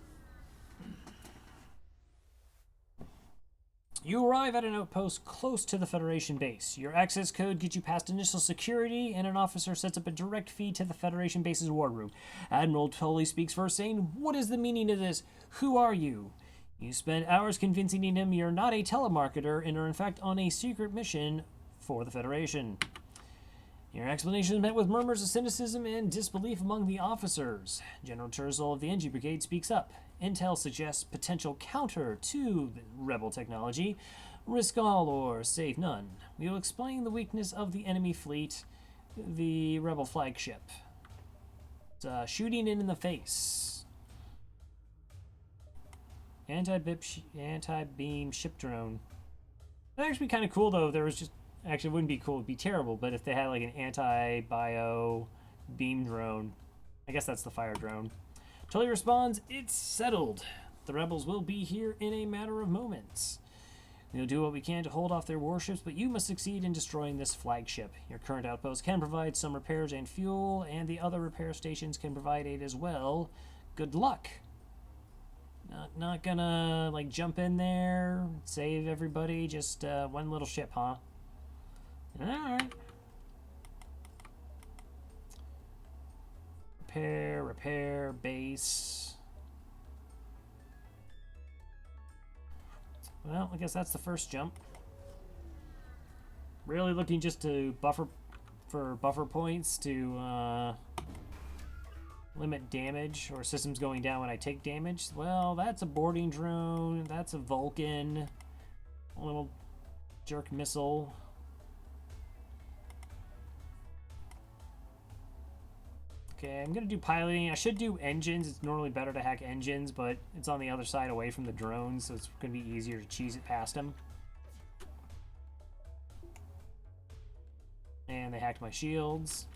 Speaker 1: You arrive at an outpost close to the Federation base. Your access code gets you past initial security, and an officer sets up a direct feed to the Federation base's war room. Admiral Tully speaks first, saying, "What is the meaning of this? Who are you?" You spend hours convincing him you're not a telemarketer and are in fact on a secret mission for the Federation. Your explanation is met with murmurs of cynicism and disbelief among the officers. General Terzal of the NG Brigade speaks up. Intel suggests potential counter to the rebel technology. Risk all or save none. We will explain the weakness of the enemy fleet, the rebel flagship. It's, shooting it in the face. Anti-beam ship drone. That'd actually be kind of cool though. If there was just actually it wouldn't be cool. It'd be terrible. But if they had like an anti-bio beam drone, I guess that's the fire drone. Tully responds, "It's settled. The rebels will be here in a matter of moments. We'll do what we can to hold off their warships, but you must succeed in destroying this flagship. Your current outpost can provide some repairs and fuel, and the other repair stations can provide aid as well. Good luck." Not gonna like jump in there, save everybody, just one little ship, huh? Alright. Repair, base. Well, I guess that's the first jump. Really looking just to buffer points to limit damage or systems going down when I take damage. Well, that's a boarding drone. That's a Vulcan. A little jerk missile. Okay, I'm going to do piloting. I should do engines. It's normally better to hack engines, but it's on the other side away from the drones, so it's going to be easier to cheese it past them. And they hacked my shields.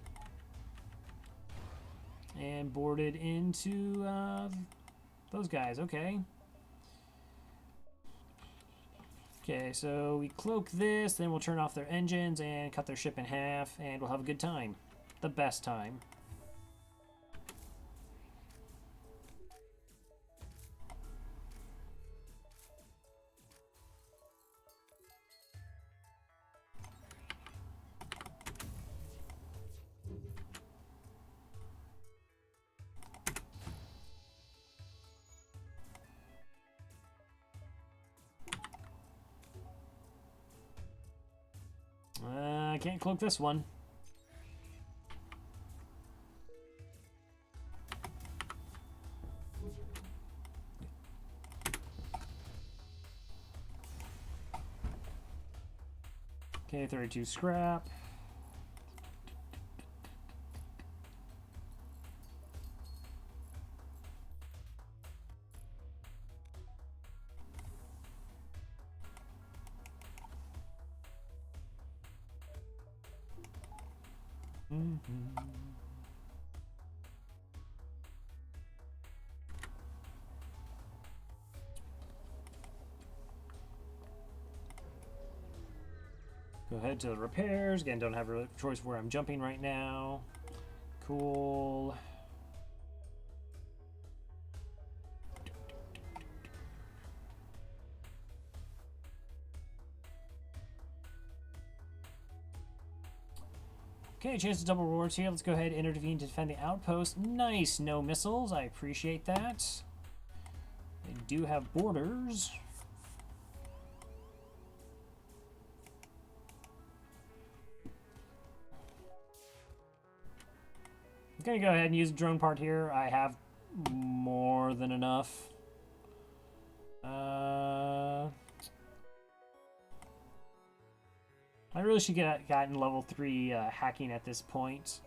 Speaker 1: And boarded into those guys. Okay. Okay, so we cloak this, then we'll turn off their engines and cut their ship in half, and we'll have a good time. The best time. I can't cloak this one. Okay, 32 scrap. Go ahead to the repairs. Again, don't have a choice where I'm jumping right now. Cool. Okay, chance to double rewards here. Let's go ahead and intervene to defend the outpost. Nice, no missiles. I appreciate that. They do have borders. I'm gonna go ahead and use the drone part here. I have more than enough. I really should get gotten level 3 hacking at this point.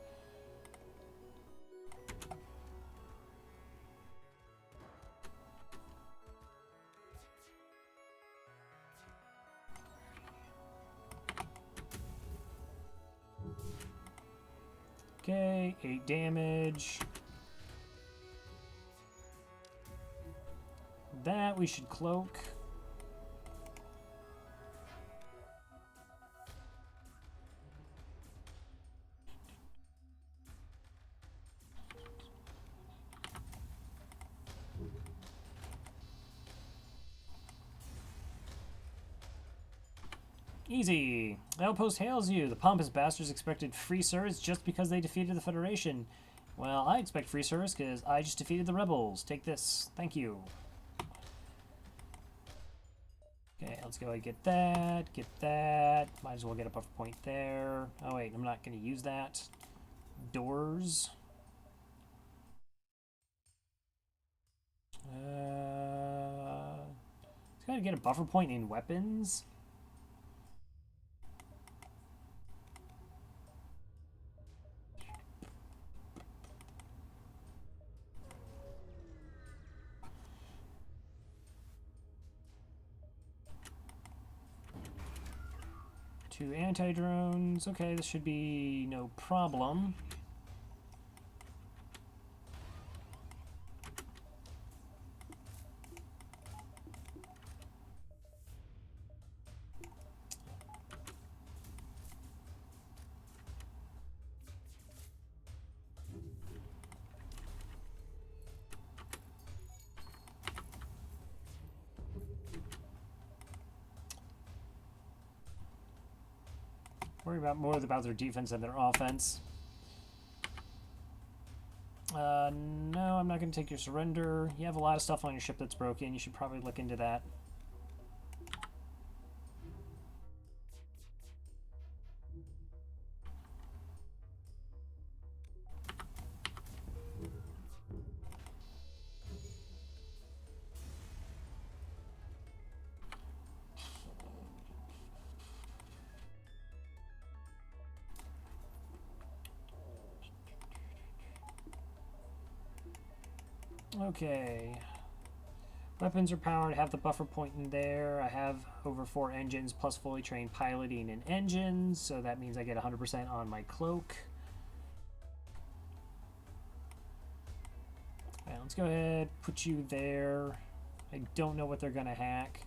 Speaker 1: Okay, 8 damage. That we should cloak. Easy. The outpost hails you. The pompous bastards expected free service just because they defeated the Federation. Well, I expect free service because I just defeated the rebels. Take this. Thank you. Okay, let's go ahead and get that. Get that. Might as well get a buffer point there. Oh, wait, I'm not going to use that. Doors. Let's go ahead and get a buffer point in weapons. Two anti-drones. Okay, this should be no problem. Worry about more about their defense than their offense. No, I'm not going to take your surrender. You have a lot of stuff on your ship that's broken. You should probably look into that. Okay. Weapons are powered. I have the buffer point in there. I have over 4 engines plus fully trained piloting and engines, so that means I get 100% on my cloak. Alright, let's go ahead, put you there. I don't know what they're gonna hack.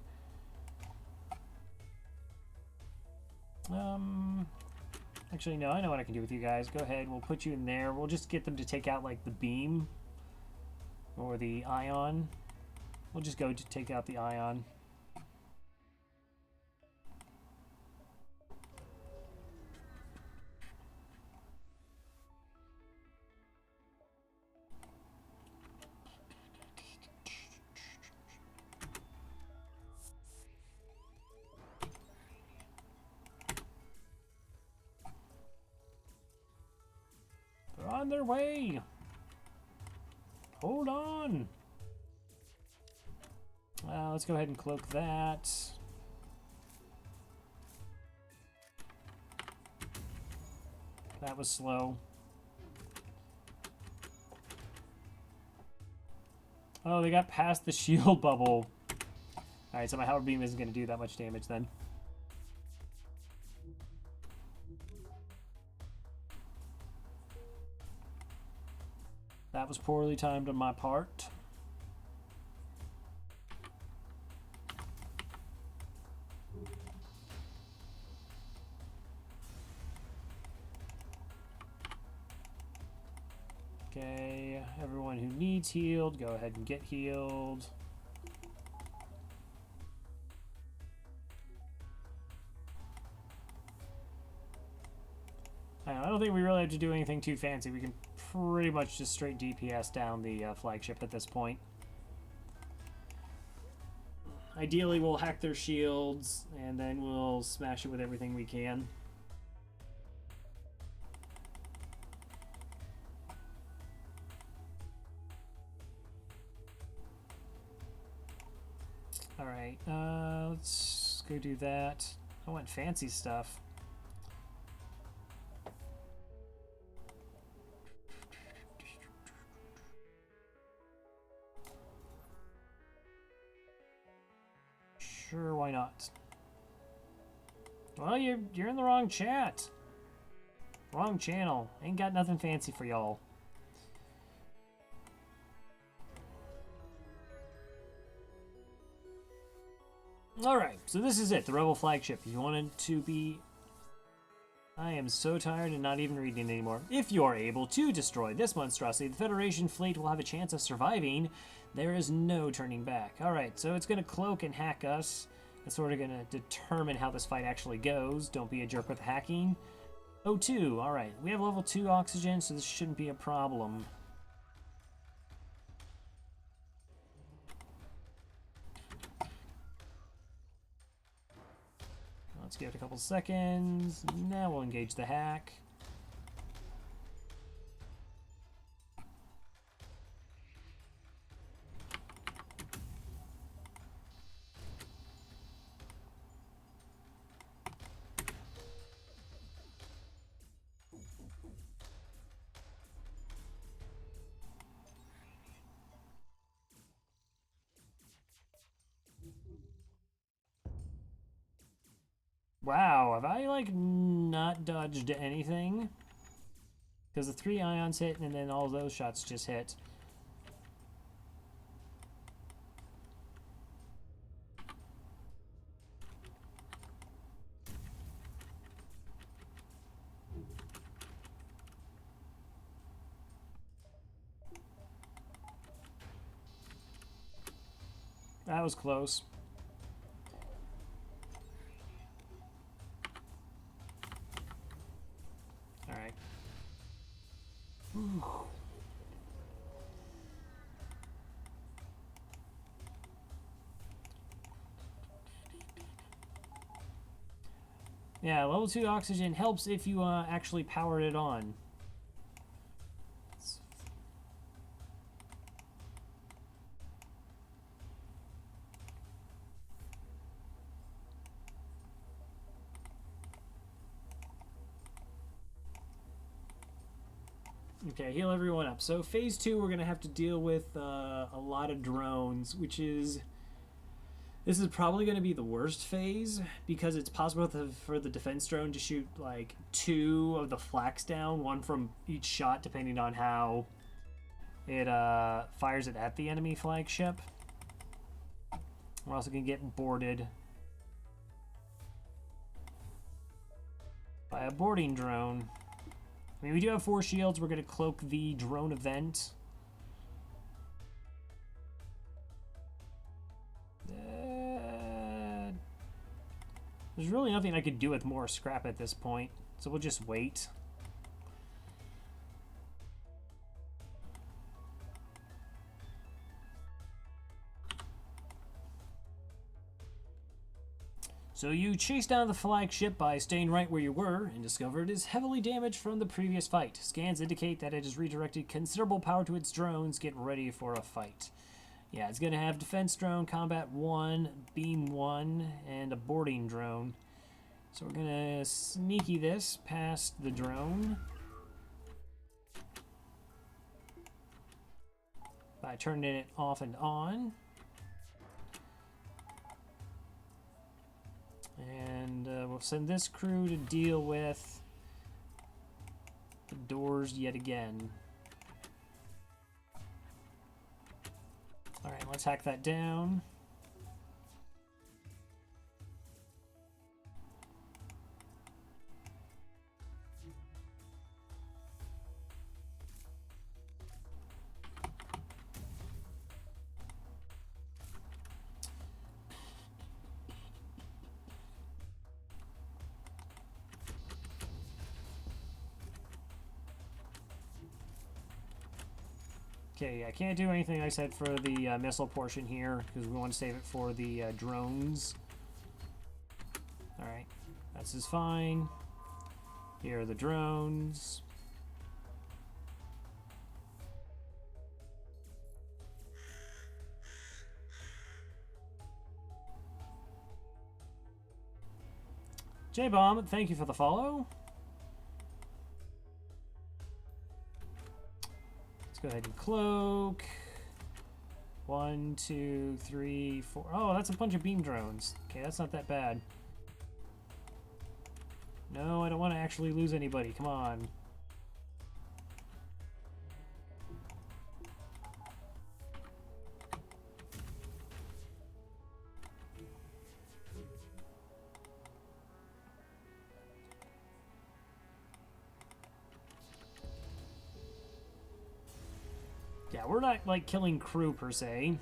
Speaker 1: Actually, no, I know what I can do with you guys. Go ahead, we'll put you in there. We'll just get them to take out, like, the beam. Or the ion. We'll just go to take out the ion. They're on their way. Hold on. Let's go ahead and cloak that. That was slow. Oh, they got past the shield bubble. Alright, so my Howard Beam isn't going to do that much damage then. That was poorly timed on my part. Okay, everyone who needs healed, go ahead and get healed. I don't think we really have to do anything too fancy. We can pretty much just straight DPS down the flagship at this point. Ideally, we'll hack their shields, and then we'll smash it with everything we can. Alright, let's go do that. I want fancy stuff. Sure, why not? Well, you're in the wrong chat. Wrong channel. Ain't got nothing fancy for y'all. Alright, so this is it, the Rebel flagship. If you wanted to be... I am so tired and not even reading anymore. If you are able to destroy this monstrosity, the Federation fleet will have a chance of surviving. There is no turning back. Alright, so it's going to cloak and hack us. That's sort of going to determine how this fight actually goes. Don't be a jerk with hacking. O2, alright. We have level 2 oxygen, so this shouldn't be a problem. Let's give it a couple seconds. Now we'll engage the hack. Wow, have I, like, not dodged anything? Because the 3 ions hit, and then all those shots just hit. That was close. Alright. Yeah, level 2 oxygen helps if you actually powered it on. Okay, heal everyone up. So phase 2, we're going to have to deal with a lot of drones, which is... This is probably going to be the worst phase, because it's possible for the defense drone to shoot, like, 2 of the flaks down, 1 from each shot, depending on how it fires it at the enemy flagship. We're also going to get boarded by a boarding drone. I mean, we do have 4 shields. We're going to cloak the drone event. There's really nothing I could do with more scrap at this point, so we'll just wait. So you chase down the flagship by staying right where you were and discover it is heavily damaged from the previous fight. Scans indicate that it has redirected considerable power to its drones. Get ready for a fight. Yeah, it's going to have defense drone, combat 1, beam 1, and a boarding drone. So we're going to sneaky this past the drone by turning it off and on. And we'll send this crew to deal with the doors yet again. Alright, let's hack that down. Okay, I can't do anything I said for the missile portion here because we want to save it for the drones. Alright, this is fine. Here are the drones. J-Bomb, thank you for the follow. Go ahead and cloak. 1, 2, 3, 4. Oh, that's a bunch of beam drones. Okay, that's not that bad. No, I don't want to actually lose anybody. Come on. Yeah, we're not, like, killing crew, per se.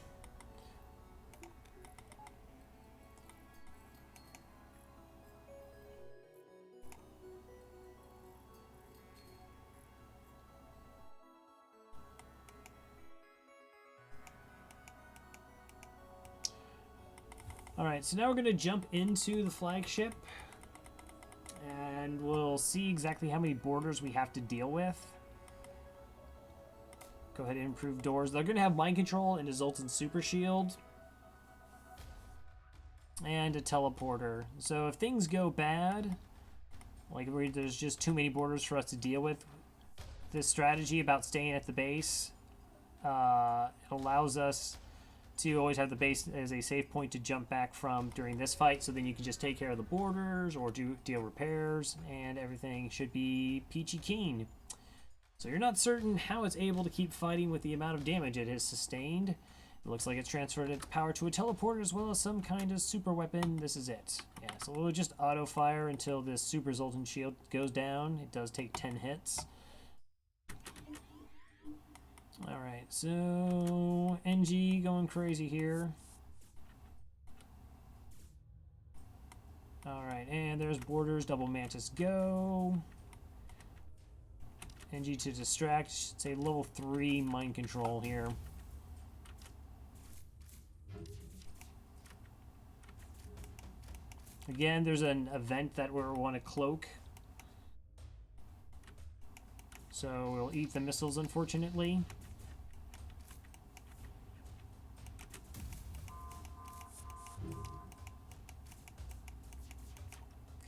Speaker 1: Alright, so now we're going to jump into the flagship. And we'll see exactly how many borders we have to deal with. Go ahead and improve doors. They're going to have mind control and a Zoltan super shield. And a teleporter. So if things go bad, like there's just too many borders for us to deal with, this strategy about staying at the base it allows us to always have the base as a safe point to jump back from during this fight, so then you can just take care of the borders or deal repairs, and everything should be peachy keen. So you're not certain how it's able to keep fighting with the amount of damage it has sustained. It looks like it's transferred its power to a teleporter as well as some kind of super weapon. This is it. Yeah, so we'll just auto fire until this super Zoltan shield goes down. It does take 10 hits. Alright, so NG going crazy here. Alright, and there's borders, double Mantis go. NG to distract, should say level 3 mind control here. Again, there's an event that we want to cloak. So we'll eat the missiles, unfortunately.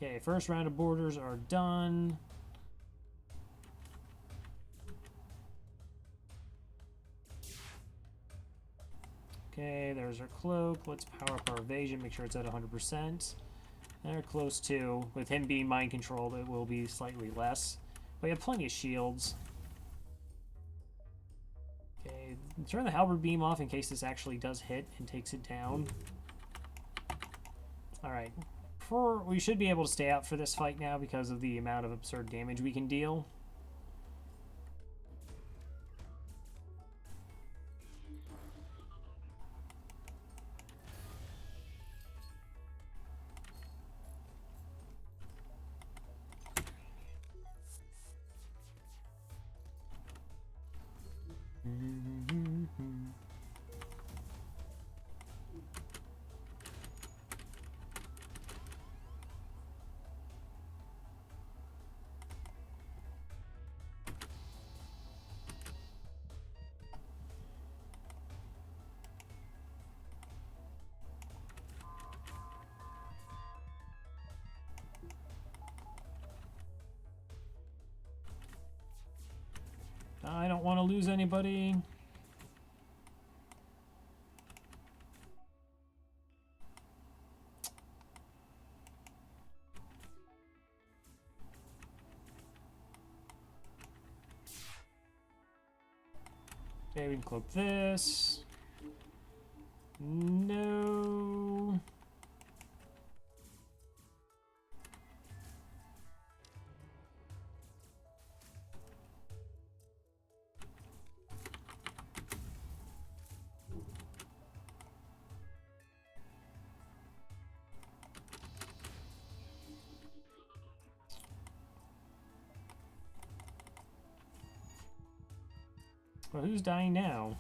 Speaker 1: Okay, first round of borders are done. Okay, there's our cloak. Let's power up our evasion, make sure it's at 100%. They're close to. With him being mind controlled, it will be slightly less. But we have plenty of shields. Okay, turn the halberd beam off in case this actually does hit and takes it down. Alright. We should be able to stay out for this fight now because of the amount of absurd damage we can deal. I don't want to lose anybody. Okay, we can cloak this. No. Well, who's dying now?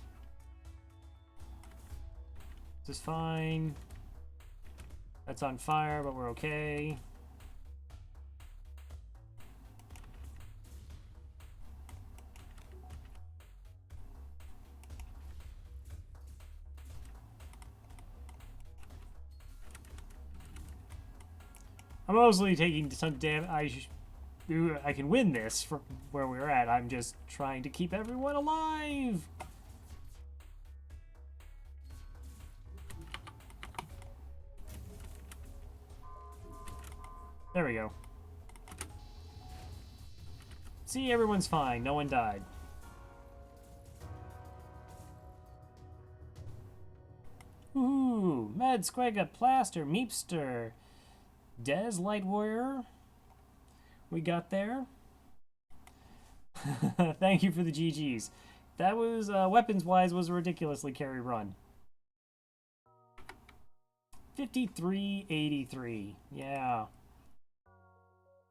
Speaker 1: This is fine. That's on fire, but we're okay. I'm mostly taking some damage. I can win this from where we're at. I'm just trying to keep everyone alive. There we go. See, everyone's fine. No one died. Ooh, Med, Squega, Plaster, Meepster, Des, Light Warrior. We got there. Thank you for the GGs. That was, weapons-wise, was a ridiculously carry run. 5383. Yeah.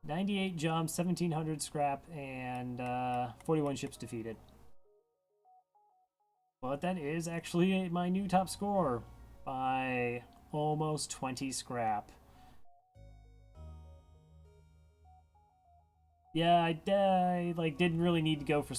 Speaker 1: 98 jumps, 1700 scrap, and 41 ships defeated. But that is actually my new top score by Almost 20 scrap. Yeah, I like didn't really need to go for